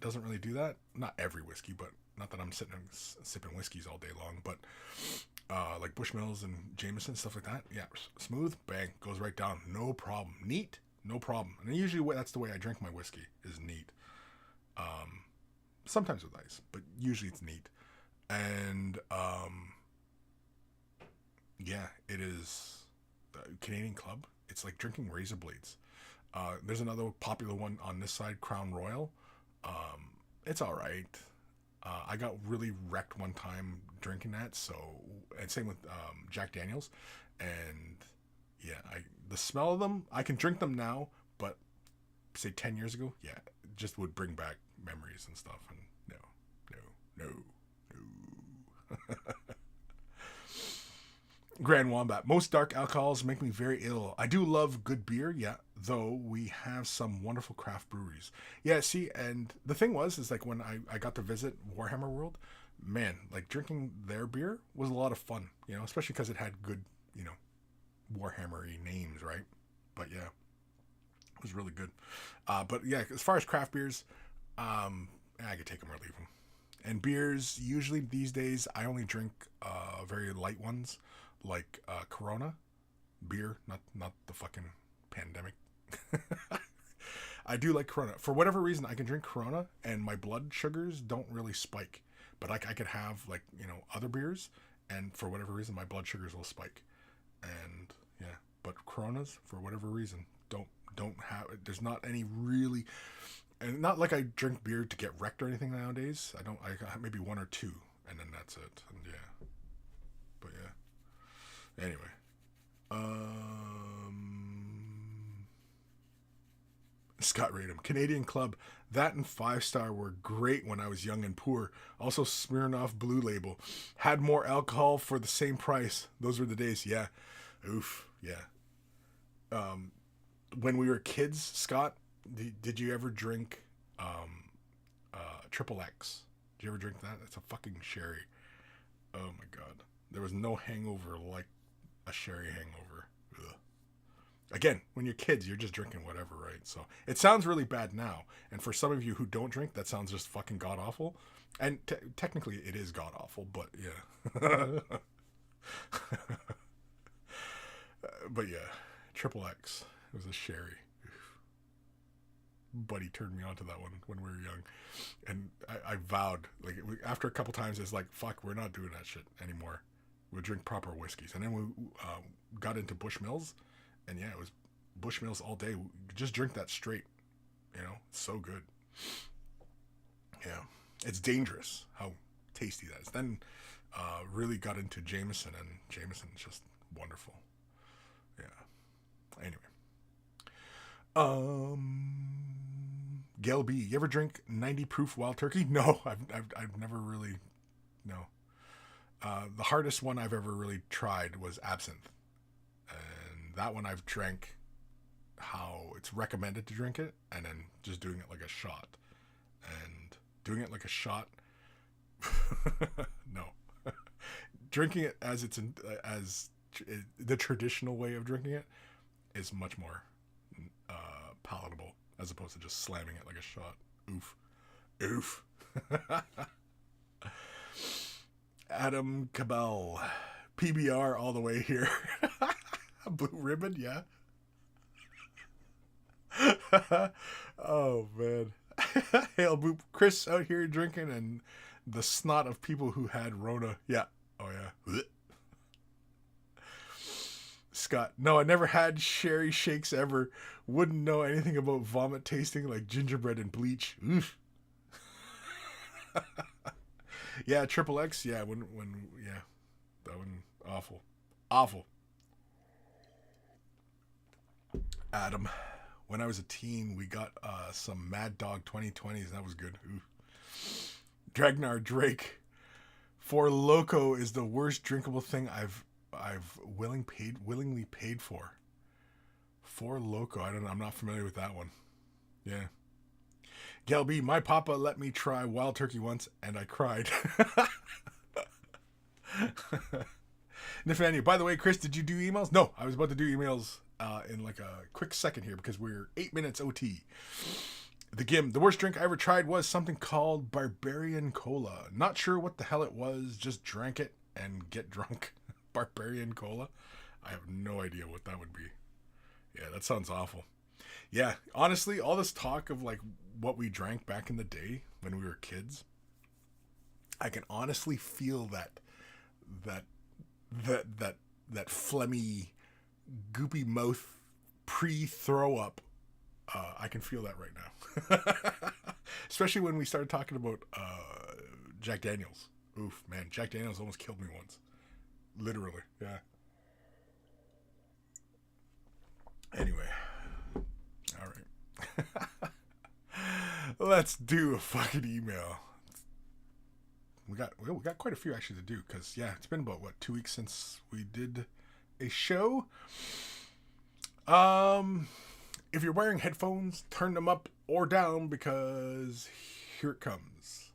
doesn't really do that. Not every whiskey, but not that I'm sitting and sipping whiskeys all day long, but like Bushmills and Jameson, stuff like that. Yeah, smooth, bang, goes right down. No problem. Neat, no problem. And usually that's the way I drink my whiskey, is neat. Sometimes with ice, but usually it's neat. And yeah, it is Canadian Club. It's like drinking razor blades. There's another popular one on this side, Crown Royal. It's all right. I got really wrecked one time drinking that. So, and same with Jack Daniels. And yeah, the smell of them, I can drink them now, but say 10 years ago, yeah, it just would bring back memories and stuff. And no. Grand Wombat. Most dark alcohols make me very ill. I do love good beer, yeah, though we have some wonderful craft breweries. Yeah, see, and the thing is like when I got to visit Warhammer World, man, like drinking their beer was a lot of fun, you know, especially because it had good, you know, Warhammer-y names, right? But yeah, it was really good. But yeah, as far as craft beers, I could take them or leave them. And beers, usually these days, I only drink very light ones, like Corona beer, not the fucking pandemic. I do like Corona. For whatever reason, I can drink Corona, and my blood sugars don't really spike. But I could have, like, you know, other beers, and for whatever reason, my blood sugars will spike. And yeah, but Coronas, for whatever reason, don't have. There's not any really. And not like I drink beer to get wrecked or anything nowadays. I don't. I maybe one or two, and then that's it. And yeah, but yeah. Anyway, Scott Radham, Canadian Club. That and 5-Star were great when I was young and poor. Also, Smirnoff Blue Label had more alcohol for the same price. Those were the days. Yeah, oof. Yeah. When we were kids, Scott. Did you ever drink Triple X? Did you ever drink that? It's a fucking sherry. Oh my god. There was no hangover like a sherry hangover. Ugh. Again, when you're kids, you're just drinking whatever, right? So it sounds really bad now. And for some of you who don't drink, that sounds just fucking god awful. And technically it is god awful, but yeah. But yeah, Triple X. It was a sherry. Buddy turned me onto that one when we were young, and I vowed, like, after a couple times, it's like, fuck, we're not doing that shit anymore. We'll drink proper whiskeys. And then we got into Bushmills, and yeah, it was Bushmills all day. Just drink that straight, you know. It's so good. Yeah, it's dangerous how tasty that is. Then really got into Jameson, and Jameson's just wonderful. Yeah. Anyway. Gail B, you ever drink 90 proof Wild Turkey? No, I've never really, no. The hardest one I've ever really tried was absinthe, and that one I've drank how it's recommended to drink it, and then just doing it like a shot, and doing it like a shot, no. Drinking it as the traditional way of drinking it is much more palatable as opposed to just slamming it like a shot. Oof. Oof. Adam Cabell, PBR all the way here. Blue ribbon, yeah. Oh man. Hail boop. Kris out here drinking and the snot of people who had Rona. Yeah. Oh yeah. Scott, no, I never had sherry shakes ever. Wouldn't know anything about vomit tasting like gingerbread and bleach. Oof. Yeah, Triple X. Yeah, when yeah, that one awful, awful. Adam, when I was a teen, we got some Mad Dog 2020s. That was good. Ooh. Dragnar Drake, For Loco is the worst drinkable thing I've willingly paid for. For Loco, I don't know. I'm not familiar with that one. Yeah. Gal B, my papa let me try wild turkey once, and I cried. Nathaniel, by the way, Kris, did you do emails? No, I was about to do emails in like a quick second here because we're 8 minutes OT. The Gim, the worst drink I ever tried was something called Barbarian Cola. Not sure what the hell it was, just drank it and get drunk. Barbarian Cola? I have no idea what that would be. Yeah, that sounds awful. Yeah, honestly, all this talk of like what we drank back in the day when we were kids, I can honestly feel that phlegmy, goopy mouth pre-throw up. I can feel that right now. Especially when we started talking about Jack Daniels. Oof, man, Jack Daniels almost killed me once. Literally, yeah. Anyway. All right. Let's do a fucking email. We got quite a few actually to do because yeah, it's been about 2 weeks since we did a show. If you're wearing headphones, turn them up or down because here it comes.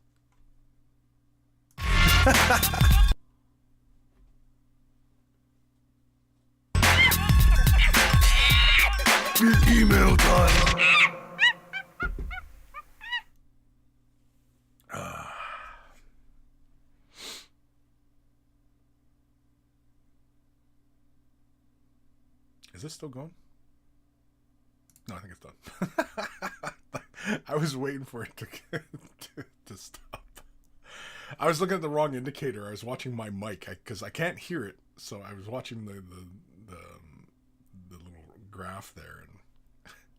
Email time. Is this still going? No, I think it's done. I was waiting for it to stop. I was looking at the wrong indicator. I was watching my mic because I can't hear it, so I was watching the little graph there. And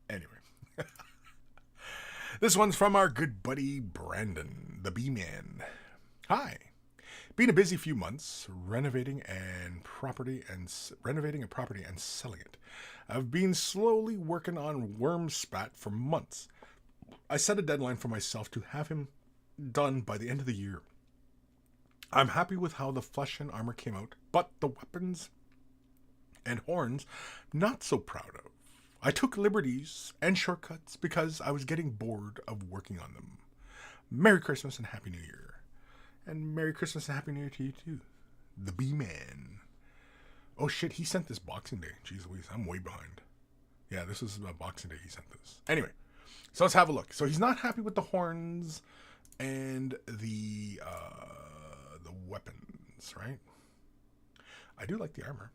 anyway, this one's from our good buddy Brandon, the B-Man. Hi. Been a busy few months renovating a property and selling it. I've been slowly working on Wormspat for months. I set a deadline for myself to have him done by the end of the year. I'm happy with how the flesh and armor came out, but the weapons and horns, not so proud of. I took liberties and shortcuts because I was getting bored of working on them. Merry Christmas and Happy New Year. And Merry Christmas and Happy New Year to you too. The B-Man. Oh shit, he sent this Boxing Day. Jeez Louise, I'm way behind. Yeah, this was Boxing Day he sent this. Anyway, so let's have a look. So he's not happy with the horns and the weapons, right? I do like the armor.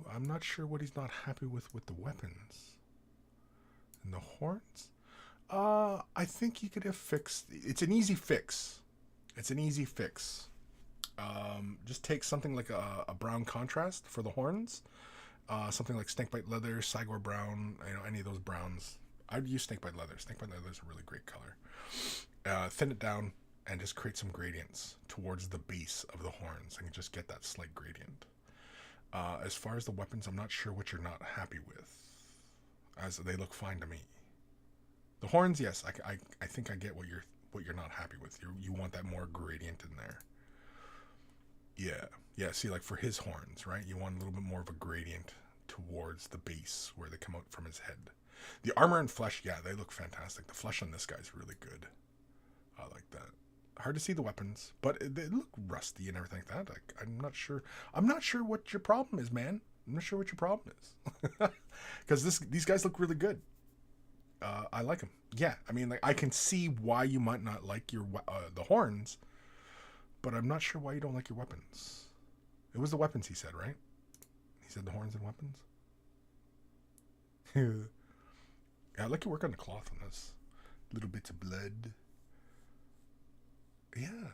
I'm not sure what he's not happy with the weapons. And the horns? I think you could have fixed... It's an easy fix. Just take something like a brown contrast for the horns. Something like snakebite leather, Sigor brown, any of those browns. I'd use snakebite leather. Snakebite leather is a really great color. Thin it down and just create some gradients towards the base of the horns and just get that slight gradient. As far as the weapons, I'm not sure what you're not happy with, as they look fine to me. The horns, yes, I think I get what you're not happy with. You want that more gradient in there. Yeah. See, like for his horns, right? You want a little bit more of a gradient towards the base where they come out from his head. The armor and flesh, yeah, they look fantastic. The flesh on this guy's really good. I like that. Hard to see the weapons, but they look rusty and everything like that. Like, I'm not sure what your problem is, man. I'm not sure what your problem is. Because these guys look really good. I like them. Yeah, I mean, like, I can see why you might not like your the horns, but I'm not sure why you don't like your weapons. It was the weapons he said, right? He said the horns and weapons. Yeah, I like your work on the cloth on this. Little bits of blood. Yeah.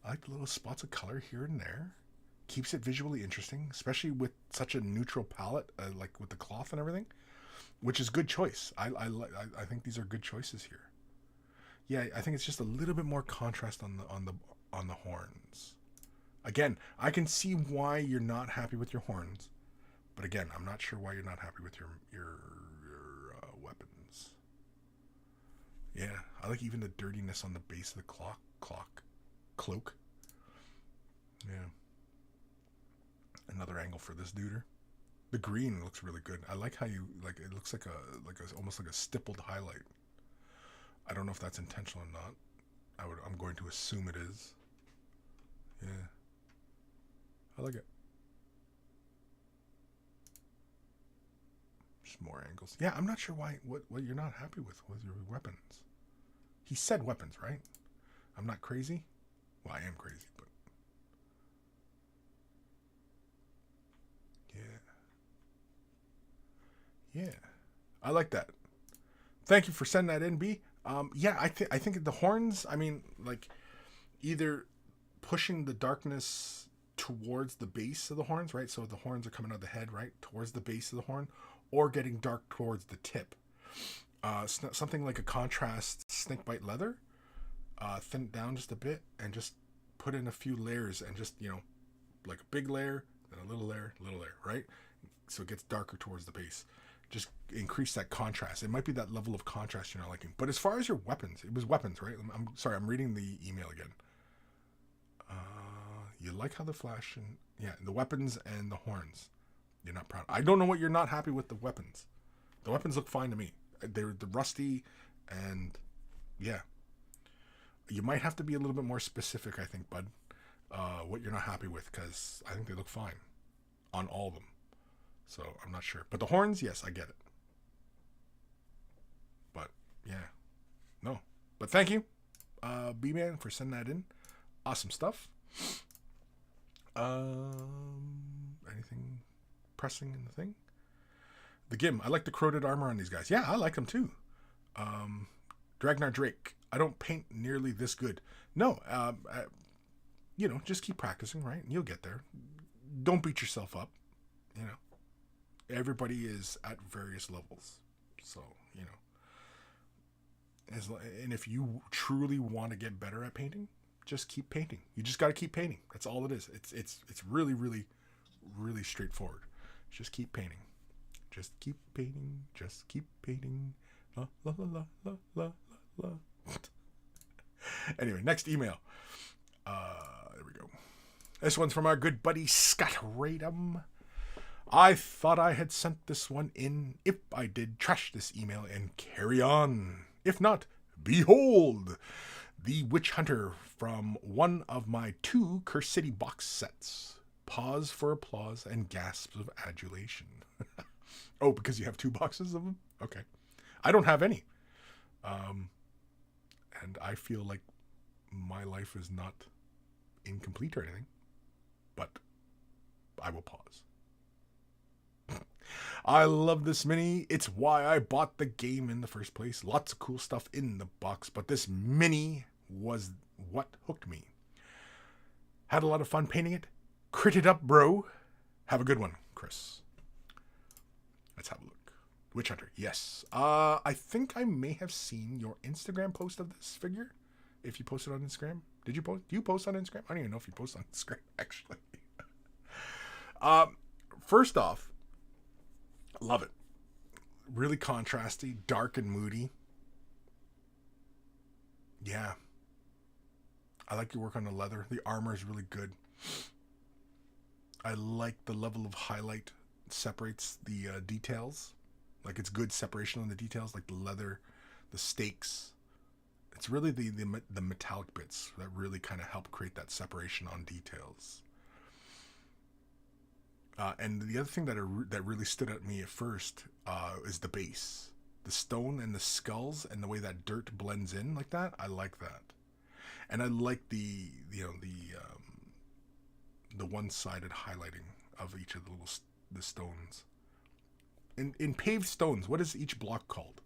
I like the little spots of color here and there. Keeps it visually interesting, especially with such a neutral palette, like with the cloth and everything, which is good choice. I think these are good choices here. Yeah, I think it's just a little bit more contrast on the horns. Again, I can see why you're not happy with your horns, but again, I'm not sure why you're not happy with your weapons. Yeah, I like even the dirtiness on the base of the cloak. Yeah. Another angle for this duder. The green looks really good. I like how you like it looks like almost like a stippled highlight. I don't know if that's intentional or not. I'm going to assume it is. Yeah. I like it. Just more angles. Yeah, I'm not sure what you're not happy with your weapons. He said weapons, right? I'm not crazy. Well, I am crazy, but yeah, I like that. Thank you for sending that in, B. Yeah, I think the horns. I mean, like either pushing the darkness towards the base of the horns, right? So the horns are coming out of the head, right, towards the base of the horn, or getting dark towards the tip. Something like a contrast snakebite leather. Thin it down just a bit and just put in a few layers and just like a big layer, then a little layer, right? So it gets darker towards the base. Just increase that contrast. It might be that level of contrast you're not liking. But as far as your weapons, it was weapons, right? I'm sorry, I'm reading the email again. You like how the flash and the weapons and the horns. You're not proud. I don't know what you're not happy with the weapons. The weapons look fine to me. They're the rusty and yeah. You might have to be a little bit more specific, I think, bud. What you're not happy with, because I think they look fine on all of them. So I'm not sure. But the horns, yes, I get it. But yeah. No. But thank you, B-Man, for sending that in. Awesome stuff. Anything pressing in the thing? The Gim. I like the corroded armor on these guys. Yeah, I like them too. Dragnar Drake. I don't paint nearly this good. No. Just keep practicing, right? You'll get there. Don't beat yourself up. Everybody is at various levels. So, and if you truly want to get better at painting, just keep painting. You just got to keep painting. That's all it is. It's really, really, really straightforward. Just keep painting. Just keep painting. Just keep painting. La, la, la, la, la, la, la. Anyway, next email. There we go. This one's from our good buddy Scott Radum. I thought I had sent this one in. If I did, trash this email and carry on. If not, behold, the Witch Hunter from one of my 2 Curse City box sets. Pause for applause and gasps of adulation. Oh, because you have 2 boxes of them? Okay. I don't have any. And I feel like my life is not incomplete or anything. But I will pause. I love this mini. It's why I bought the game in the first place. Lots of cool stuff in the box, but this mini was what hooked me. Had a lot of fun painting it. Crit it up, bro. Have a good one, Kris. Let's have a look. Witch Hunter, yes. I think I may have seen your Instagram post of this figure. If you posted on Instagram. Did you post? Do you post on Instagram? I don't even know if you post on Instagram, actually. First off, love it. Really contrasty, dark and moody. Yeah. I like your work on the leather. The armor is really good. I like the level of highlight separates the details. Like it's good separation on the details, like the leather, the stakes. It's really the metallic bits that really kind of help create that separation on details. And the other thing that really stood out to me at first is the base, the stone and the skulls, and the way that dirt blends in like that. I like that, and I like the the one-sided highlighting of each of the stones. In paved stones, what is each block called?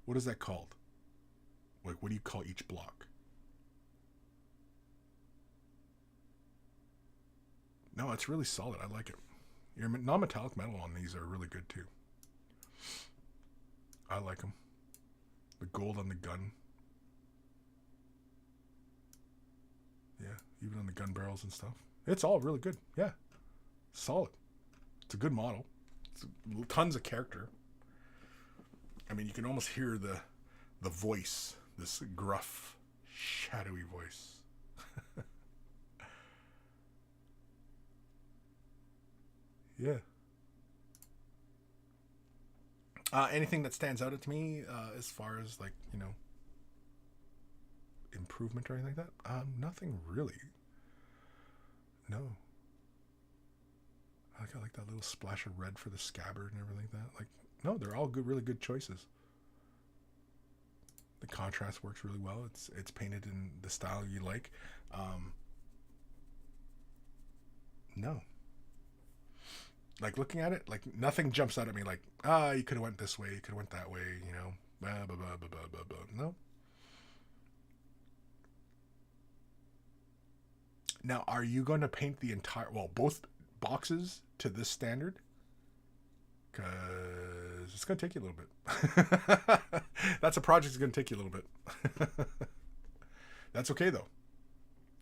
What is that called? Like, what do you call each block? No, it's really solid. I like it. Your non-metallic metal on these are really good too. I like them. The gold on the gun. Yeah, even on the gun barrels and stuff. It's all really good. Yeah, solid. It's a good model. It's tons of character. I mean, you can almost hear the voice, this gruff, shadowy voice. Yeah. Anything that stands out to me as far as like, you know, improvement or anything like that? Nothing really. No. I like that little splash of red for the scabbard and everything like that. Like, no, they're all good, really good choices. The contrast works really well. It's painted in the style you like. No. Like looking at it, like nothing jumps out at me like, you could have went this way, you could have went that way, you know. Blah, blah, blah, blah, blah, blah. No. Now, are you going to paint the entire, well, both boxes to this standard? Because it's going to take you a little bit. That's a project that's going to take you a little bit. That's okay, though.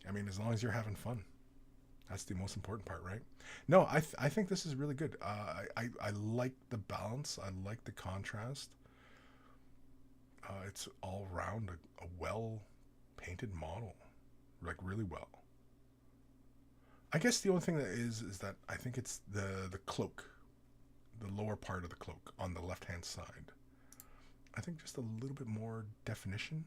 I mean, as long as you're having fun. That's the most important part, right? No, I think this is really good. I like the balance. I like the contrast. It's all around a well painted model, like really well. I guess the only thing that is that I think it's the cloak, the lower part of the cloak on the left hand side. I think just a little bit more definition,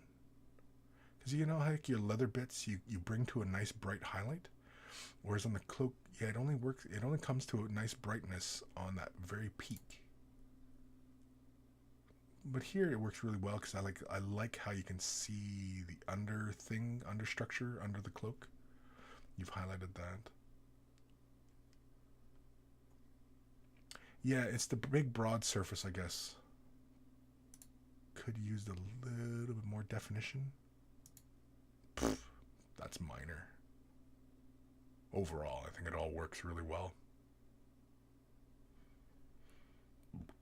because you know how like your leather bits you bring to a nice bright highlight, whereas on the cloak, yeah, it only works. It only comes to a nice brightness on that very peak. But here it works really well because I like how you can see the under structure under the cloak. You've highlighted that. Yeah, it's the big broad surface, I guess. Could use a little bit more definition. Pfft, that's minor. Overall, I think it all works really well.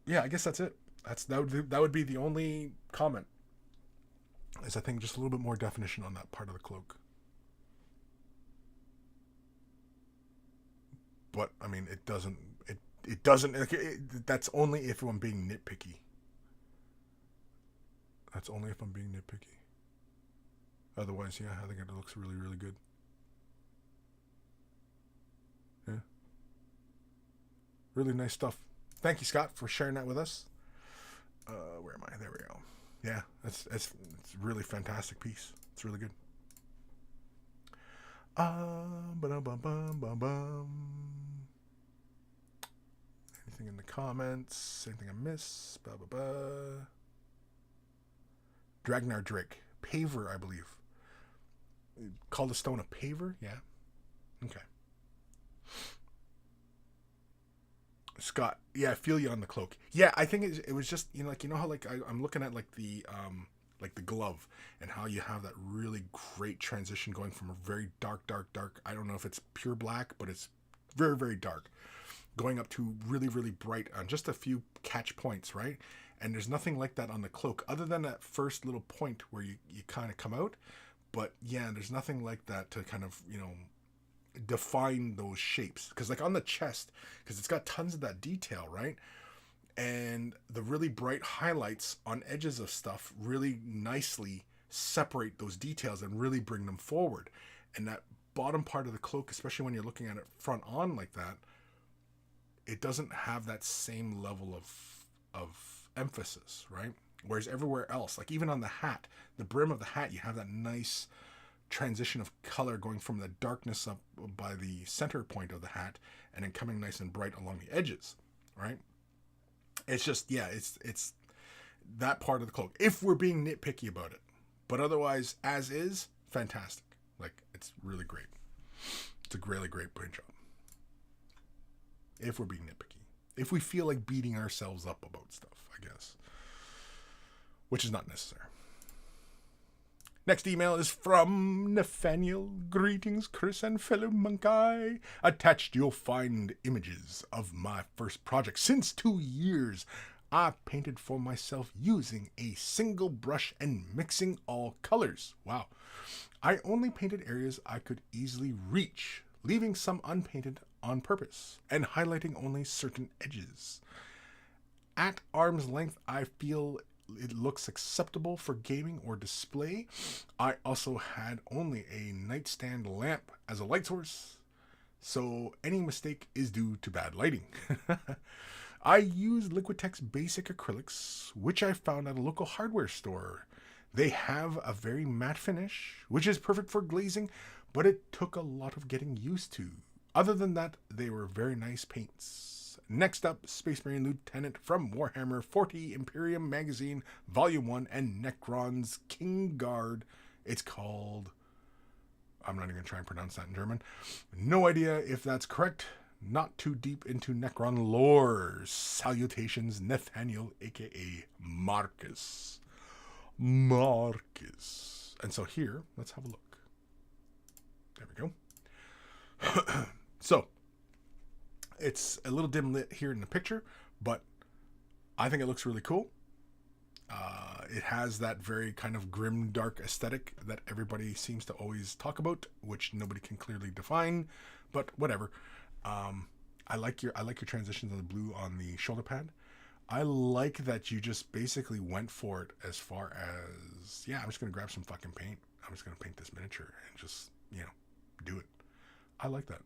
Yeah, I guess that's it. That would be the only comment. Is I think just a little bit more definition on that part of the cloak. But I mean, it doesn't. That's only if I'm being nitpicky. That's only if I'm being nitpicky. Otherwise, yeah, I think it looks really, really good. Yeah, really nice stuff. Thank you, Scott, for sharing that with us. Where am I? There we go. Yeah, it's really fantastic piece. It's really good. Ba-dum-bum-bum-bum-bum. Anything in the comments? Anything I miss? Blah, blah, blah. Dragnar Drake. Paver, I believe. Called the stone a paver? Yeah. Okay. Scott, yeah, I feel you on the cloak. Yeah, I think it was just, you know, like, you know how like I'm looking at like the glove and how you have that really great transition going from a very dark. I don't know if it's pure black, but it's very, very dark, going up to really, really bright on just a few catch points, right? And there's nothing like that on the cloak other than that first little point where you kind of come out. But yeah, there's nothing like that to kind of, you know, define those shapes. Because like on the chest, because it's got tons of that detail, right? And the really bright highlights on edges of stuff really nicely separate those details and really bring them forward. And that bottom part of the cloak, especially when you're looking at it front on like that, it doesn't have that same level of emphasis, right? Whereas everywhere else, like even on the hat, the brim of the hat, you have that nice transition of color going from the darkness up by the center point of the hat and then coming nice and bright along the edges, right? It's just, yeah, it's that part of the cloak, if we're being nitpicky about it. But otherwise, as is, fantastic. Like, it's really great. It's a really great paint job. If we're being nitpicky. If we feel like beating ourselves up about stuff, I guess. Which is not necessary. Next email is from Nathaniel. Greetings, Kris and fellow monkey. Attached, you'll find images of my first project since 2 years. I painted for myself using a single brush and mixing all colors. Wow. I only painted areas I could easily reach, leaving some unpainted on purpose, and highlighting only certain edges. At arm's length, I feel it looks acceptable for gaming or display. I also had only a nightstand lamp as a light source, so any mistake is due to bad lighting. I used Liquitex basic acrylics, which I found at a local hardware store. They have a very matte finish, which is perfect for glazing, but it took a lot of getting used to. Other than that, they were very nice paints. Next up, Space Marine Lieutenant from Warhammer 40 Imperium Magazine, Volume 1, and Necron's King Guard. It's called... I'm not even going to try and pronounce that in German. No idea if that's correct. Not too deep into Necron lore. Salutations, Nathaniel, aka Marcus. Marcus. And so here, let's have a look. There we go. So, it's a little dim lit here in the picture, but I think it looks really cool. It has that very kind of grim, dark aesthetic that everybody seems to always talk about, which nobody can clearly define, but whatever. I like your transitions of the blue on the shoulder pad. I like that you just basically went for it as far as, yeah, I'm just going to grab some fucking paint. I'm just going to paint this miniature and just, do it. I like that.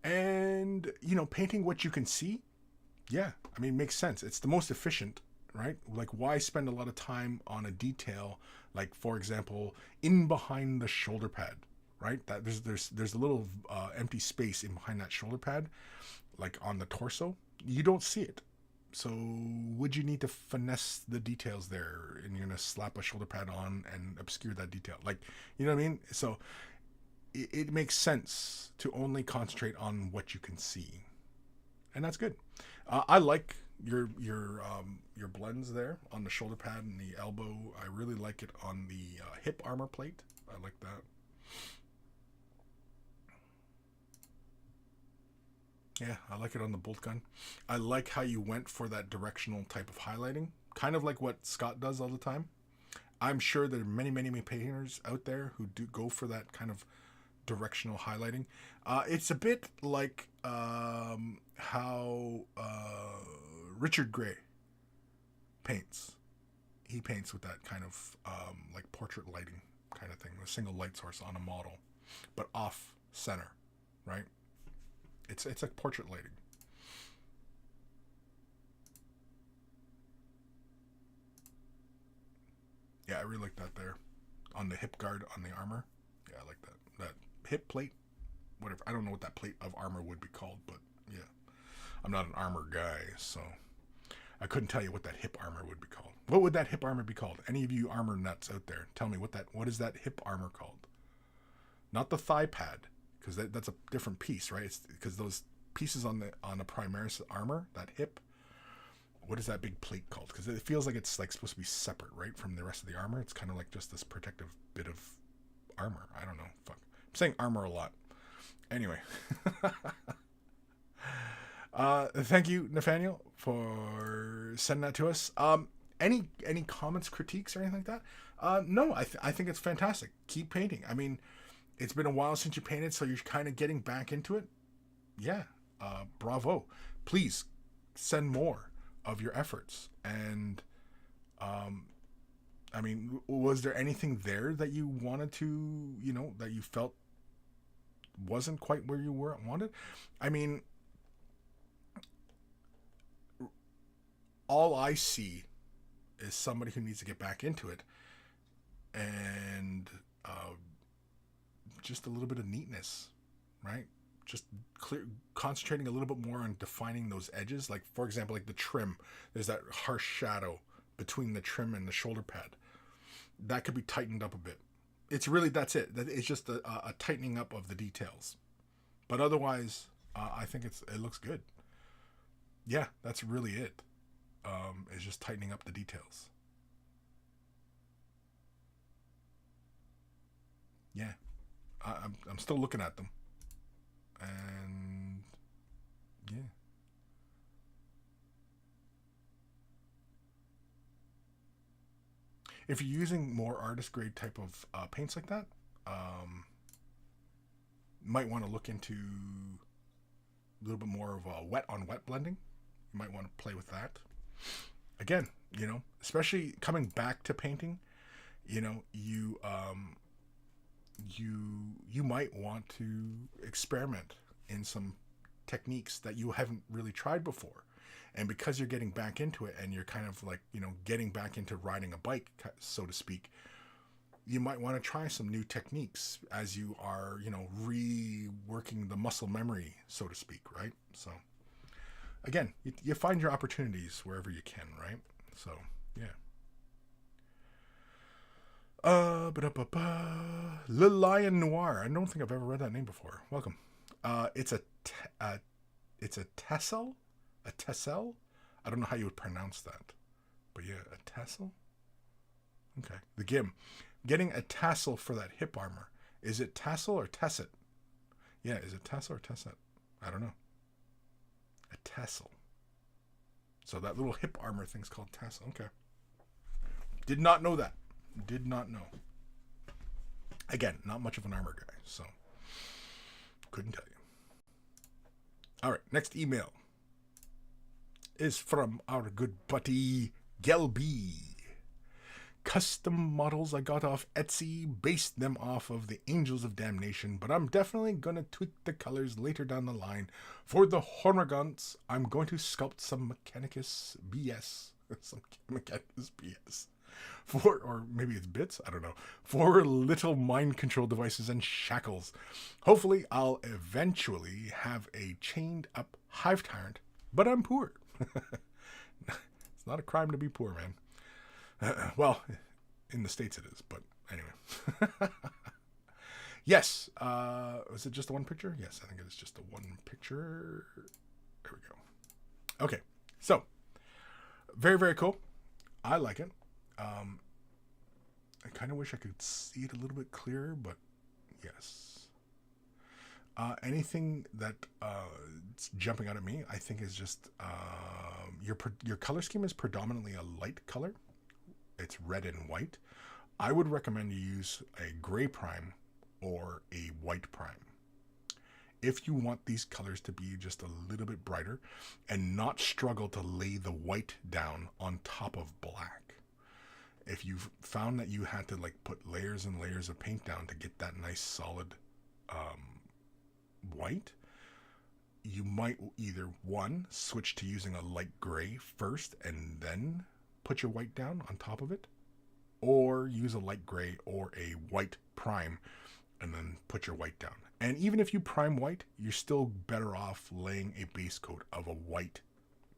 And, painting what you can see, yeah, I mean, makes sense. It's the most efficient, right? Like, why spend a lot of time on a detail, like, for example, in behind the shoulder pad, right? That there's a little empty space in behind that shoulder pad, like on the torso. You don't see it. So would you need to finesse the details there, and you're going to slap a shoulder pad on and obscure that detail? Like, you know what I mean? So it makes sense to only concentrate on what you can see. And that's good. I like your blends there on the shoulder pad and the elbow. I really like it on the hip armor plate. I like that. Yeah, I like it on the bolt gun. I like how you went for that directional type of highlighting, kind of like what Scott does all the time. I'm sure there are many painters out there who do go for that kind of directional highlighting. It's a bit like how Richard Gray paints. He paints with that kind of like portrait lighting kind of thing, a single light source on a model, but off center, right? It's like portrait lighting. Yeah, I really like that there. On the hip guard on the armor. Yeah, I like that. That hip plate, whatever. I don't know what that plate of armor would be called, but yeah. I'm not an armor guy, so I couldn't tell you what that hip armor would be called. What would that hip armor be called? Any of you armor nuts out there, tell me what is that hip armor called? Not the thigh pad, because that's a different piece, right? It's because those pieces on the Primaris armor, that hip, what is that big plate called? Because it feels like it's like supposed to be separate, right, from the rest of the armor. It's kind of like just this protective bit of armor. I don't know. Fuck. I'm saying armor a lot. Anyway. Thank you, Nathaniel, for sending that to us. Any comments, critiques, or anything like that? No, I think it's fantastic. Keep painting. I mean, it's been a while since you painted, so you're kind of getting back into it. Yeah. Bravo. Please send more of your efforts. And, I mean, was there anything there that you wanted to, that you felt wasn't quite where you wanted? I mean, all I see is somebody who needs to get back into it, and just a little bit of neatness, right? Just concentrating a little bit more on defining those edges. Like, for example, like the trim, there's that harsh shadow between the trim and the shoulder pad. That could be tightened up a bit. It's really, that's it. It's just a tightening up of the details. But otherwise, I think it looks good. Yeah, that's really it. It's just tightening up the details. Yeah. I'm still looking at them. And yeah. If you're using more artist grade type of paints like that, might want to look into a little bit more of a wet on wet blending. You might want to play with that. Again, you know, especially coming back to painting, you know, you might want to experiment in some techniques that you haven't really tried before. And because you're getting back into it and you're kind of like, you know, getting back into riding a bike, so to speak, you might want to try some new techniques as you are, you know, reworking the muscle memory, so to speak, right? So again, you find your opportunities wherever you can, right? So yeah. Le Lion Noir. I don't think I've ever read that name before. Welcome. It's a tassel. A tassel? I don't know how you would pronounce that. But yeah, a tassel? Okay. The Gim. Getting a tassel for that hip armor. Is it tassel or tasset? Yeah, is it tassel or tasset? I don't know. A tassel. So that little hip armor thing's called tassel. Okay. Did not know that. Did not know. Again, not much of an armor guy, so couldn't tell you. All right, next email is from our good buddy Gelby. Custom models I got off Etsy, based them off of the Angels of Damnation, but I'm definitely going to tweak the colors later down the line. For the Hormagaunts, I'm going to sculpt some Mechanicus BS. Some Mechanicus BS. Or maybe it's bits, I don't know. 4 little mind control devices and shackles. Hopefully I'll eventually have a chained up hive tyrant, but I'm poor. It's not a crime to be poor, man. Well, in the States it is, but anyway. Yes. Was it just the one picture? Yes, I think it is just the one picture. There we go. Okay. So, very, very cool. I like it. I kind of wish I could see it a little bit clearer, but yes. Anything that it's jumping out at me, I think is just your color scheme is predominantly a light color. It's red and white. I would recommend you use a gray prime or a white prime. If you want these colors to be just a little bit brighter and not struggle to lay the white down on top of black. If you've found that you had to like put layers and layers of paint down to get that nice solid white, you might either one, switch to using a light gray first and then put your white down on top of it, or use a light gray or a white prime and then put your white down. And even if you prime white, you're still better off laying a base coat of a white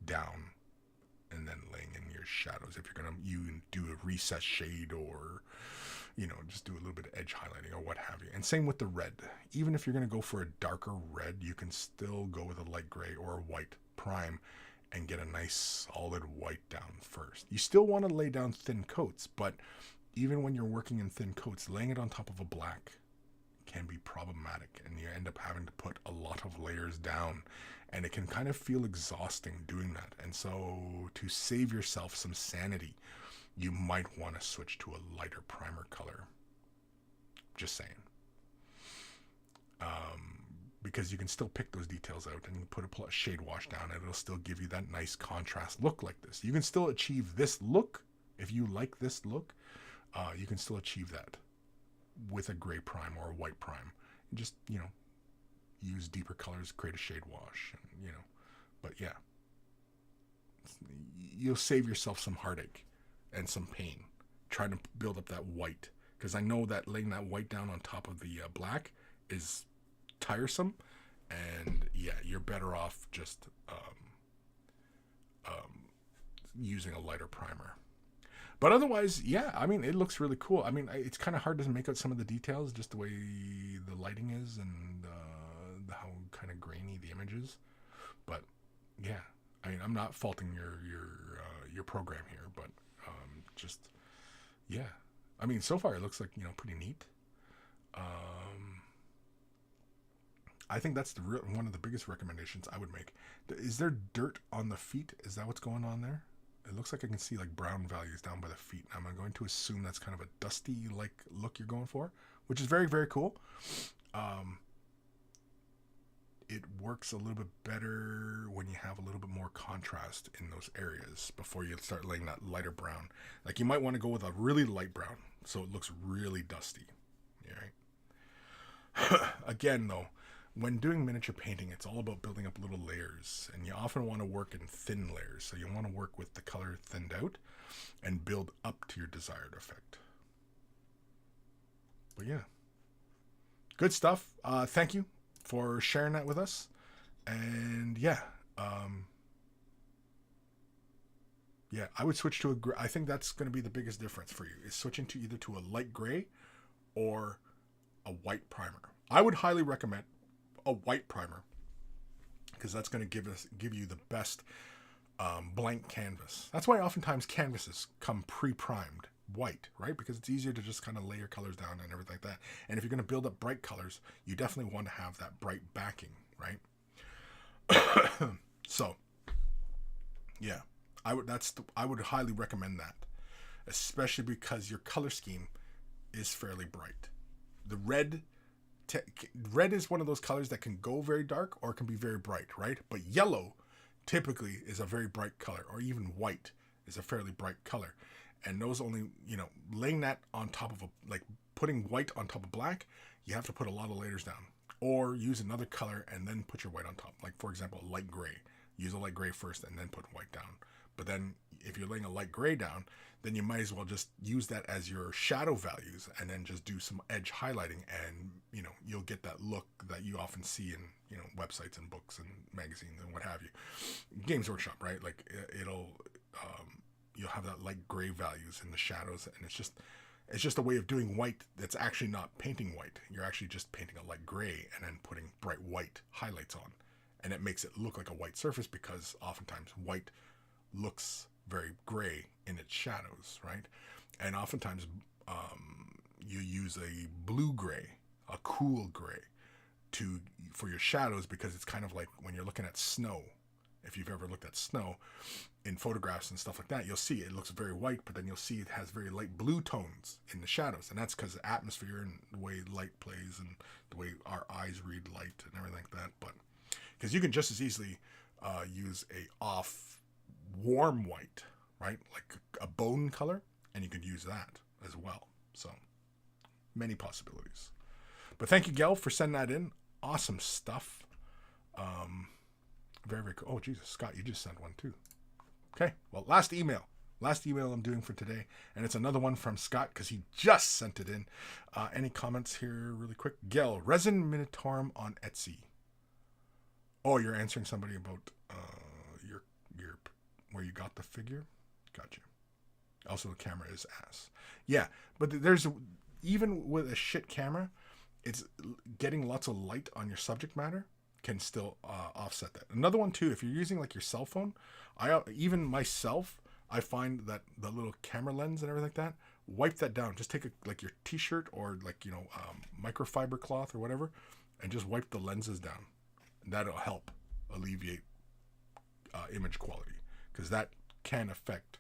down and then laying in your shadows if you're going to do a recess shade or, you know, just do a little bit of edge highlighting or what have you. And same with the red. Even if you're going to go for a darker red, you can still go with a light gray or a white prime and get a nice solid white down first. You still want to lay down thin coats, but even when you're working in thin coats, laying it on top of a black can be problematic, and you end up having to put a lot of layers down, and it can kind of feel exhausting doing that. And so to save yourself some sanity, you might want to switch to a lighter primer color. Just saying. Because you can still pick those details out and put a shade wash down, and it'll still give you that nice contrast look like this. You can still achieve this look. If you like this look, you can still achieve that with a gray prime or a white prime. And just, you know, use deeper colors, create a shade wash, and, you know, but yeah. you'll save yourself some heartache and some pain trying to build up that white. Because I know that laying that white down on top of the black is tiresome, and yeah, you're better off just using a lighter primer. But otherwise, yeah, I mean, it looks really cool. I mean, it's kind of hard to make out some of the details, just the way the lighting is and how kind of grainy the image is. But yeah, I mean, I'm not faulting your program here, but just yeah. I mean, so far it looks like, pretty neat. I think that's one of the biggest recommendations I would make. Is there dirt on the feet? Is that what's going on there? It looks like I can see like brown values down by the feet. I'm going to assume that's kind of a dusty like look you're going for, which is very, very cool. It works a little bit better when you have a little bit more contrast in those areas before you start laying that lighter brown. Like you might want to go with a really light brown so it looks really dusty. Right? Again, though, when doing miniature painting, it's all about building up little layers, and you often want to work in thin layers. So you want to work with the color thinned out and build up to your desired effect. But yeah, good stuff. Thank you for sharing that with us. And yeah, I would switch to a gray. I think that's going to be the biggest difference for you, is switching to either to a light gray or a white primer. I would highly recommend a white primer, because that's going to give you the best blank canvas. That's why oftentimes canvases come pre-primed white, right? Because it's easier to just kind of lay your colors down and everything like that. And if you're going to build up bright colors, you definitely want to have that bright backing, right? So, yeah, I would highly recommend that, especially because your color scheme is fairly bright. The red is one of those colors that can go very dark or can be very bright, right? But yellow typically is a very bright color, or even white is a fairly bright color. And those only, laying that on top of putting white on top of black, you have to put a lot of layers down. Or use another color and then put your white on top. Like, for example, a light gray. Use a light gray first and then put white down. But then if you're laying a light gray down, then you might as well just use that as your shadow values and then just do some edge highlighting, and you'll get that look that you often see in websites and books and magazines and what have you. Games Workshop, right? Like you'll have that light gray values in the shadows, and it's just a way of doing white that's actually not painting white. You're actually just painting a light gray and then putting bright white highlights on, and it makes it look like a white surface, because oftentimes white looks very gray in its shadows, right? And oftentimes you use a blue gray, a cool gray, for your shadows, because it's kind of like when you're looking at snow. If you've ever looked at snow in photographs and stuff like that, you'll see it looks very white, but then you'll see it has very light blue tones in the shadows, and that's because of the atmosphere and the way light plays and the way our eyes read light and everything like that. But because you can just as easily use a off warm white, right, like a bone color, and you could use that as well. So many possibilities. But thank you, Gail, for sending that in. Awesome stuff. Very, very cool. Oh, Jesus, Scott, you just sent one too. Okay, well, last email I'm doing for today, and it's another one from Scott because he just sent it in. Any comments here really quick? Gail, resin Minotaurum on Etsy. Oh, you're answering somebody about your where you got the figure? Gotcha. Also, the camera is ass. Yeah, but there's, even with a shit camera, it's getting lots of light on your subject matter can still offset that. Another one too, if you're using like your cell phone, even myself, I find that the little camera lens and everything like that, wipe that down. Just take like your t-shirt or like microfiber cloth or whatever, and just wipe the lenses down. And that'll help alleviate image quality, because that can affect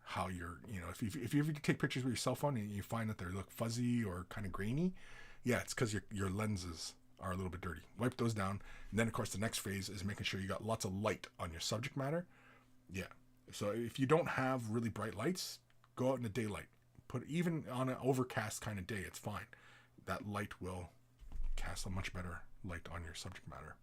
how you're, if you take pictures with your cell phone and you find that they look fuzzy or kind of grainy, yeah, it's because your lenses are a little bit dirty. Wipe those down. And then, of course, the next phase is making sure you got lots of light on your subject matter. Yeah. So if you don't have really bright lights, go out in the daylight. Even on an overcast kind of day, it's fine. That light will cast a much better light on your subject matter.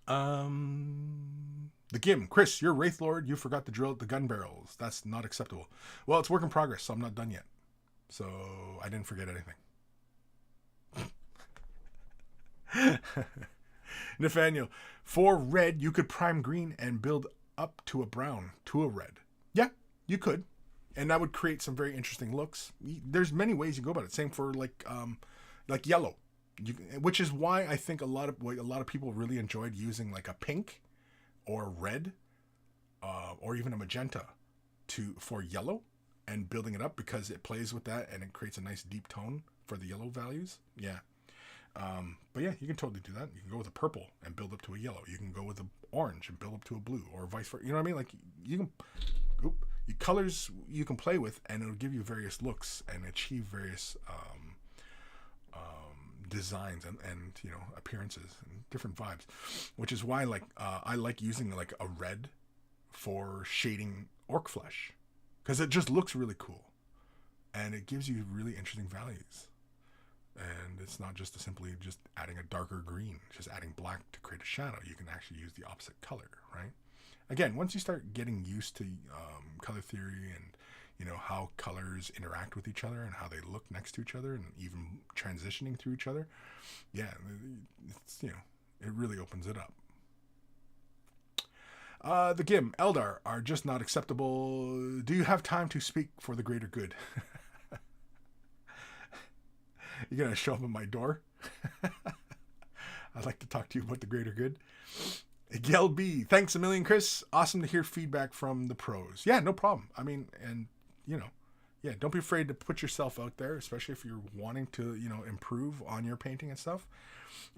The Gim. Kris, you're Wraith Lord. You forgot to drill the gun barrels. That's not acceptable. Well, it's work in progress, so I'm not done yet. So I didn't forget anything. Nathaniel, for red, you could prime green and build up to a brown to a red. Yeah, you could. And that would create some very interesting looks. There's many ways you go about it. Same for like yellow. Which is why I think a lot of people really enjoyed using like a pink or a red or even a magenta for yellow and building it up, because it plays with that and it creates a nice deep tone for the yellow values. Yeah. But yeah, you can totally do that. You can go with a purple and build up to a yellow. You can go with an orange and build up to a blue, or vice versa. You know what I mean? Like you can, colors you can play with, and it'll give you various looks and achieve various designs and appearances and different vibes, which is why I like using like a red for shading orc flesh, because it just looks really cool and it gives you really interesting values. And it's not just simply just adding a darker green, just adding black to create a shadow. You can actually use the opposite color, right? Again, once you start getting used to color theory and how colors interact with each other and how they look next to each other and even transitioning through each other, yeah, it's, it really opens it up. The Gim, Eldar are just not acceptable. Do you have time to speak for the greater good? You're going to show up at my door? I'd like to talk to you about the greater good. Gail B, thanks a million, Kris. Awesome to hear feedback from the pros. Yeah, no problem. I mean, and, yeah, don't be afraid to put yourself out there, especially if you're wanting to, improve on your painting and stuff.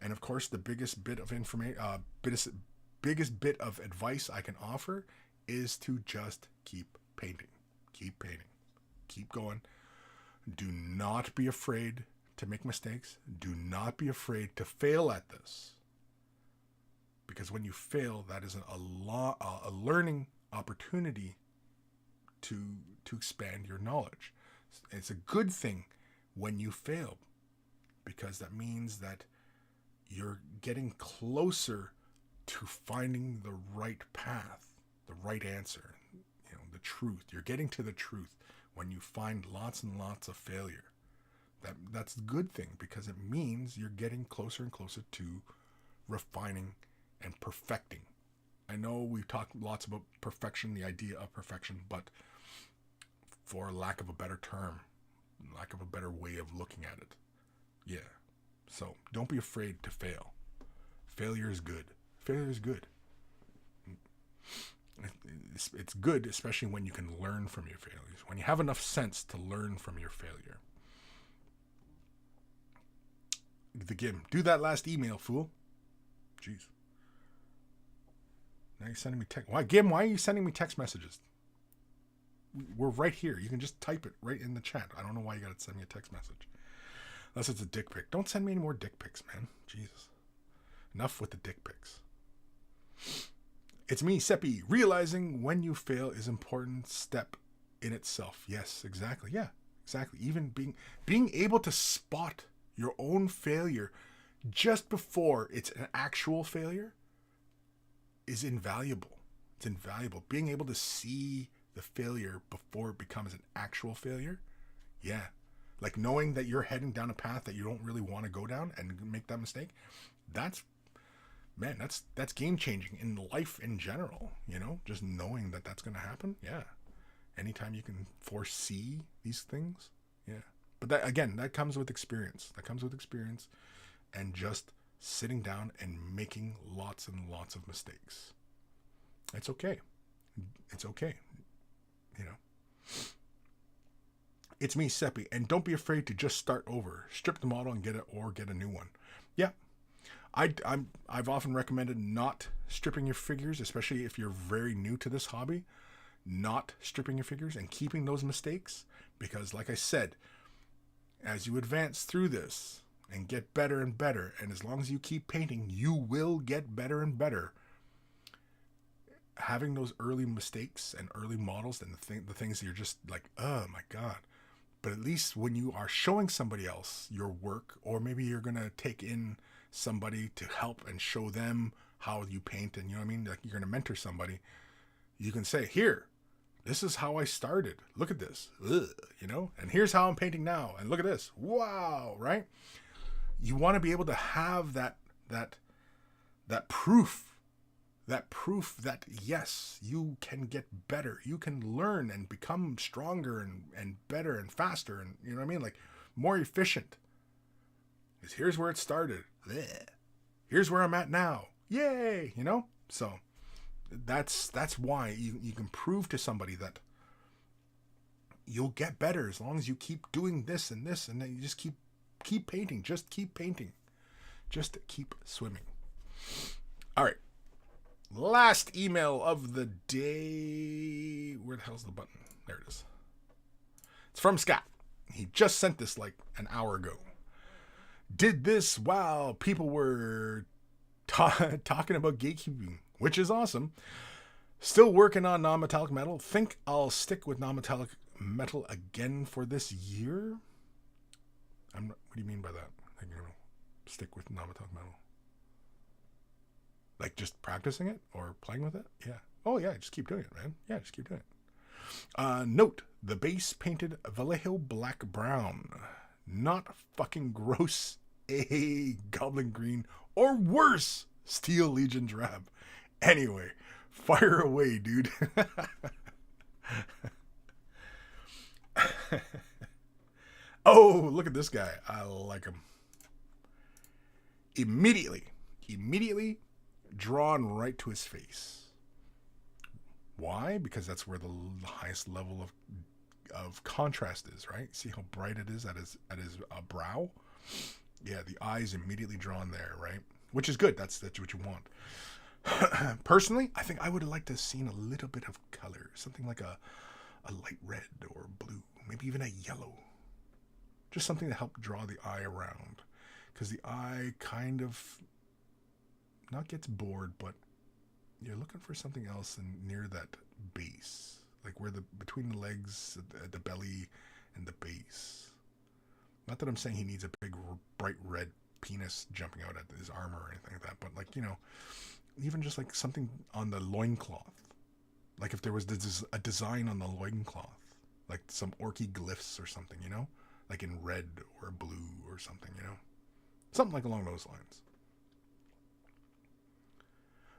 And, of course, the biggest bit of biggest bit of advice I can offer is to just keep painting. Keep painting. Keep going. Do not be afraid to make mistakes. Do not be afraid to fail at this. Because when you fail, that is a learning opportunity to expand your knowledge. It's a good thing when you fail, because that means that you're getting closer to finding the right path, the right answer, the truth. You're getting to the truth when you find lots and lots of failure. That's a good thing, because it means you're getting closer and closer to refining and perfecting. I know we've talked lots about perfection, the idea of perfection, but for lack of a better term, lack of a better way of looking at it. Yeah. So don't be afraid to fail. Failure is good. Failure is good. It's good, especially when you can learn from your failures, when you have enough sense to learn from your failure. The Gim, do that last email, fool. Jeez. Now you're sending me text. Why, Gim? Why are you sending me text messages? We're right here. You can just type it right in the chat. I don't know why you got to send me a text message. Unless it's a dick pic. Don't send me any more dick pics, man. Jesus. Enough with the dick pics. It's me, Seppi. Realizing when you fail is an important step in itself. Yes, exactly. Yeah, exactly. Even being able to spot your own failure just before it's an actual failure is invaluable. It's invaluable. Being able to see the failure before it becomes an actual failure. Yeah. Like knowing that you're heading down a path that you don't really want to go down and make that mistake. That's game changing in life in general, just knowing that that's going to happen. Yeah. Anytime you can foresee these things. Yeah. But that comes with experience. And just sitting down and making lots and lots of mistakes. It's okay. It's okay. It's me, Seppi, and don't be afraid to just start over. Strip the model and get a new one. Yeah. I've often recommended not stripping your figures, especially if you're very new to this hobby. Not stripping your figures and keeping those mistakes, because like I said, as you advance through this and get better and better, and as long as you keep painting, you will get better and better. Having those early mistakes and early models and the things that you're just like, oh my God. But at least when you are showing somebody else your work, or maybe you're going to take in somebody to help and show them how you paint, and you know what I mean? Like you're going to mentor somebody. You can say, here, this is how I started. Look at this. Ugh, you know? And here's how I'm painting now. And look at this. Wow, right? You want to be able to have that proof. That proof that, yes, you can get better. You can learn and become stronger and better and faster. And you know what I mean? Like more efficient. Because here's where it started. Blech. Here's where I'm at now. Yay! You know? So that's why you can prove to somebody that you'll get better as long as you keep doing this and this, and then you just keep painting. Just keep painting. Just keep swimming. All right. Last email of the day. Where the hell's the button? There it is. It's from Scott. He just sent this like an hour ago. Did this while people were talking about gatekeeping, which is awesome. Still working on non-metallic metal. Think I'll stick with non-metallic metal again for this year. What do you mean by that? Like, you know, stick with non-metallic metal. Like just practicing it or playing with it? Yeah. Oh yeah, just keep doing it, man. Yeah, just keep doing it. Note, the base painted Vallejo black brown. Not fucking gross A goblin green or worse Steel Legion drab. Anyway, fire away, dude. Oh, look at this guy. I like him. Immediately drawn right to his face. Why? Because that's where the highest level of contrast is, right? See how bright it is at his brow? Yeah, the eye's immediately drawn there, right? Which is good. That's what you want. Personally, I think I would have liked to have seen a little bit of color. Something like a light red or blue. Maybe even a yellow. Just something to help draw the eye around. Because the eye kind of not gets bored, but you're looking for something else near that base. Like where between the legs, the belly, and the base. Not that I'm saying he needs a big, bright red penis jumping out at his armor or anything like that, but like, you know, even just like something on the loincloth. Like if there was a design on the loincloth, like some orky glyphs or something, you know? Like in red or blue or something, you know? Something like along those lines.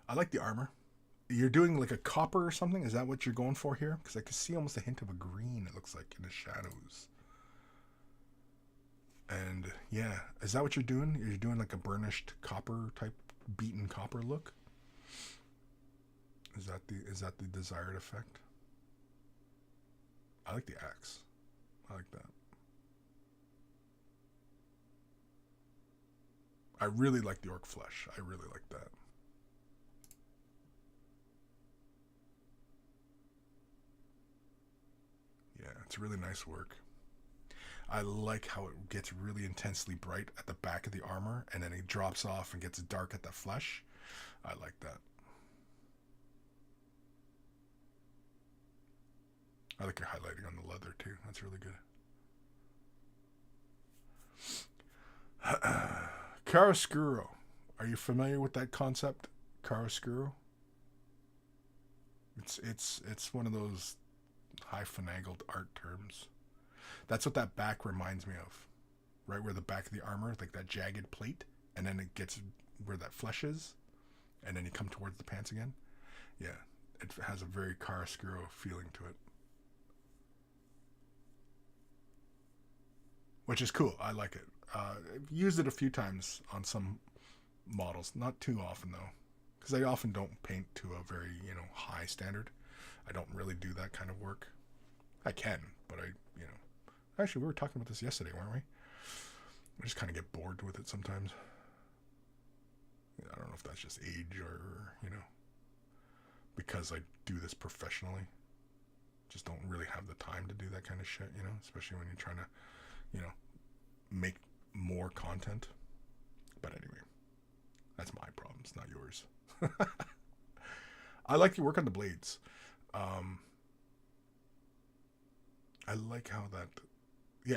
I like the armor. You're doing like a copper or something? Is that what you're going for here? Because I can see almost a hint of a green, it looks like, in the shadows. And yeah, is that what you're doing? You're doing like a burnished copper type, beaten copper look? Is that the desired effect? I like the axe. I like that. I really like the orc flesh. I really like that. Yeah, it's really nice work. I like how it gets really intensely bright at the back of the armor, and then it drops off and gets dark at the flesh. I like that. I like your highlighting on the leather too. That's really good. Chiaroscuro. Are you familiar with that concept? Chiaroscuro? It's one of those high finagled art terms. That's what that back reminds me of. Right where the back of the armor, like that jagged plate, and then it gets where that flesh is, and then you come towards the pants again. Yeah, it has a very chiaroscuro feeling to it. Which is cool. I like it. I've used it a few times on some models. Not too often, though. Because I often don't paint to a very, high standard. I don't really do that kind of work. I can, but Actually, we were talking about this yesterday, weren't we? I just kind of get bored with it sometimes. I don't know if that's just age or, because I do this professionally. Just don't really have the time to do that kind of shit, especially when you're trying to, make more content. But anyway, that's my problems, not yours. I like your work on the blades. I like how that,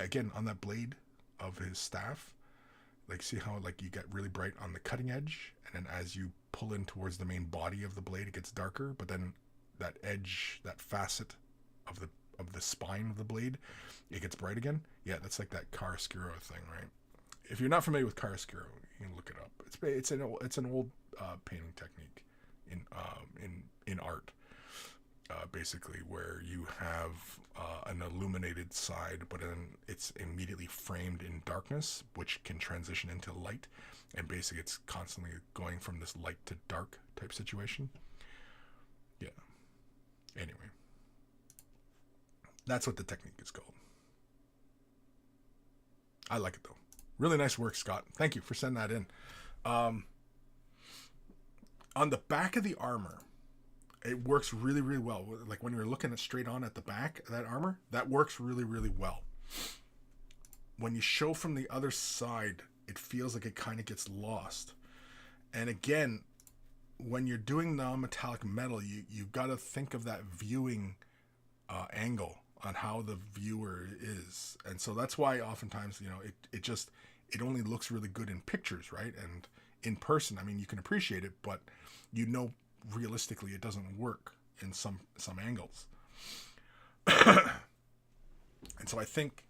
again, on that blade of his staff, Like, see how like you get really bright on the cutting edge, and then as you pull in towards the main body of the blade, it gets darker. But then that edge, that facet of the spine of the blade, it gets bright again. Yeah, that's like that chiaroscuro thing, right? If you're not familiar with chiaroscuro, you can look it up. It's an old painting technique in art. Basically, where you have an illuminated side, but then it's immediately framed in darkness, which can transition into light, and basically it's constantly going from this light to dark type situation. Yeah. Anyway, that's what the technique is called. I like it though. Really nice work, Scott. Thank you for sending that in. On the back of the armor, it works really, really well. Like when you're looking at straight on at the back of that armor, that works really, really well. When you show from the other side, it feels like it kind of gets lost. And again, when you're doing non-metallic metal, you've got to think of that viewing angle on how the viewer is. And so that's why oftentimes, it only looks really good in pictures, right? And in person, I mean, you can appreciate it, but realistically it doesn't work in some angles. And so I think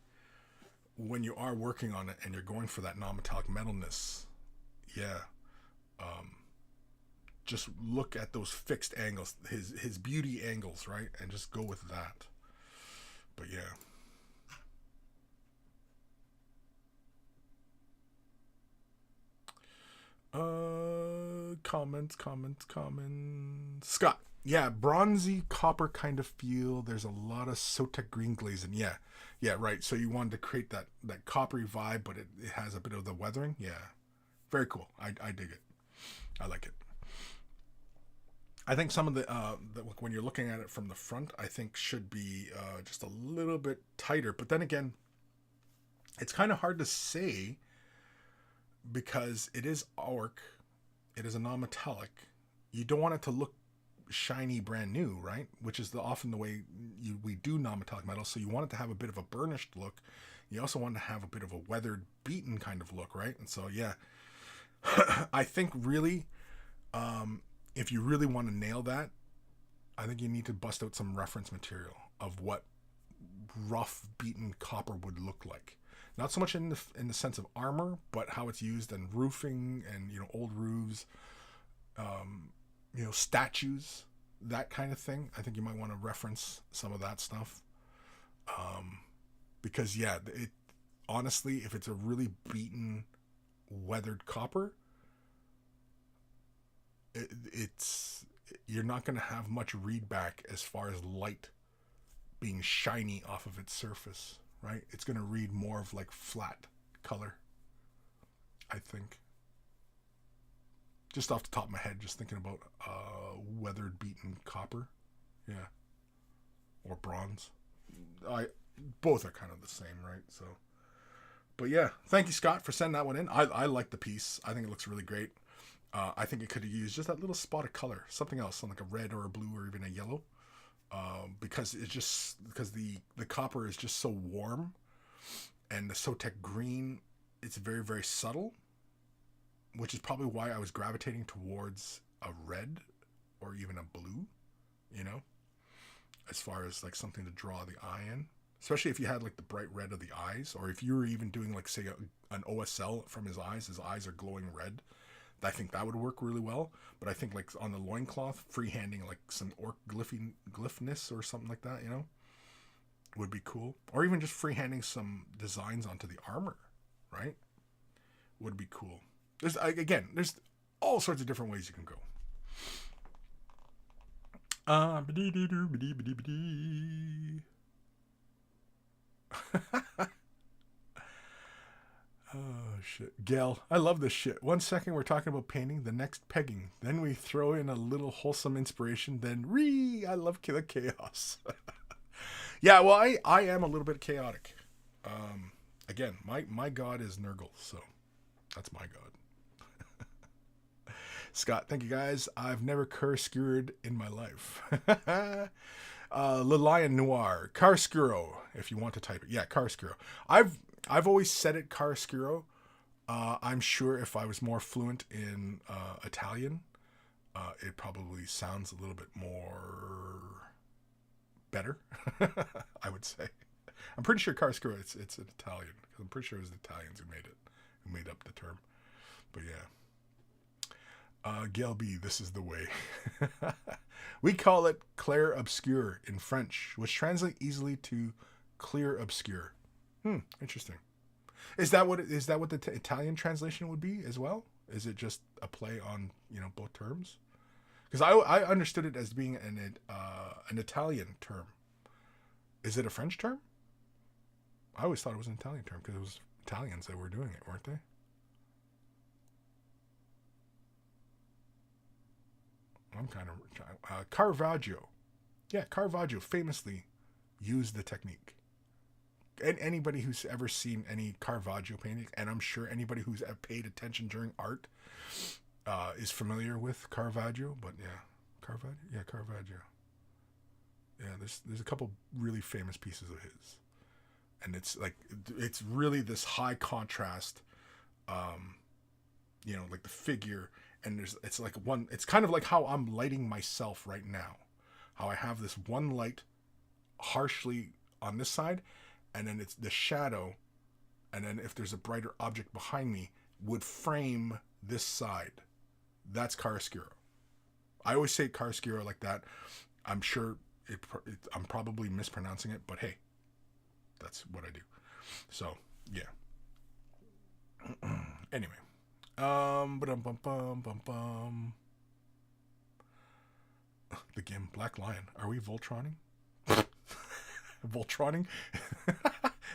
when you are working on it and you're going for that non-metallic metalness, just look at those fixed angles, his beauty angles, right? And just go with that. But yeah. Comments. Scott. Yeah, bronzy copper kind of feel. There's a lot of Sotek green glazing. Yeah, right. So you wanted to create that coppery vibe, but it has a bit of the weathering. Yeah. Very cool. I dig it. I like it. I think some of the when you're looking at it from the front, I think should be just a little bit tighter. But then again, it's kind of hard to say because it is ARC. It is a non-metallic. You don't want it to look shiny, brand new, right? Which is often the way we do non-metallic metal. So you want it to have a bit of a burnished look. You also want to have a bit of a weathered, beaten kind of look, right? And so, yeah, I think really, if you really want to nail that, I think you need to bust out some reference material of what rough, beaten copper would look like. Not so much in the sense of armor, but how it's used in roofing and old roofs, statues, that kind of thing. I think you might want to reference some of that stuff, because it honestly, if it's a really beaten, weathered copper, you're not going to have much readback as far as light being shiny off of its surface. Right? It's going to read more of like flat color, I think. Just off the top of my head, just thinking about weathered, beaten copper. Yeah. Or bronze. Both are kind of the same, right? So, but yeah, thank you, Scott, for sending that one in. I like the piece. I think it looks really great. I think it could have used just that little spot of color, something else, something like a red or a blue or even a yellow. Because the copper is just so warm, and the Sotek green, it's very, very subtle, which is probably why I was gravitating towards a red or even a blue, as far as like something to draw the eye in, especially if you had like the bright red of the eyes, or if you were even doing like say an OSL from his eyes are glowing red. I think that would work really well, but I think like on the loincloth, freehanding like some orc glyphness or something like that, would be cool. Or even just freehanding some designs onto the armor, right? Would be cool. There's all sorts of different ways you can go. Oh, shit. Gail, I love this shit. 1 second we're talking about painting, the next pegging. Then we throw in a little wholesome inspiration, then I love the chaos. Yeah, well, I am a little bit chaotic. Again, my god is Nurgle, so that's my god. Scott, thank you guys. I've never cur-skewered in my life. Le Lion Noir, Carscuro, if you want to type it. Yeah, Carscuro. I've always said it Carscuro, I'm sure if I was more fluent in Italian, it probably sounds a little bit more better. I would say. I'm pretty sure chiaroscuro it's an Italian, because I'm pretty sure it was the Italians who made up the term. But yeah. Gail B, this is the way. We call it clair obscur in French, which translates easily to clear obscure. Interesting. Is that what the Italian translation would be as well? Is it just a play on both terms? Because I understood it as being an Italian term. Is it a French term? I always thought it was an Italian term because it was Italians that were doing it, weren't they? I'm kind of Caravaggio. Yeah, Caravaggio famously used the technique. And anybody who's ever seen any Caravaggio painting, and I'm sure anybody who's paid attention during art is familiar with Caravaggio. But yeah, Caravaggio. Yeah, there's a couple really famous pieces of his, and it's really this high contrast, like the figure, and it's kind of like how I'm lighting myself right now, how I have this one light harshly on this side, and then it's the shadow, and then if there's a brighter object behind me would frame this side. That's chiaroscuro. I always say chiaroscuro like that. I'm sure I'm probably mispronouncing it, but hey, that's what I do. So yeah. Anyway, the game Black Lion. Are we Voltroning? Voltroning?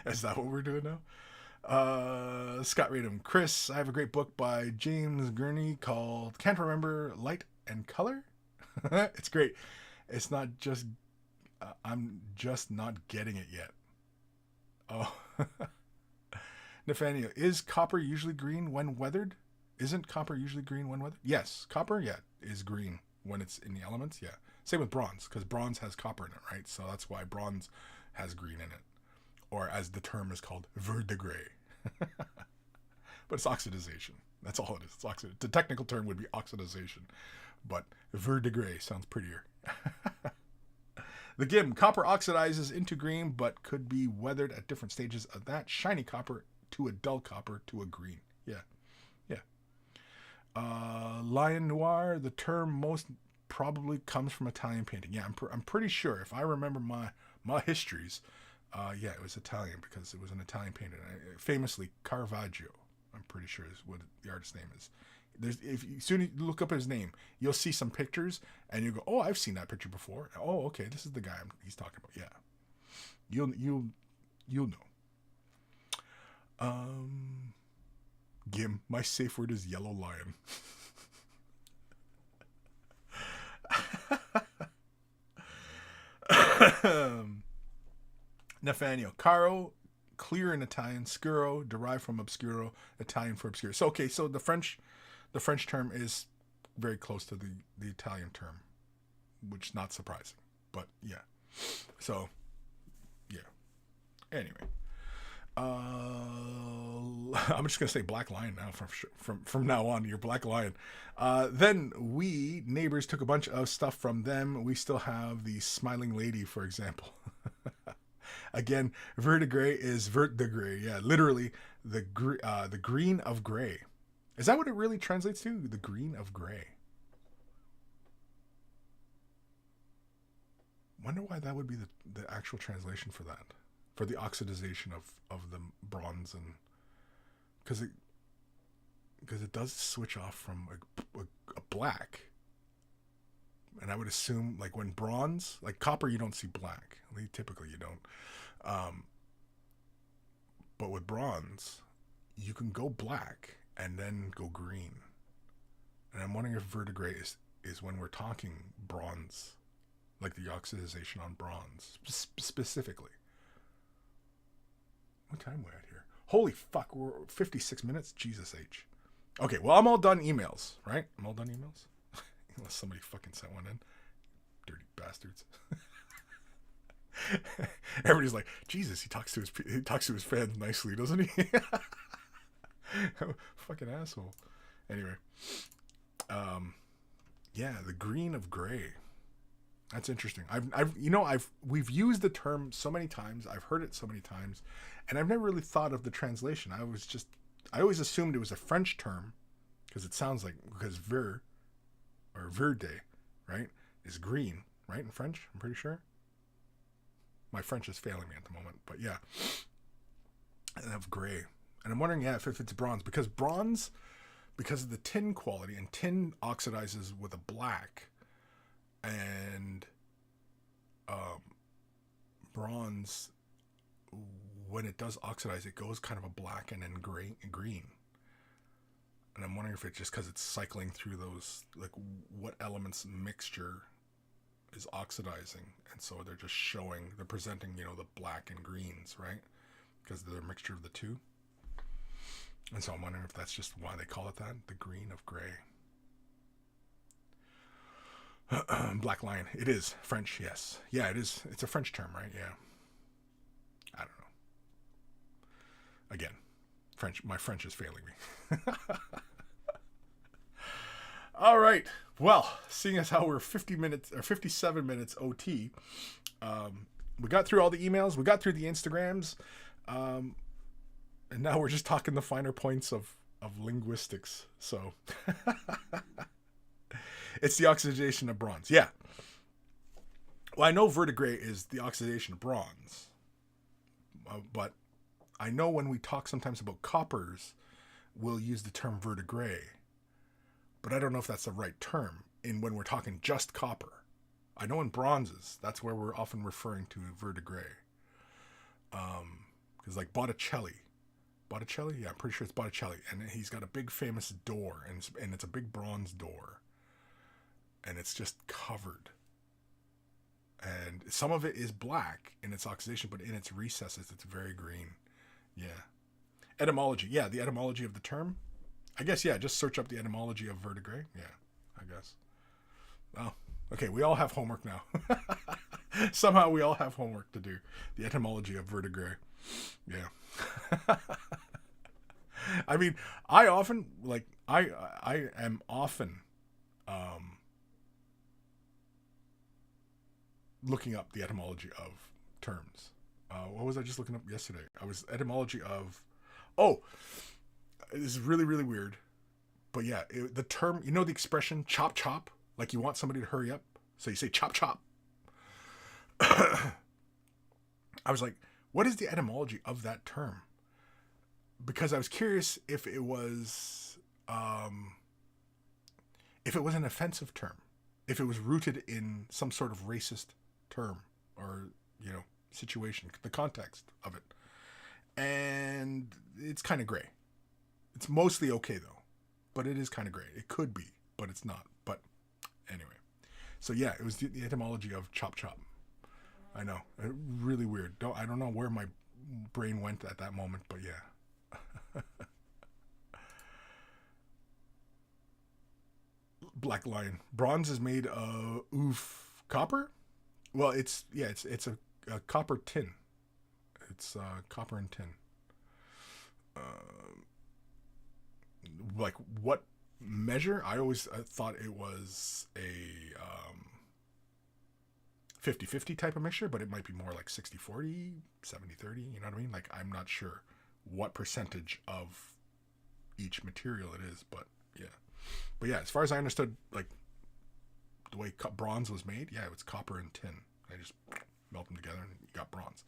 Is that what we're doing now? Scott Radham. Kris, I have a great book by James Gurney called Can't Remember Light and Color. It's great. It's not just I'm just not getting it yet. Oh. Nathaniel, is copper usually green when weathered? Isn't copper usually green when weathered? Yes, copper, is green when it's in the elements, yeah. Same with bronze, because bronze has copper in it, right? So that's why bronze has green in it. Or as the term is called, verdigris. But it's oxidization. That's all it is. It's oxidization. The technical term would be oxidization. But verdigris sounds prettier. The Gim, copper oxidizes into green, but could be weathered at different stages of that. Shiny copper to a dull copper to a green. Yeah. Lion Noir, the term most probably comes from Italian painting. Yeah, I'm pretty sure. If I remember my histories, it was Italian because it was an Italian painter. Famously, Caravaggio, I'm pretty sure is what the artist's name is. As soon as you look up his name, you'll see some pictures, and you go, "Oh, I've seen that picture before." Oh, okay, this is the guy he's talking about. Yeah, you'll know. Gim, my safe word is yellow lion. Nathaniel, caro, clear in Italian, scuro, derived from obscuro, Italian for obscure. So the French term is very close to the Italian term, which is not surprising. But yeah. So yeah. Anyway. I'm just gonna say Black Lion now from now on. You're Black Lion. Then we neighbors took a bunch of stuff from them. We still have the Smiling Lady, for example. Again, verdigris is verdigris. Yeah, literally the green of gray. Is that what it really translates to? The green of gray. Wonder why that would be the actual translation for that. For the oxidization of the bronze, and because it does switch off from a black, and I would assume like when bronze, like copper, you don't see black. Typically you don't, but with bronze, you can go black and then go green. And I'm wondering if verdigris is when we're talking bronze, like the oxidization on bronze specifically. What time are we at here? Holy fuck, we're 56 minutes? Jesus H. Okay, well, I'm all done emails, right? I'm all done emails? Unless somebody fucking sent one in. Dirty bastards. Everybody's like, Jesus, he talks to his fans nicely, doesn't he? Fucking asshole. Anyway, yeah, the green of gray. That's interesting. We've used the term so many times. I've heard it so many times, and I've never really thought of the translation. I always assumed it was a French term because it sounds like, because ver or verde, right, is green, right, in French. I'm pretty sure. My French is failing me at the moment, but yeah, and of gray. And I'm wondering, yeah, if it's bronze, because of the tin quality, and tin oxidizes with a black, and bronze, when it does oxidize, it goes kind of a black and then green. And I'm wondering if it's just because it's cycling through those, like, what elements mixture is oxidizing, and so they're presenting, the black and greens, right? Because they're a mixture of the two. And so I'm wondering if that's just why they call it that, the green of gray. Black Lion. It is French, yes. Yeah, it is. It's a French term, right? Yeah. I don't know. Again, my French is failing me. All right. Well, seeing as how we're 57 minutes OT, we got through all the emails, we got through the Instagrams, and now we're just talking the finer points of linguistics. So it's the oxidation of bronze. Yeah. Well, I know verdigris is the oxidation of bronze, but I know when we talk sometimes about coppers, we'll use the term verdigris, but I don't know if that's the right term when we're talking just copper. I know in bronzes, that's where we're often referring to verdigris. Because like Botticelli, yeah, I'm pretty sure it's Botticelli, and he's got a big famous door, and it's a big bronze door, and it's just covered. And some of it is black in its oxidation, but in its recesses, it's very green. Yeah. Etymology. Yeah, the etymology of the term. I guess, yeah, just search up the etymology of verdigris. Yeah, I guess. Well, okay, we all have homework now. Somehow we all have homework to do. The etymology of verdigris. Yeah. I mean, I am often looking up the etymology of terms. What was I just looking up yesterday? I was etymology of... Oh, this is really, really weird. But yeah, the term, the expression chop chop? Like you want somebody to hurry up. So you say chop chop. I was like, what is the etymology of that term? Because I was curious if it was an offensive term. If it was rooted in some sort of racist term or, situation, the context of it. And it's kind of gray. It's mostly okay, though. But it is kind of gray. It could be, but it's not. But anyway. So yeah, it was the etymology of chop chop. I know. Really weird. I don't know where my brain went at that moment, but yeah. Black Lion. Bronze is made of copper? Well, it's a copper tin. It's copper and tin. Like what measure? I always thought it was a 50-50 type of mixture, but it might be more like 60-40, 70-30, you know what I mean? Like, I'm not sure what percentage of each material it is, but yeah. But yeah, as far as I understood, like, the way bronze was made, yeah, it's copper and tin. I just melt them together and you got bronze.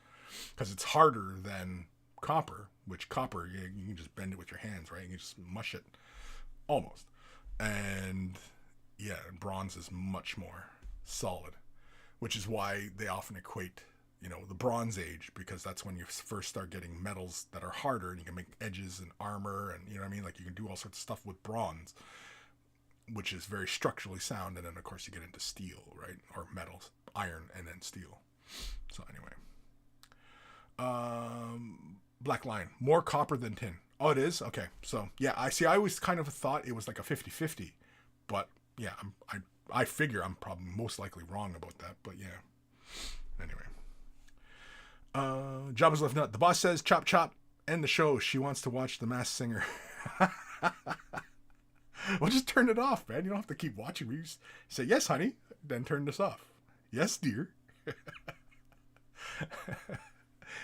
Because it's harder than copper, which copper, you can just bend it with your hands, right? You can just mush it, almost. And yeah, bronze is much more solid, which is why they often equate, the Bronze Age, because that's when you first start getting metals that are harder and you can make edges and armor and, you know what I mean? Like you can do all sorts of stuff with bronze, which is very structurally sound. And then, of course, you get into steel, right? Or metals, iron, and then steel. So anyway. Black Lion, more copper than tin. Oh, it is? Okay. So, yeah, I always kind of thought it was like a 50-50. But, yeah, I figure I'm probably most likely wrong about that. But, yeah. Anyway. Jabba's Left Nut. The boss says, chop, chop, end the show. She wants to watch The Masked Singer. Well, just turn it off, man. You don't have to keep watching me. Just say, yes, honey, then turn this off. Yes, dear.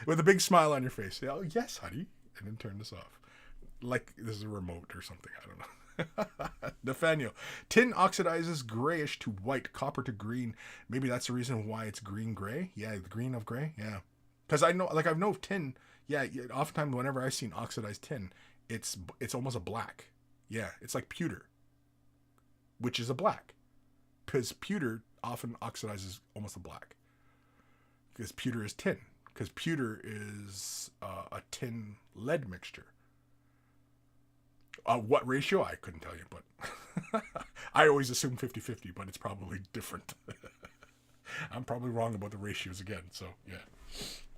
With a big smile on your face. Say, oh, yes, honey, and then turn this off. Like this is a remote or something. I don't know. Nathaniel. Tin oxidizes grayish to white, copper to green. Maybe that's the reason why it's green-gray. Yeah, the green of gray. Yeah. Because I know, like, I know of tin. Yeah, oftentimes whenever I've seen oxidized tin, it's almost a black. Yeah, it's like pewter, which is a black. Because pewter often oxidizes almost a black. Because pewter is tin. Because pewter is a tin lead mixture. What ratio? I couldn't tell you, but I always assume 50-50, but it's probably different. I'm probably wrong about the ratios again, so yeah.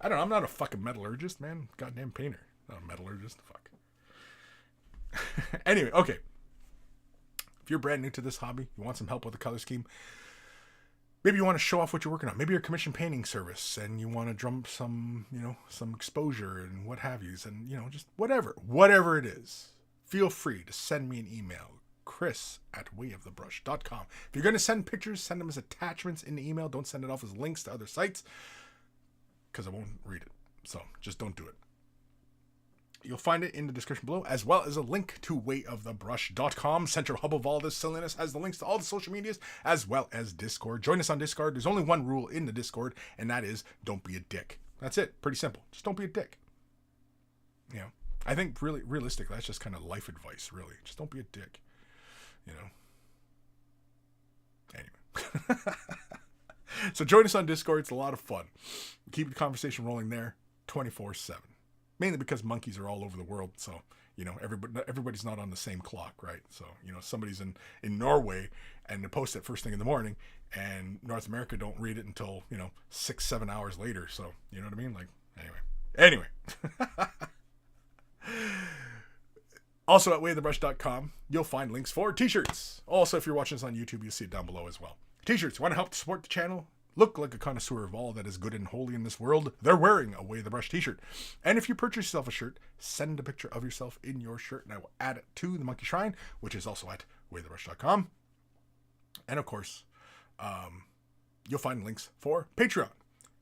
I don't know, I'm not a fucking metallurgist, man. Goddamn painter. Not a metallurgist, fuck. Anyway, okay. If you're brand new to this hobby, you want some help with the color scheme, maybe you want to show off what you're working on. Maybe you're a commission painting service and you want to drum some, some exposure and what have yous, and, just whatever it is. Feel free to send me an email, Kris@wayofthebrush.com. If you're going to send pictures, send them as attachments in the email. Don't send it off as links to other sites because I won't read it. So just don't do it. You'll find it in the description below, as well as a link to wayofthebrush.com. Central hub of all this silliness has the links to all the social medias, as well as Discord. Join us on Discord. There's only one rule in the Discord, and that is don't be a dick. That's it. Pretty simple. Just don't be a dick. I think really realistically, that's just kind of life advice, really. Just don't be a dick. Anyway. So join us on Discord. It's a lot of fun. Keep the conversation rolling there 24/7. Mainly because monkeys are all over the world, so everybody's not on the same clock, right? So somebody's in Norway and they post it first thing in the morning, and North America don't read it until 6-7 hours later. So you know what I mean? Like anyway. Also at wayofthebrush.com, you'll find links for t-shirts. Also, if you're watching this on YouTube, you'll see it down below as well. T-shirts. Want to help support the channel? Look like a connoisseur of all that is good and holy in this world? They're wearing a Way of the Brush t-shirt. And if you purchase yourself a shirt, send a picture of yourself in your shirt, and I will add it to the Monkey Shrine, which is also at wayofthebrush.com. And of course, you'll find links for Patreon.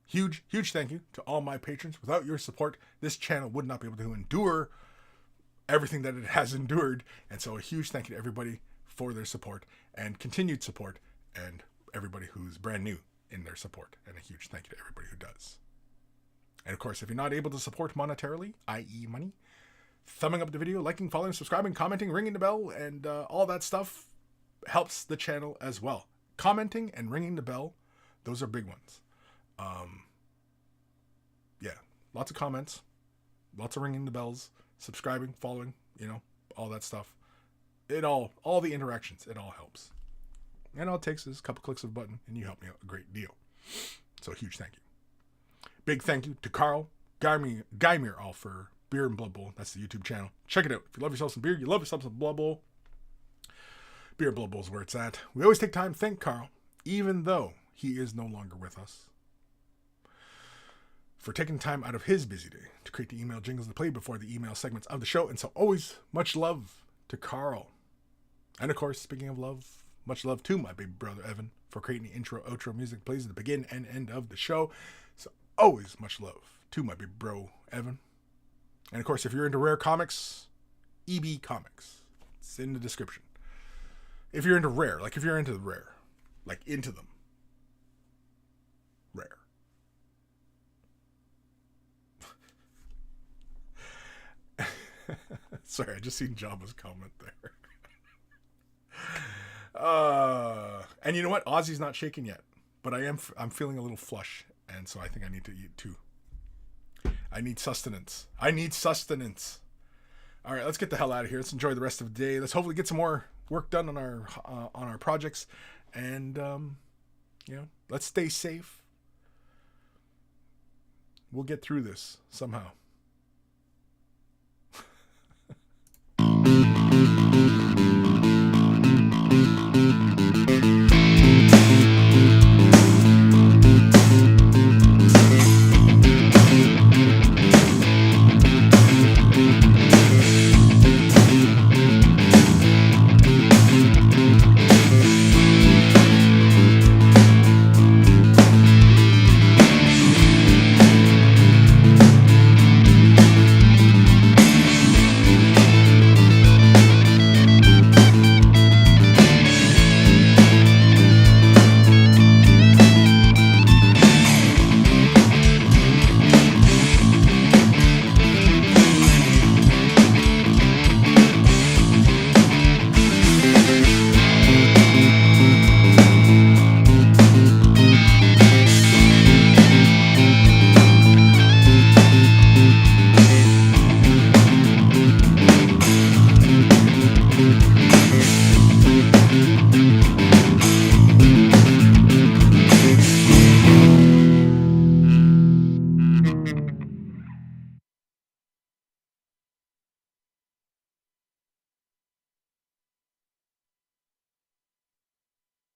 Huge thank you to all my patrons. Without your support, this channel would not be able to endure everything that it has endured. And so a huge thank you to everybody for their support and continued support, and everybody who's brand new in their support, and a huge thank you to everybody who does. And of course, if you're not able to support monetarily, i.e. money, thumbing up the video, liking, following, subscribing, commenting, ringing the bell, and all that stuff helps the channel as well. Commenting and ringing the bell, those are big ones. Lots of comments, lots of ringing the bells, subscribing, following, all that stuff. All the interactions, it all helps. And all it takes is a couple clicks of a button, and you help me out a great deal. So a huge thank you. Big thank you to Carl Geimir all for Beer and Blood Bowl. That's the YouTube channel. Check it out. If you love yourself some beer, you love yourself some Blood Bowl. Beer and Blood Bowl is where it's at. We always take time to thank Carl, even though he is no longer with us, for taking time out of his busy day to create the email jingles to play before the email segments of the show. And so always much love to Carl. And of course, speaking of love, much love to my baby brother Evan for creating the intro, outro music plays at the begin and end of the show. So always much love to my baby bro Evan. And of course, if you're into rare comics, EB Comics. It's in the description. If you're into rare, like if you're into the rare, like into them. Rare. Sorry, I just seen Jabba's comment there. And you know what? Ozzy's not shaking yet, but I'm feeling a little flush, and so I think I need to eat too. I need sustenance. All right, let's get the hell out of here. Let's enjoy the rest of the day. Let's hopefully get some more work done on our projects, and let's stay safe. We'll get through this somehow.